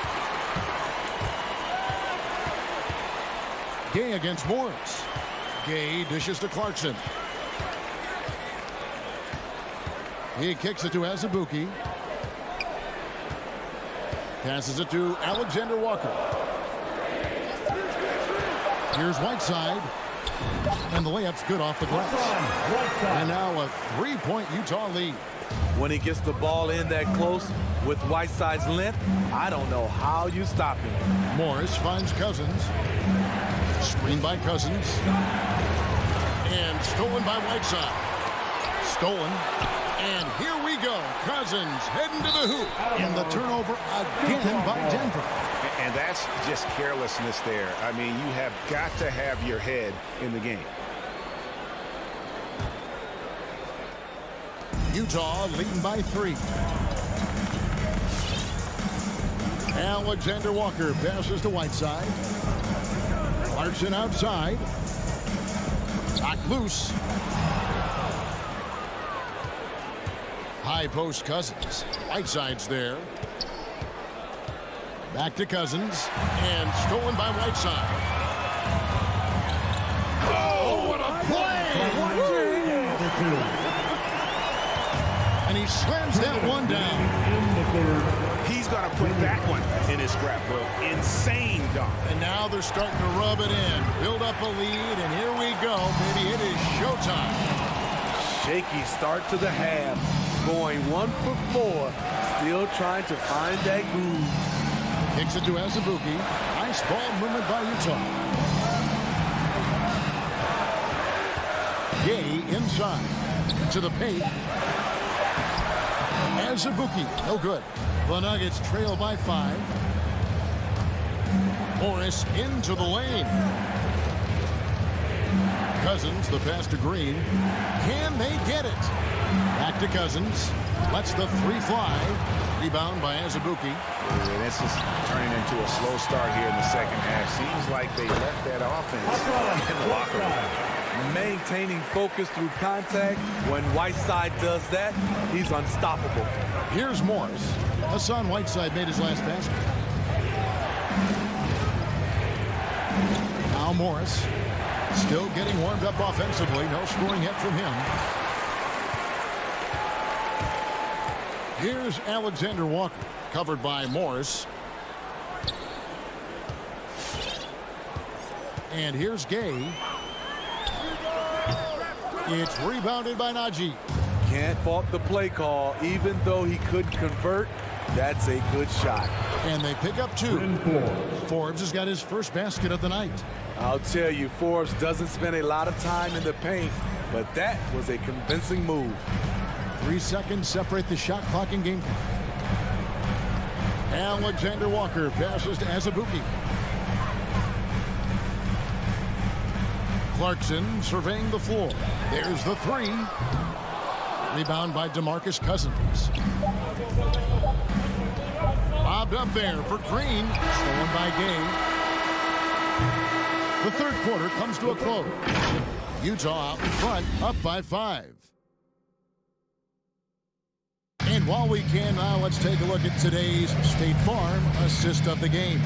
Gay against Morris. Gay dishes to Clarkson. He kicks it to Asabuki. Passes it to Alexander Walker. Here's Whiteside. And the layup's good off the glass. And now a 3-point Utah lead. When he gets the ball in that close with Whiteside's length, I don't know how you stop him. Morris finds Cousins. Screened by Cousins. And stolen by Whiteside. Stolen. And here we go. Cousins heading to the hoop. And the turnover again by Denver. And that's just carelessness there. I mean, you have got to have your head in the game. Utah leading by 3. Alexander Walker passes to Whiteside. Clarkson outside. Knocked loose. High post Cousins. Whiteside's there. Back to Cousins. And stolen by Whiteside. Oh, what a play! And he slams that one down. He's going to put that one in his scrapbook. Insane dunk. And now they're starting to rub it in. Build up a lead, and here we go, baby. It is showtime. Shaky start to the half. Going 1 for 4. Still trying to find that groove. Kicks it to Azubuike. Nice ball movement by Utah. Gay inside. To the paint. Azubuike, no good. The Nuggets trail by 5. Morris into the lane. Cousins, the pass to Green. Can they get it? Back to Cousins. Lets the 3 fly. Rebound by Azubuike. And this is turning into a slow start here in the second half. Seems like they left that offense in the locker room. Maintaining focus through contact. When Whiteside does that, he's unstoppable. Here's Morris. Hassan Whiteside made his last basket. Now Morris still getting warmed up offensively. No scoring yet from him. Here's Alexander Walker, covered by Morris. And here's Gay. It's rebounded by Najee. Can't fault the play call. Even though he couldn't convert, that's a good shot. And they pick up 2. Forbes has got his first basket of the night. I'll tell you, Forbes doesn't spend a lot of time in the paint, but that was a convincing move. 3 seconds separate the shot clock and game clock. Alexander Walker passes to Azubuike. Clarkson surveying the floor. There's the 3. Rebound by DeMarcus Cousins. Bobbed up there for Green. Stolen by Gay. The third quarter comes to a close. Utah out in front, up by 5. And while we can now, let's take a look at today's State Farm assist of the game.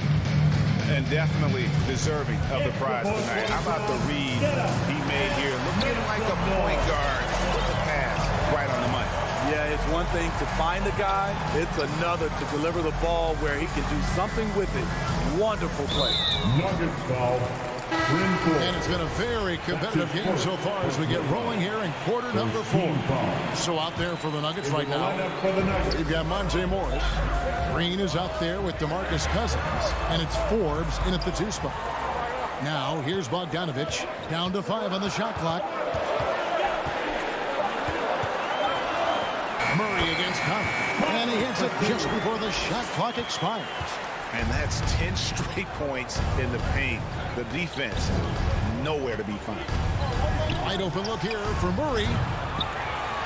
And definitely deserving of the prize tonight. How about the read he made here? Looking like a point guard with the pass right on the money. Yeah, it's one thing to find the guy. It's another to deliver the ball where he can do something with it. Wonderful play. Nuggets foul. And it's been a very competitive game so far as we get rolling here in quarter number 4. So out there for the Nuggets right now, we've got Monte Morris. Green is out there with DeMarcus Cousins, and it's Forbes in at the 2 spot. Now here's Bogdanovich, down to 5 on the shot clock. Murray against Conley, and he hits it just before the shot clock expires. And that's 10 straight points in the paint. The defense, nowhere to be found. Wide open look here for Murray.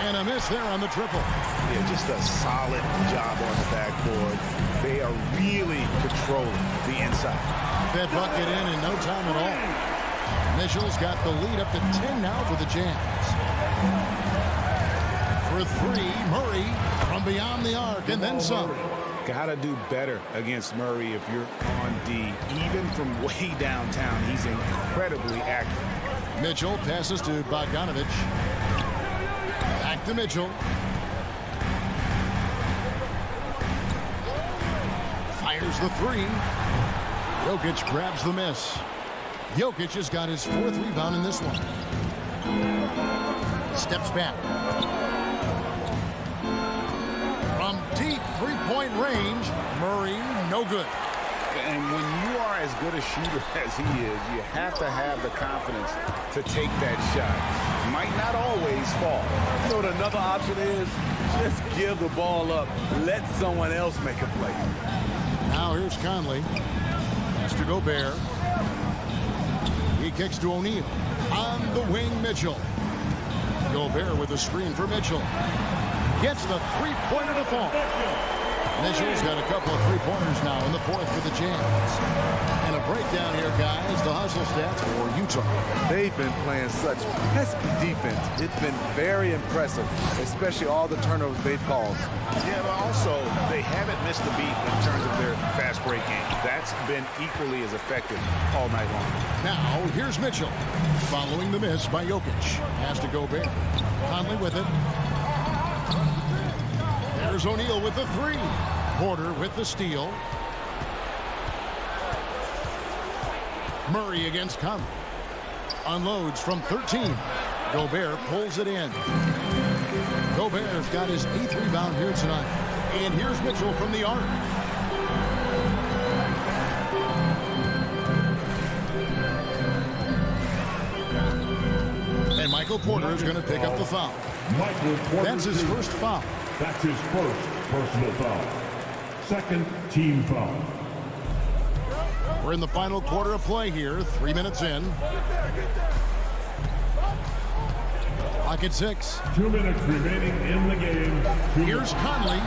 And a miss there on the triple. Yeah, just a solid job on the backboard. They are really controlling the inside. That bucket in no time at all. Mitchell's got the lead up to 10 now for the Jazz. For 3, Murray from beyond the arc and then some. Gotta do better against Murray if you're on D. Even from way downtown, he's incredibly accurate. Mitchell passes to Bogdanovich. Back to Mitchell. Fires the 3. Jokic grabs the miss. Jokic has got his 4th rebound in this one. Steps back. From deep 3-point range, Murray, no good. And when you are as good a shooter as he is, you have to have the confidence to take that shot. Might not always fall. You know what another option is? Just give the ball up. Let someone else make a play. Now here's Conley. Pass to Gobert. He kicks to O'Neal. On the wing, Mitchell. Gobert with a screen for Mitchell. gets the three-pointer to fall. Mitchell's got a couple of three-pointers now in the fourth for the Jazz. And a breakdown here, guys. The hustle stats for Utah. They've been playing such pesky defense. It's been very impressive, especially all the turnovers they've caused. Yeah, but also, they haven't missed a beat in terms of their fast break game. That's been equally as effective all night long. Now, here's Mitchell. Following the miss by Jokic. Has to go Gobert. Conley with it. There's O'Neal with the three. Porter with the steal. Murray against Conley. Unloads from 13. Gobert pulls it in. Gobert's got his 8th rebound here tonight. And here's Mitchell from the arc. And Michael Porter is going to pick up the foul. That's his first foul. That's his first personal foul. Second team foul. We're in the final quarter of play here. 3 minutes in. Clock at 6. 2 minutes remaining in the game. Here's Conley.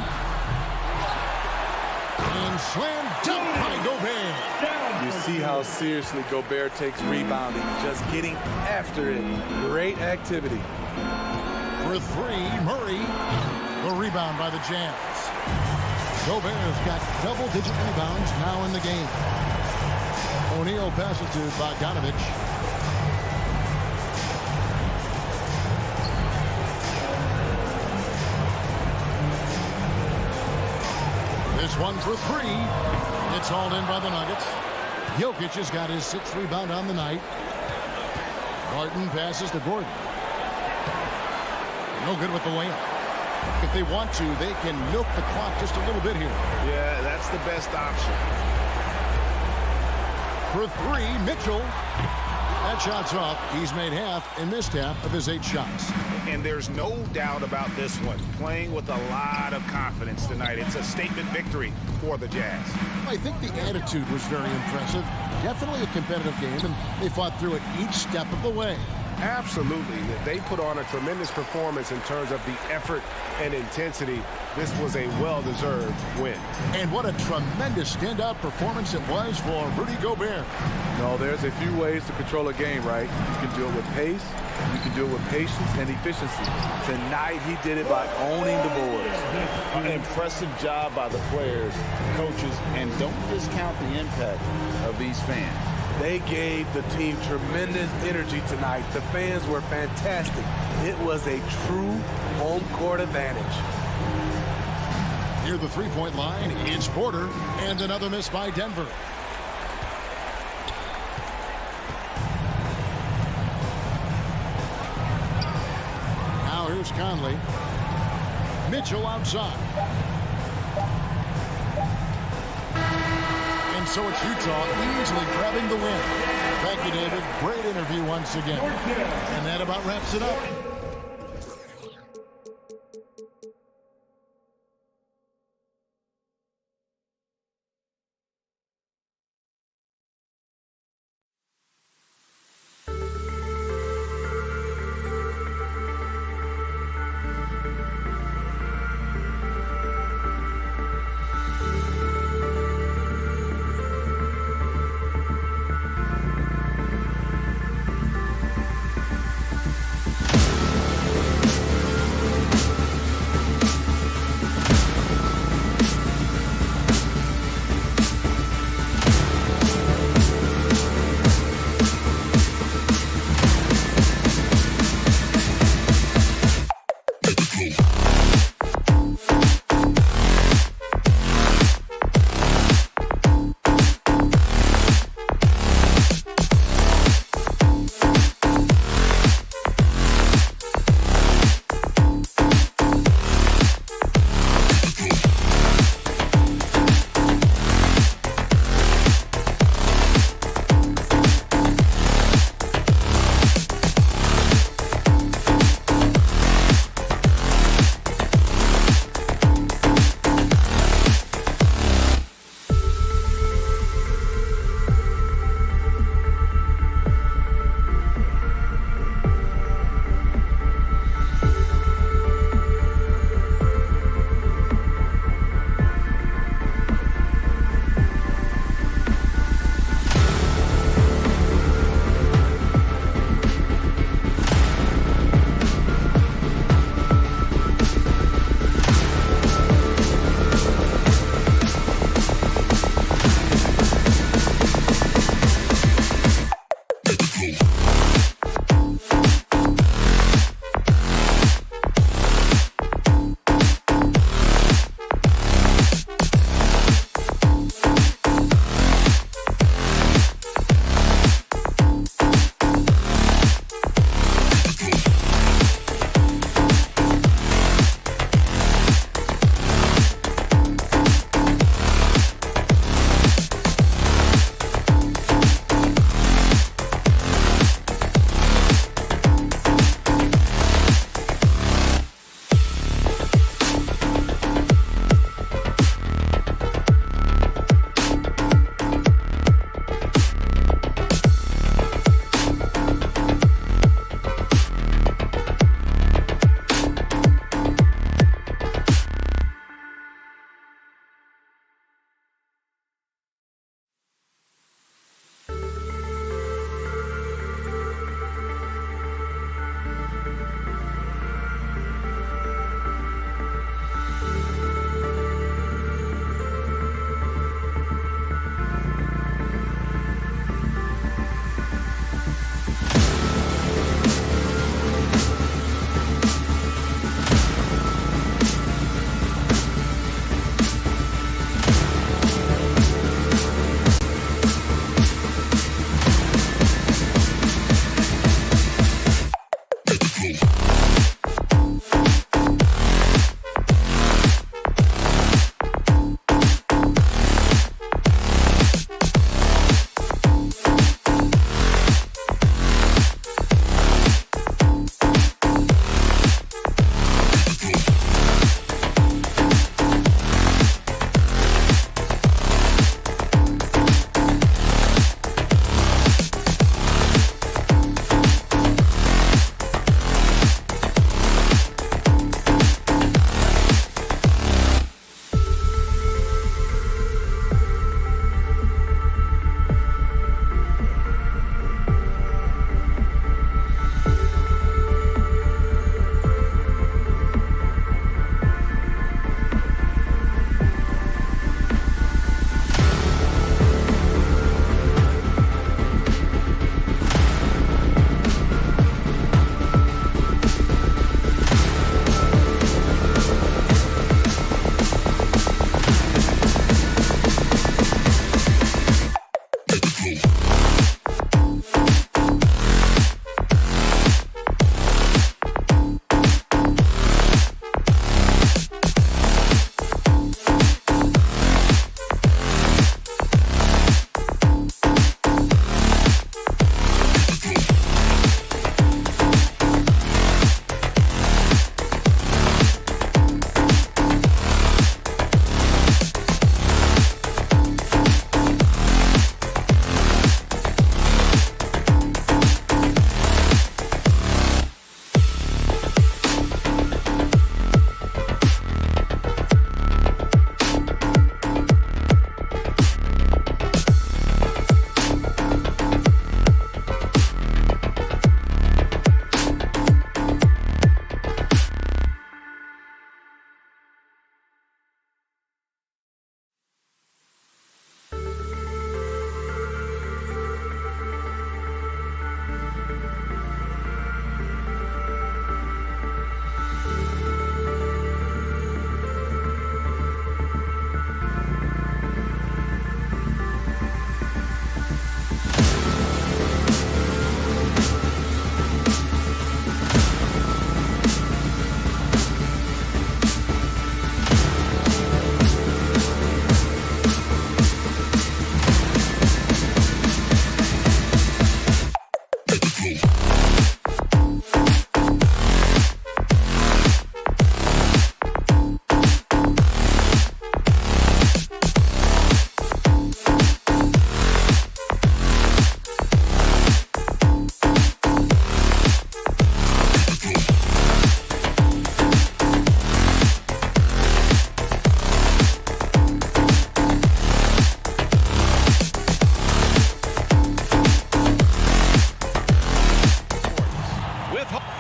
And slam dunk by Gobert. You see how seriously Gobert takes rebounding, just getting after it. Great activity. For three, Murray. The rebound by the Jazz. Gobert's got double-digit rebounds now in the game. O'Neal passes to Bogdanovich. This one for three. It's hauled in by the Nuggets. Jokic has got his 6th rebound on the night. Barton passes to Gordon. No good with the layup. If they want to, they can milk the clock just a little bit here. Yeah, that's the best option. For three, Mitchell. That shot's off. He's made half and missed half of his 8 shots. And there's no doubt about this one. Playing with a lot of confidence tonight. It's a statement victory for the Jazz. I think the attitude was very impressive. Definitely a competitive game, and they fought through it each step of the way. Absolutely. They put on a tremendous performance in terms of the effort and intensity. This was a well-deserved win. And what a tremendous standout performance it was for Rudy Gobert. No, there's a few ways to control a game, right? You can do it with pace, you can do it with patience and efficiency. Tonight, he did it by owning the boards. An impressive job by the players, coaches, and don't discount the impact of these fans. They gave the team tremendous energy tonight. The fans were fantastic. It was a true home court advantage. Near the three-point line, it's Porter, and another miss by Denver. Now here's Conley. Mitchell outside. And so it's Utah easily grabbing the win. Thank you, David. Great interview once again. And that about wraps it up.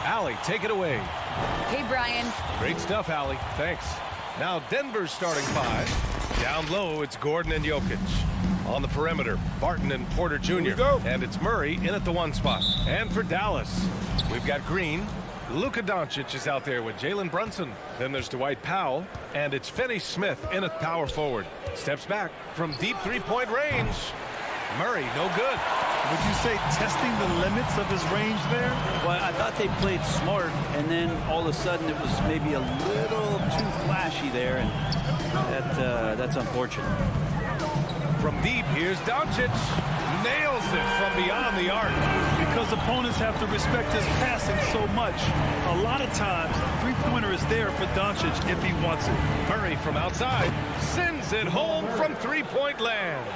Allie, take it away. Hey, Brian. Great stuff, Allie. Thanks. Now Denver's starting 5. Down low, it's Gordon and Jokic. On the perimeter, Barton and Porter Jr. And it's Murray in at the 1 spot. And for Dallas, we've got Green. Luka Doncic is out there with Jalen Brunson. Then there's Dwight Powell. And it's Finney-Smith in at power forward. Steps back from deep three-point range. Murray, no good. Would you say testing the limits of his range there? Well, I thought they played smart, and then all of a sudden it was maybe a little too flashy there, and that's unfortunate. From deep, here's Doncic. Nails it from beyond the arc. Because opponents have to respect his passing so much. A lot of times, three-pointer is there for Doncic if he wants it. Murray from outside sends it home from three-point land.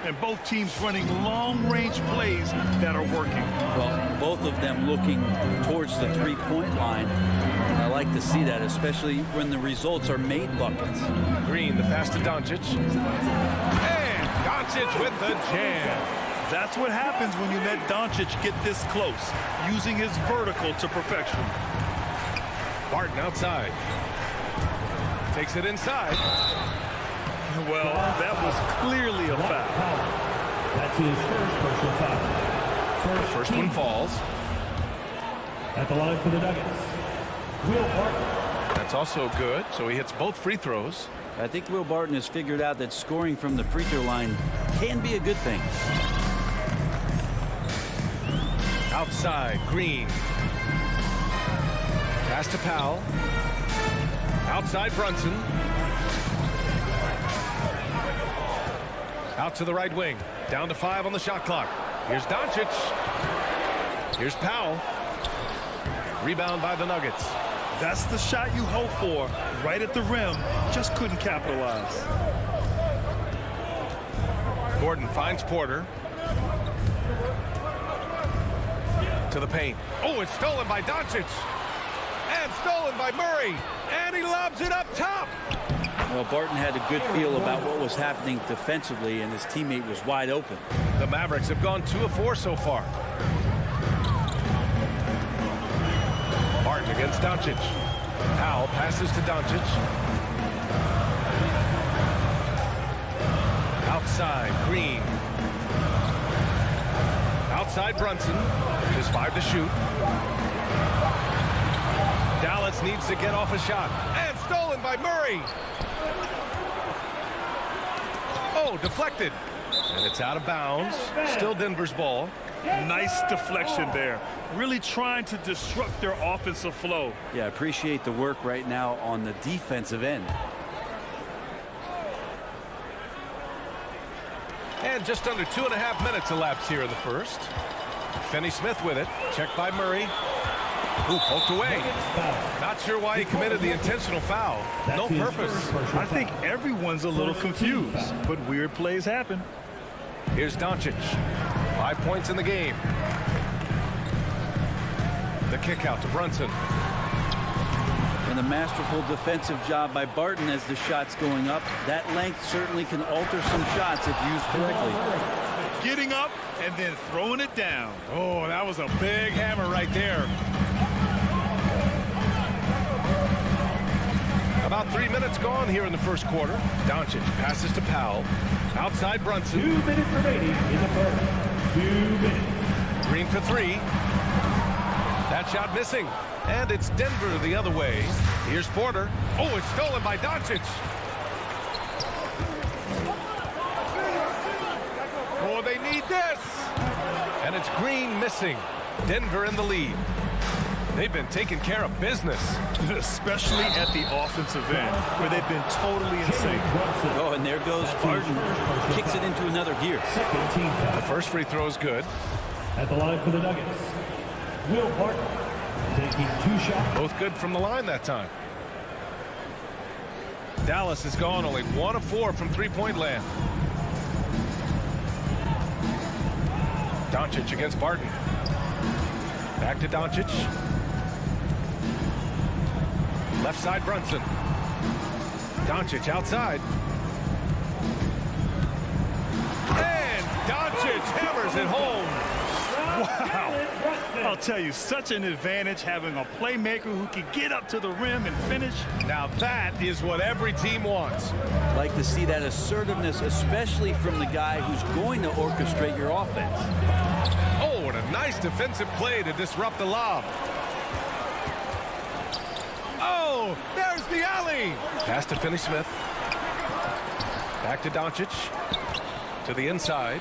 And both teams running long-range plays that are working. Well, both of them looking towards the three-point line. And I like to see that, especially when the results are made buckets. Green, the pass to Doncic. And Doncic with the jam. That's what happens when you let Doncic get this close, using his vertical to perfection. Barton outside. Takes it inside. Well, that was clearly a foul. That's his first personal foul. First one falls. At the line for the Nuggets, Will Barton. That's also good, so he hits both free throws. I think Will Barton has figured out that scoring from the free throw line can be a good thing. Outside, Green. Pass to Powell. Outside, Brunson. Out to the right wing. Down to 5 on the shot clock. Here's Doncic. Here's Powell. Rebound by the Nuggets. That's the shot you hope for. Right at the rim. Just couldn't capitalize. Gordon finds Porter. To the paint. Oh, it's stolen by Doncic. And stolen by Murray. And he lobs it up top. Well, Barton had a good feel about what was happening defensively, and his teammate was wide open. The Mavericks have gone 2 of 4 so far. Barton against Doncic. Powell passes to Doncic. Outside, Green. Outside, Brunson. Just 5 to shoot. Dallas needs to get off a shot. And stolen by Murray. Oh, deflected. And it's out of bounds. Still Denver's ball. Nice deflection there. Really trying to disrupt their offensive flow. Yeah, I appreciate the work right now on the defensive end. And just under 2.5 minutes elapsed here in the first. Finney-Smith with it. Checked by Murray. Ooh, poked away. Not sure why he committed the intentional foul. No purpose. I think everyone's a little confused, but weird plays happen. Here's Doncic. 5 points in the game. The kick out to Brunson. And a masterful defensive job by Barton as the shot's going up. That length certainly can alter some shots if used correctly. Getting up and then throwing it down. Oh, that was a big hammer right there. About 3 minutes gone here in the first quarter. Doncic passes to Powell. Outside Brunson. 2 minutes remaining in the first. 2 minutes. Green for 3. That shot missing. And it's Denver the other way. Here's Porter. Oh, it's stolen by Doncic. Oh, they need this. And it's Green missing. Denver in the lead. They've been taking care of business. Especially at the offensive end, where they've been totally insane. Oh, and there goes Barton. Kicks it into another gear. The first free throw is good. At the line for the Nuggets, Will Barton taking 2 shots. Both good from the line that time. Dallas has gone only 1 of 4 from three-point land. Doncic against Barton. Back to Doncic. Left side Brunson. Doncic outside. And Doncic hammers it home. Wow. I'll tell you, such an advantage having a playmaker who can get up to the rim and finish. Now that is what every team wants. Like to see that assertiveness, especially from the guy who's going to orchestrate your offense. Oh, and a nice defensive play to disrupt the lob. Oh, there's the alley. Pass to Finney-Smith. Back to Doncic. To the inside.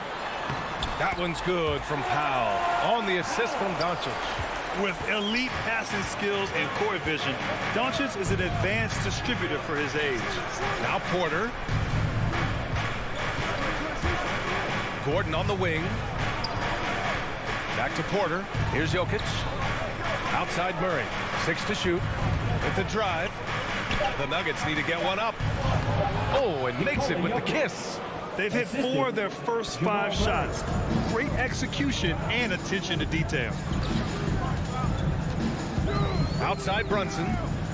That one's good from Powell. On the assist from Doncic. With elite passing skills and court vision, Doncic is an advanced distributor for his age. Now Porter. Gordon on the wing. Back to Porter. Here's Jokic. Outside Murray. 6 to shoot. With the drive. The Nuggets need to get one up. Oh, and makes it with the kiss. They've hit 4 of their first 5 shots. Great execution and attention to detail. Outside Brunson.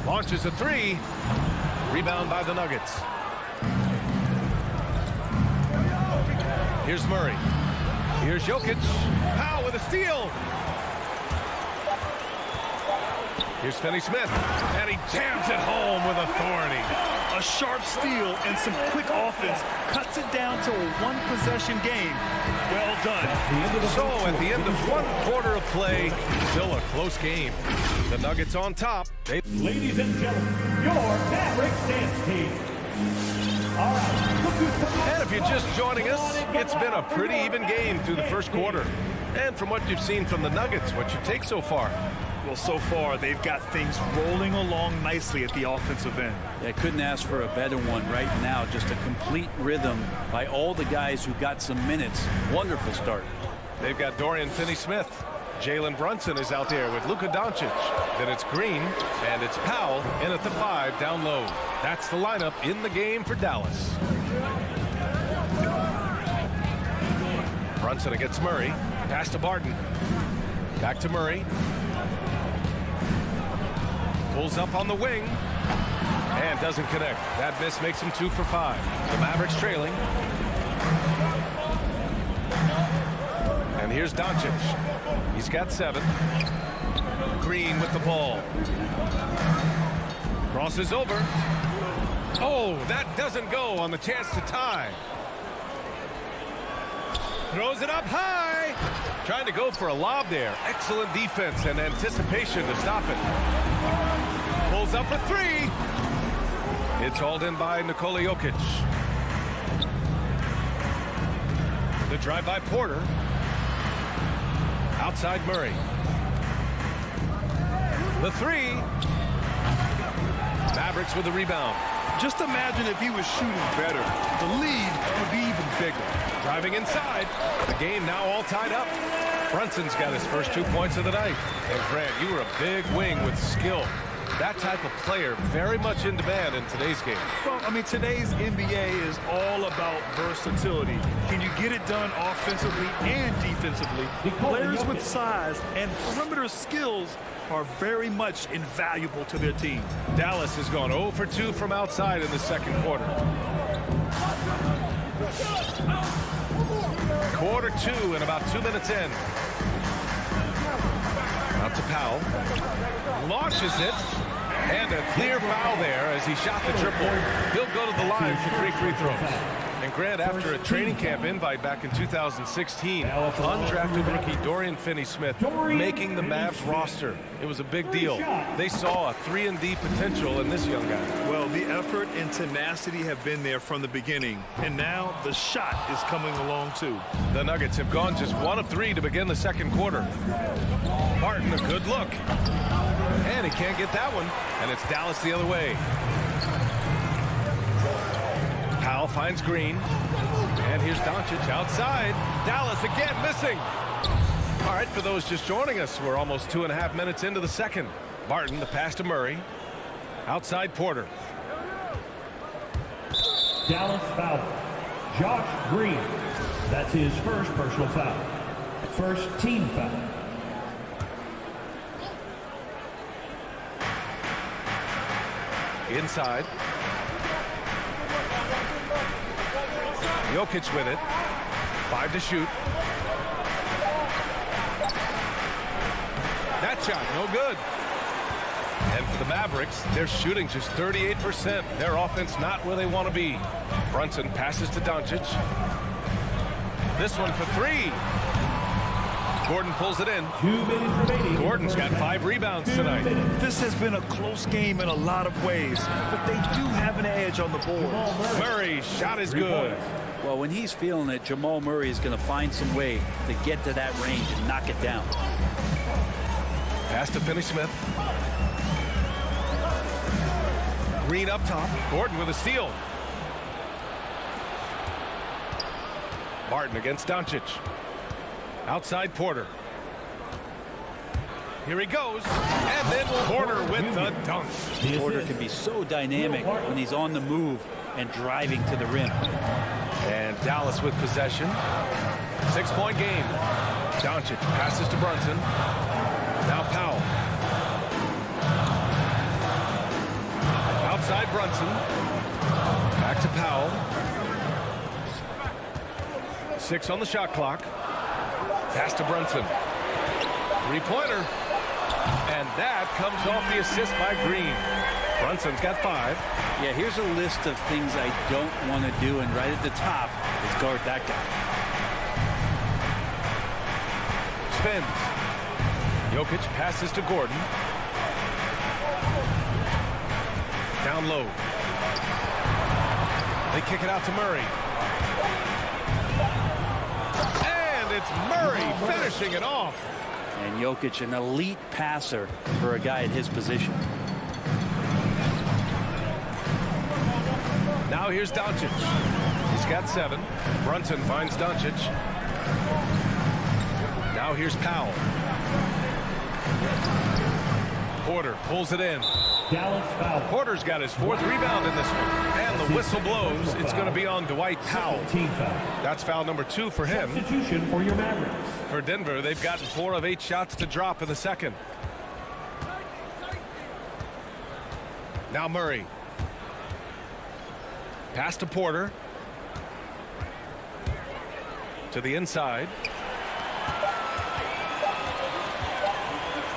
Launches a 3. Rebound by the Nuggets. Here's Murray. Here's Jokic. Powell with a steal. Here's Finney-Smith. And he jams it home with authority. A sharp steal and some quick offense cuts it down to a 1-possession game. Well done. So at the end of 1 quarter of play, still a close game. The Nuggets on top. Ladies and gentlemen, your Mavericks dance team. All right. And if you're just joining us, it's been a pretty even game through the first quarter. And from what you've seen from the Nuggets, what's your take so far? Well, so far, they've got things rolling along nicely at the offensive end. I couldn't ask for a better one right now. Just a complete rhythm by all the guys who got some minutes. Wonderful start. They've got Dorian Finney-Smith. Jalen Brunson is out there with Luka Doncic. Then it's Green, and it's Powell in at the 5 down low. That's the lineup in the game for Dallas. Brunson against Murray. Pass to Barton. Back to Murray. Pulls up on the wing and doesn't connect. That miss makes him 2 for 5. The Mavericks trailing. And here's Doncic. He's got 7. Green with the ball. Crosses over. Oh, that doesn't go on the chance to tie. Throws it up high. Trying to go for a lob there. Excellent defense and anticipation to stop it. Pulls up for 3. It's hauled in by Nikola Jokic. The drive by Porter. Outside Murray. The 3. Mavericks with the rebound. Just imagine if he was shooting better. The lead would be even bigger. Driving inside. The game now all tied up. Brunson's got his first 2 points of the night. And Grant, you were a big wing with skill. That type of player very much in demand in today's game. Well, I mean, today's NBA is all about versatility. Can you get it done offensively and defensively? Players with size and perimeter skills are very much invaluable to their team. Dallas has gone 0 for 2 from outside in the second quarter. Quarter 2 and about 2 minutes in. Out to Powell. Launches it. And a clear foul there as he shot the triple. He'll go to the line for 3 free throws. And Grant, after a training camp invite back in 2016, undrafted rookie Dorian Finney-Smith making the Mavs roster. It was a big deal. They saw a 3-and-D potential in this young guy. Well, the effort and tenacity have been there from the beginning. And now the shot is coming along too. The Nuggets have gone just 1 of 3 to begin the second quarter. Martin, a good look. And he can't get that one. And it's Dallas the other way. Powell finds Green. And here's Doncic outside. Dallas again missing. All right, for those just joining us, we're almost 2.5 minutes into the second. Barton, the pass to Murray. Outside Porter. Dallas foul. Josh Green. That's his first personal foul. First team foul. Inside. Jokic with it. 5 to shoot. That shot, no good. And for the Mavericks, they're shooting just 38%. Their offense not where they want to be. Brunson passes to Doncic. This one for three. Gordon pulls it in. 2 minutes remaining. Gordon's got 5 rebounds tonight. This has been a close game in a lot of ways, but they do have an edge on the board. Murray's shot is good. Well, when he's feeling it, Jamal Murray is going to find some way to get to that range and knock it down. Pass to Finney-Smith. Green up top. Gordon with a steal. Martin against Doncic. Outside Porter. Here he goes. And then Porter with the dunk. Porter can be so dynamic when he's on the move and driving to the rim. And Dallas with possession. 6-point game. Doncic passes to Brunson. Now Powell. Outside Brunson. Back to Powell. 6 on the shot clock. Pass to Brunson. 3-pointer. And that comes off the assist by Green. Brunson's got 5. Yeah, here's a list of things I don't want to do, and right at the top is guard that guy. Spins. Jokic passes to Gordon. Down low. They kick it out to Murray. And it's Murray finishing it off. And Jokic, an elite passer for a guy at his position. Now here's Doncic. He's got 7. Brunson finds Doncic. Now here's Powell. Porter pulls it in. Dallas foul. Porter's got his 4th rebound in this one. And the whistle blows. It's going to be on Dwight Powell. Team foul. That's foul number 2 for him. Substitution for your Mavericks. For Denver, they've gotten 4 of 8 shots to drop in the second. Now Murray. Pass to Porter. To the inside.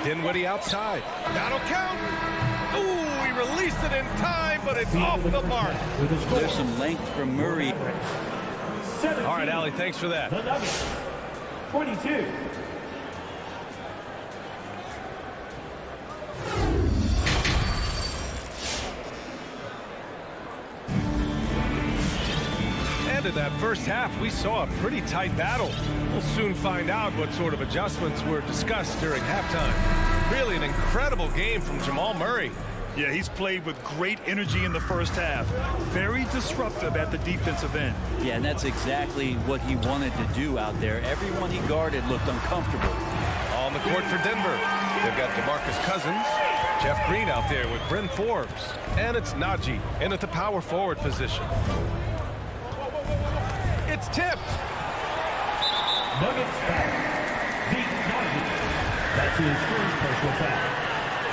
Dinwiddie outside. That'll count. Ooh, he released it in time, but it's off the mark. There's some length from Murray. All right, Allie, thanks for that. The Nuggets, 22. And in that first half, we saw a pretty tight battle. We'll soon find out what sort of adjustments were discussed during halftime. Really an incredible game from Jamal Murray. Yeah, he's played with great energy in the first half. Very disruptive at the defensive end. Yeah, and that's exactly what he wanted to do out there. Everyone he guarded looked uncomfortable. On the court for Denver, they've got DeMarcus Cousins, Jeff Green out there with Bryn Forbes, and it's Najee in at the power forward position. It's tipped. Nuggets foul. Zeke Najee. That's his first personal foul.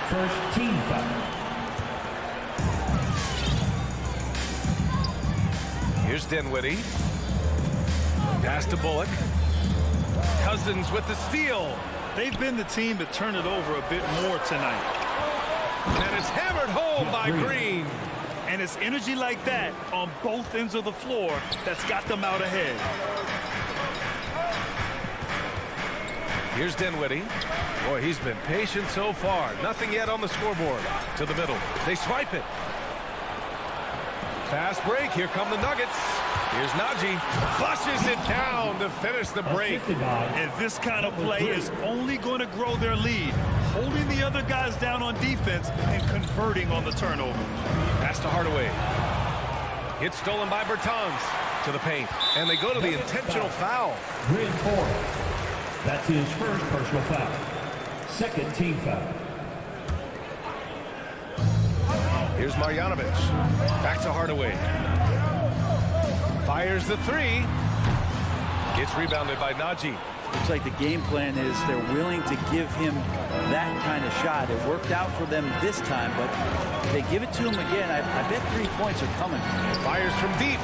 First team foul. Here's Dinwiddie. Pass to Bullock. Cousins with the steal. They've been the team to turn it over a bit more tonight. And it's hammered home by Green. And it's energy like that on both ends of the floor that's got them out ahead. Here's Dinwiddie. Boy, he's been patient so far. Nothing yet on the scoreboard. To the middle. They swipe it. Fast break. Here come the Nuggets. Here's Najee. Flushes it down to finish the break. And this kind of play is only going to grow their lead. Holding the other guys down on defense and converting on the turnover. Pass to Hardaway. It's stolen by Bertans to the paint. And they go to the intentional foul. Bryn Forbes. That's his first personal foul. Second team foul. Here's Marjanovic. Back to Hardaway. Fires the 3. Gets rebounded by Najee. Looks like the game plan is they're willing to give him that kind of shot. It worked out for them this time, but if they give it to him again, I bet 3 points are coming. Fires from deep.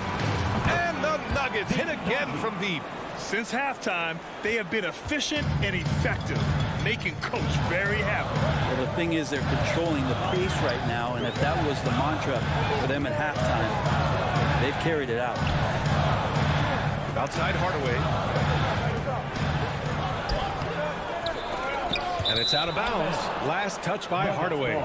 And the Nuggets hit again from deep. Since halftime, they have been efficient and effective. making Coach very happy. Well, the thing is, they're controlling the pace right now, and if that was the mantra for them at halftime, they've carried it out. Outside Hardaway. And it's out of bounds. Last touch by Hardaway.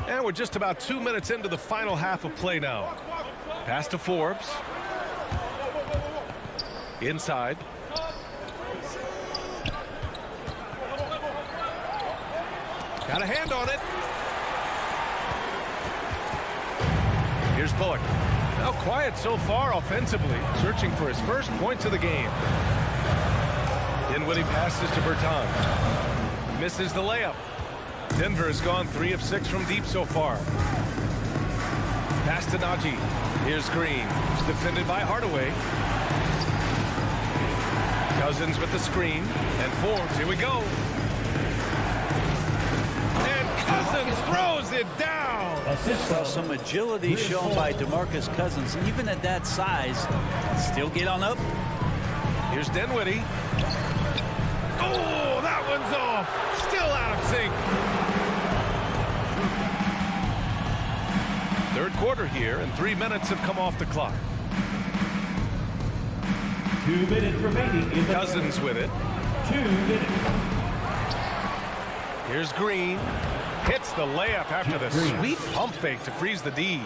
And we're just about 2 minutes into the final half of play now. Pass to Forbes. Inside. Got a hand on it. Here's Bullock. Now quiet so far offensively, searching for his first points of the game. Dinwiddie passes to Bertans. Misses the layup. Denver has gone 3 of 6 from deep so far. Pass to Najee. Here's Green. It's defended by Hardaway. Cousins with the screen. And Forbes. Here we go. And Cousins throws it down. Well, some agility shown by DeMarcus Cousins. Even at that size, still get on up. Here's Dinwiddie. Oh, that one's off. Still out of sync. Third quarter here, and 3 minutes have come off the clock. 2 minutes remaining in the Cousins with it. 2 minutes. Here's Green. Hits the layup after the sweet pump fake to freeze the D.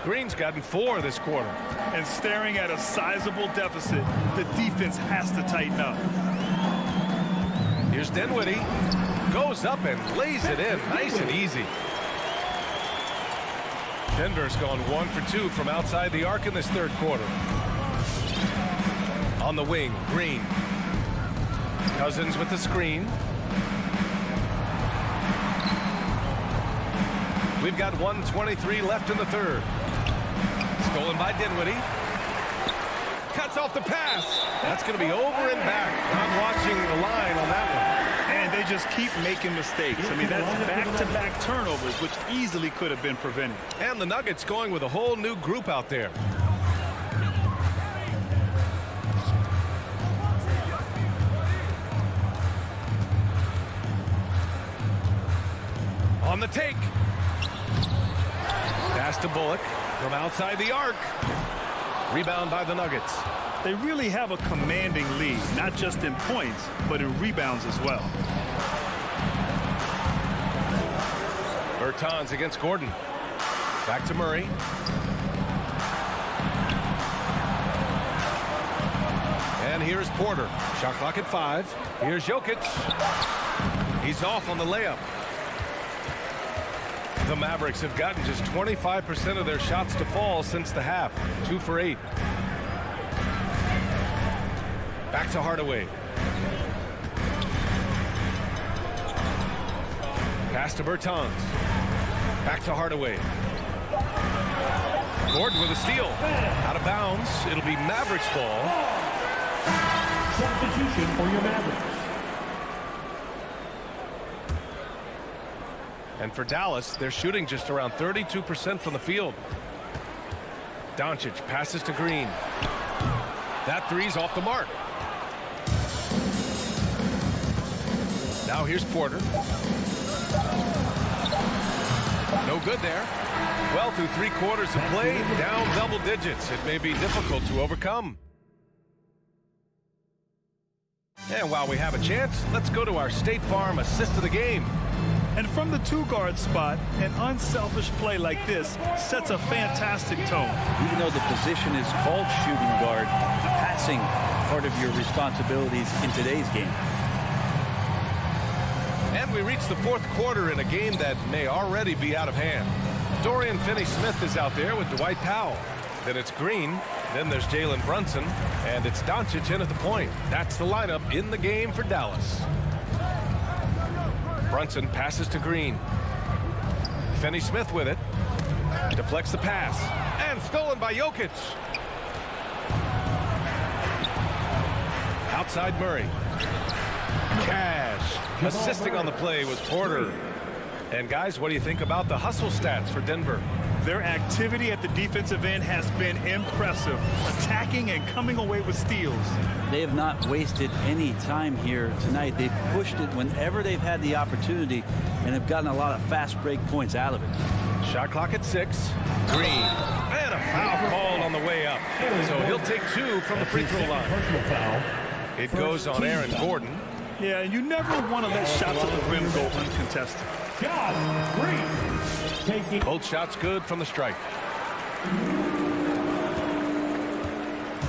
Green's gotten 4 this quarter. And staring at a sizable deficit, the defense has to tighten up. Here's Dinwiddie. Goes up and lays it in. Nice and easy. Denver's gone 1 for 2 from outside the arc in this third quarter. On the wing, Green. Cousins with the screen. We've got 1:23 left in the third. Stolen by Dinwiddie. Cuts off the pass. That's going to be over and back. I'm watching the line on that one. And they just keep making mistakes. I mean, that's back-to-back turnovers, which easily could have been prevented. And the Nuggets going with a whole new group out there. On the take. Pass to Bullock from outside the arc. Rebound by the Nuggets. They really have a commanding lead, not just in points, but in rebounds as well. Bertans against Gordon. Back to Murray. And here's Porter. Shot clock at 5. Here's Jokic. He's off on the layup. The Mavericks have gotten just 25% of their shots to fall since the half. 2 for 8. Back to Hardaway. Pass to Bertans. Back to Hardaway. Gordon with a steal. Out of bounds. It'll be Mavericks ball. Substitution for your Mavericks. And for Dallas, they're shooting just around 32% from the field. Doncic passes to Green. That three's off the mark. Now here's Porter. No good there. Well, through 3 quarters of play, down double digits. It may be difficult to overcome. And while we have a chance, let's go to our State Farm assist of the game. And from the 2-guard spot, an unselfish play like this sets a fantastic tone. Even though the position is called shooting guard, passing part of your responsibilities in today's game. And we reach the 4th quarter in a game that may already be out of hand. Dorian Finney-Smith is out there with Dwight Powell. Then it's Green. Then there's Jalen Brunson. And it's Doncic in at the point. That's the lineup in the game for Dallas. Brunson passes to Green. Finney-Smith with it. Deflects the pass. And stolen by Jokic. Outside Murray. Cash. Assisting on the play was Porter. And guys, what do you think about the hustle stats for Denver? Their activity at the defensive end has been impressive, attacking and coming away with steals. They have not wasted any time here tonight. They've pushed it whenever they've had the opportunity and have gotten a lot of fast break points out of it. Shot clock at 6. Green. And a foul called on the way up. So he'll take 2 from the free throw line. It goes on Aaron Gordon. Yeah, and you never want to let shots at the rim go uncontested. Both shots good from the stripe.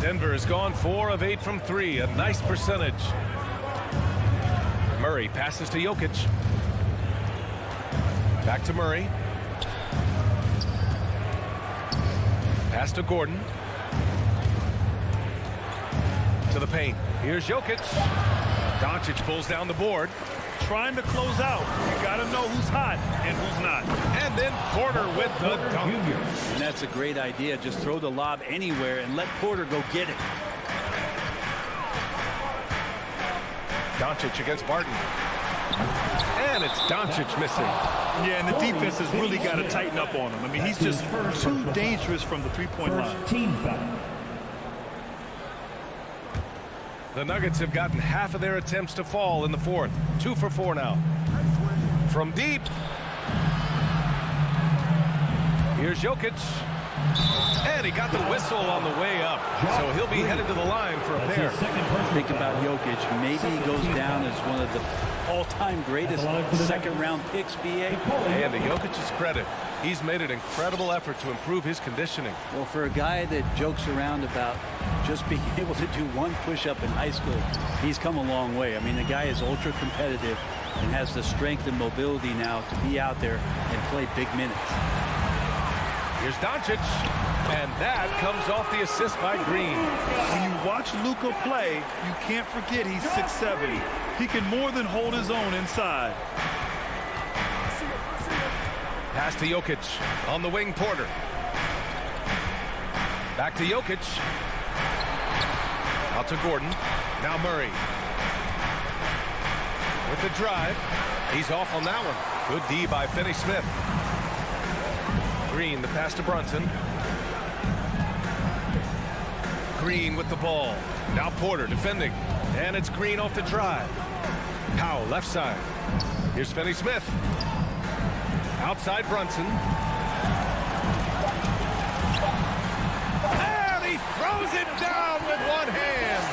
Denver has gone 4 of 8 from 3. A nice percentage. Murray passes to Jokic. Back to Murray. Pass to Gordon. To the paint. Here's Jokic. Doncic pulls down the board. Trying to close out. You got to know who's hot and who's not. And then Porter with the dunk. And that's a great idea. Just throw the lob anywhere and let Porter go get it. Doncic against Barton. And it's Doncic missing. Yeah, and the defense has really got to tighten up on him. I mean, he's just too dangerous from the three-point line. Team foul. The Nuggets have gotten half of their attempts to fall in the fourth. 2 for 4 now. From deep. Here's Jokic. And he got the whistle on the way up. So he'll be headed to the line for a pair. Think about Jokic. Maybe he goes down as one of the all-time greatest second-round picks, BA. And to Jokic's credit, he's made an incredible effort to improve his conditioning. Well, for a guy that jokes around about just being able to do one push-up in high school, he's come a long way. I mean, the guy is ultra-competitive and has the strength and mobility now to be out there and play big minutes. Here's Doncic, and that comes off the assist by Green. When you watch Luka play, you can't forget he's 6'7". He can more than hold his own inside. Pass to Jokic. On the wing, Porter. Back to Jokic. Out to Gordon. Now Murray. With the drive. He's off on that one. Good D by Finney-Smith. Green, the pass to Brunson. Green with the ball. Now Porter defending. And it's Green off the drive. Powell, left side. Here's Finney-Smith. Outside Brunson. And he throws it down with one hand.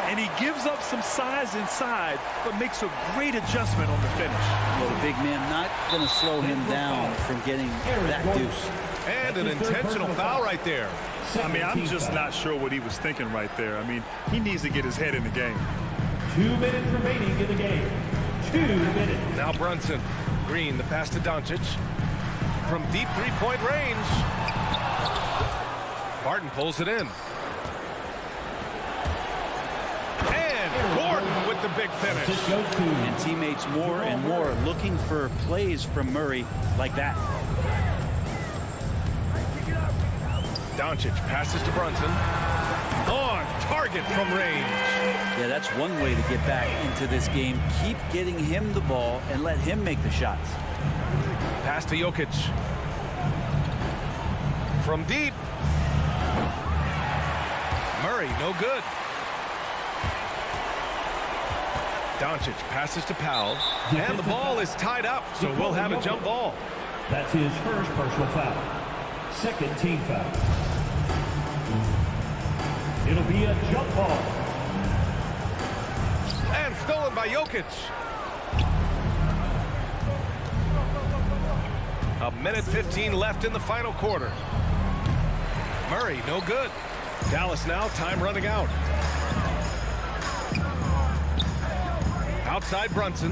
And he gives up some size inside, but makes a great adjustment on the finish. Well, the big man not going to slow him down from getting that deuce. And an intentional foul right there. I mean, I'm just not sure what he was thinking right there. I mean, he needs to get his head in the game. 2 minutes remaining in the game. 2 minutes. Now Brunson. Green, the pass to Doncic. From deep three-point range. Barton pulls it in. And Gordon with the big finish. And teammates more and more looking for plays from Murray like that. Doncic passes to Brunson. On target from range. Yeah, that's one way to get back into this game. Keep getting him the ball and let him make the shots. Pass to Jokic. From deep. Murray, no good. Doncic passes to Powell. And the ball is tied up, so we'll have a jump ball. That's his first personal foul. Second team foul. It'll be a jump ball. And stolen by Jokic. A minute 15 left in the final quarter. Murray, no good. Dallas now, time running out. Outside Brunson.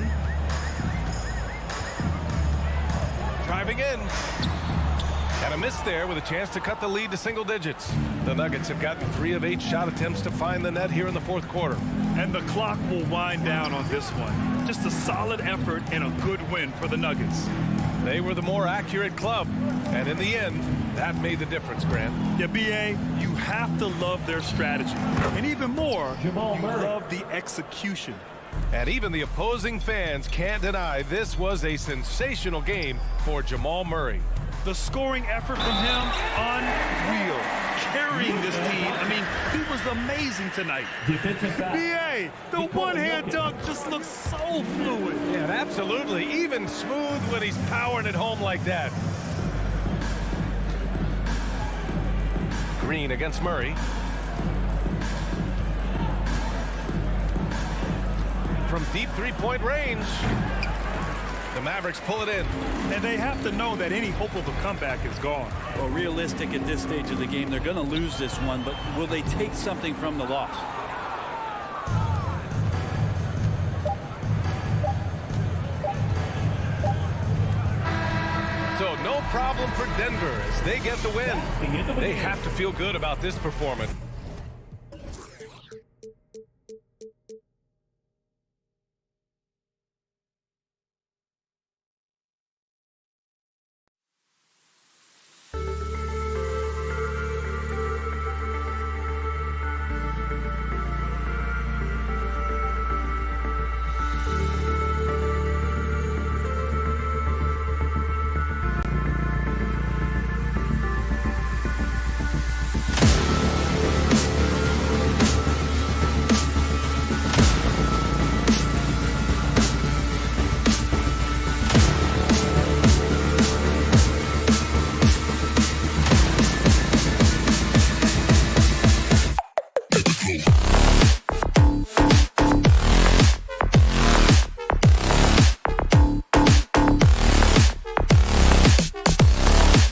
Driving in. And a miss there with a chance to cut the lead to single digits. The Nuggets have gotten 3 of 8 shot attempts to find the net here in the fourth quarter. And the clock will wind down on this one. Just a solid effort and a good win for the Nuggets. They were the more accurate club. And in the end, that made the difference, Grant. Yeah, B.A., you have to love their strategy. And even more, you love the execution. And even the opposing fans can't deny this was a sensational game for Jamal Murray. The scoring effort from him, unreal. Carrying this team. I mean, he was amazing tonight. Defensive foul. BA, the one-hand dunk just looks so fluid. Yeah, absolutely. Even smooth when he's powering it home like that. Green against Murray. From deep three-point range, the Mavericks pull it in. And they have to know that any hope of a comeback is gone. Well, realistic at this stage of the game, they're going to lose this one, but will they take something from the loss? So no problem for Denver as they get the win. They have to feel good about this performance.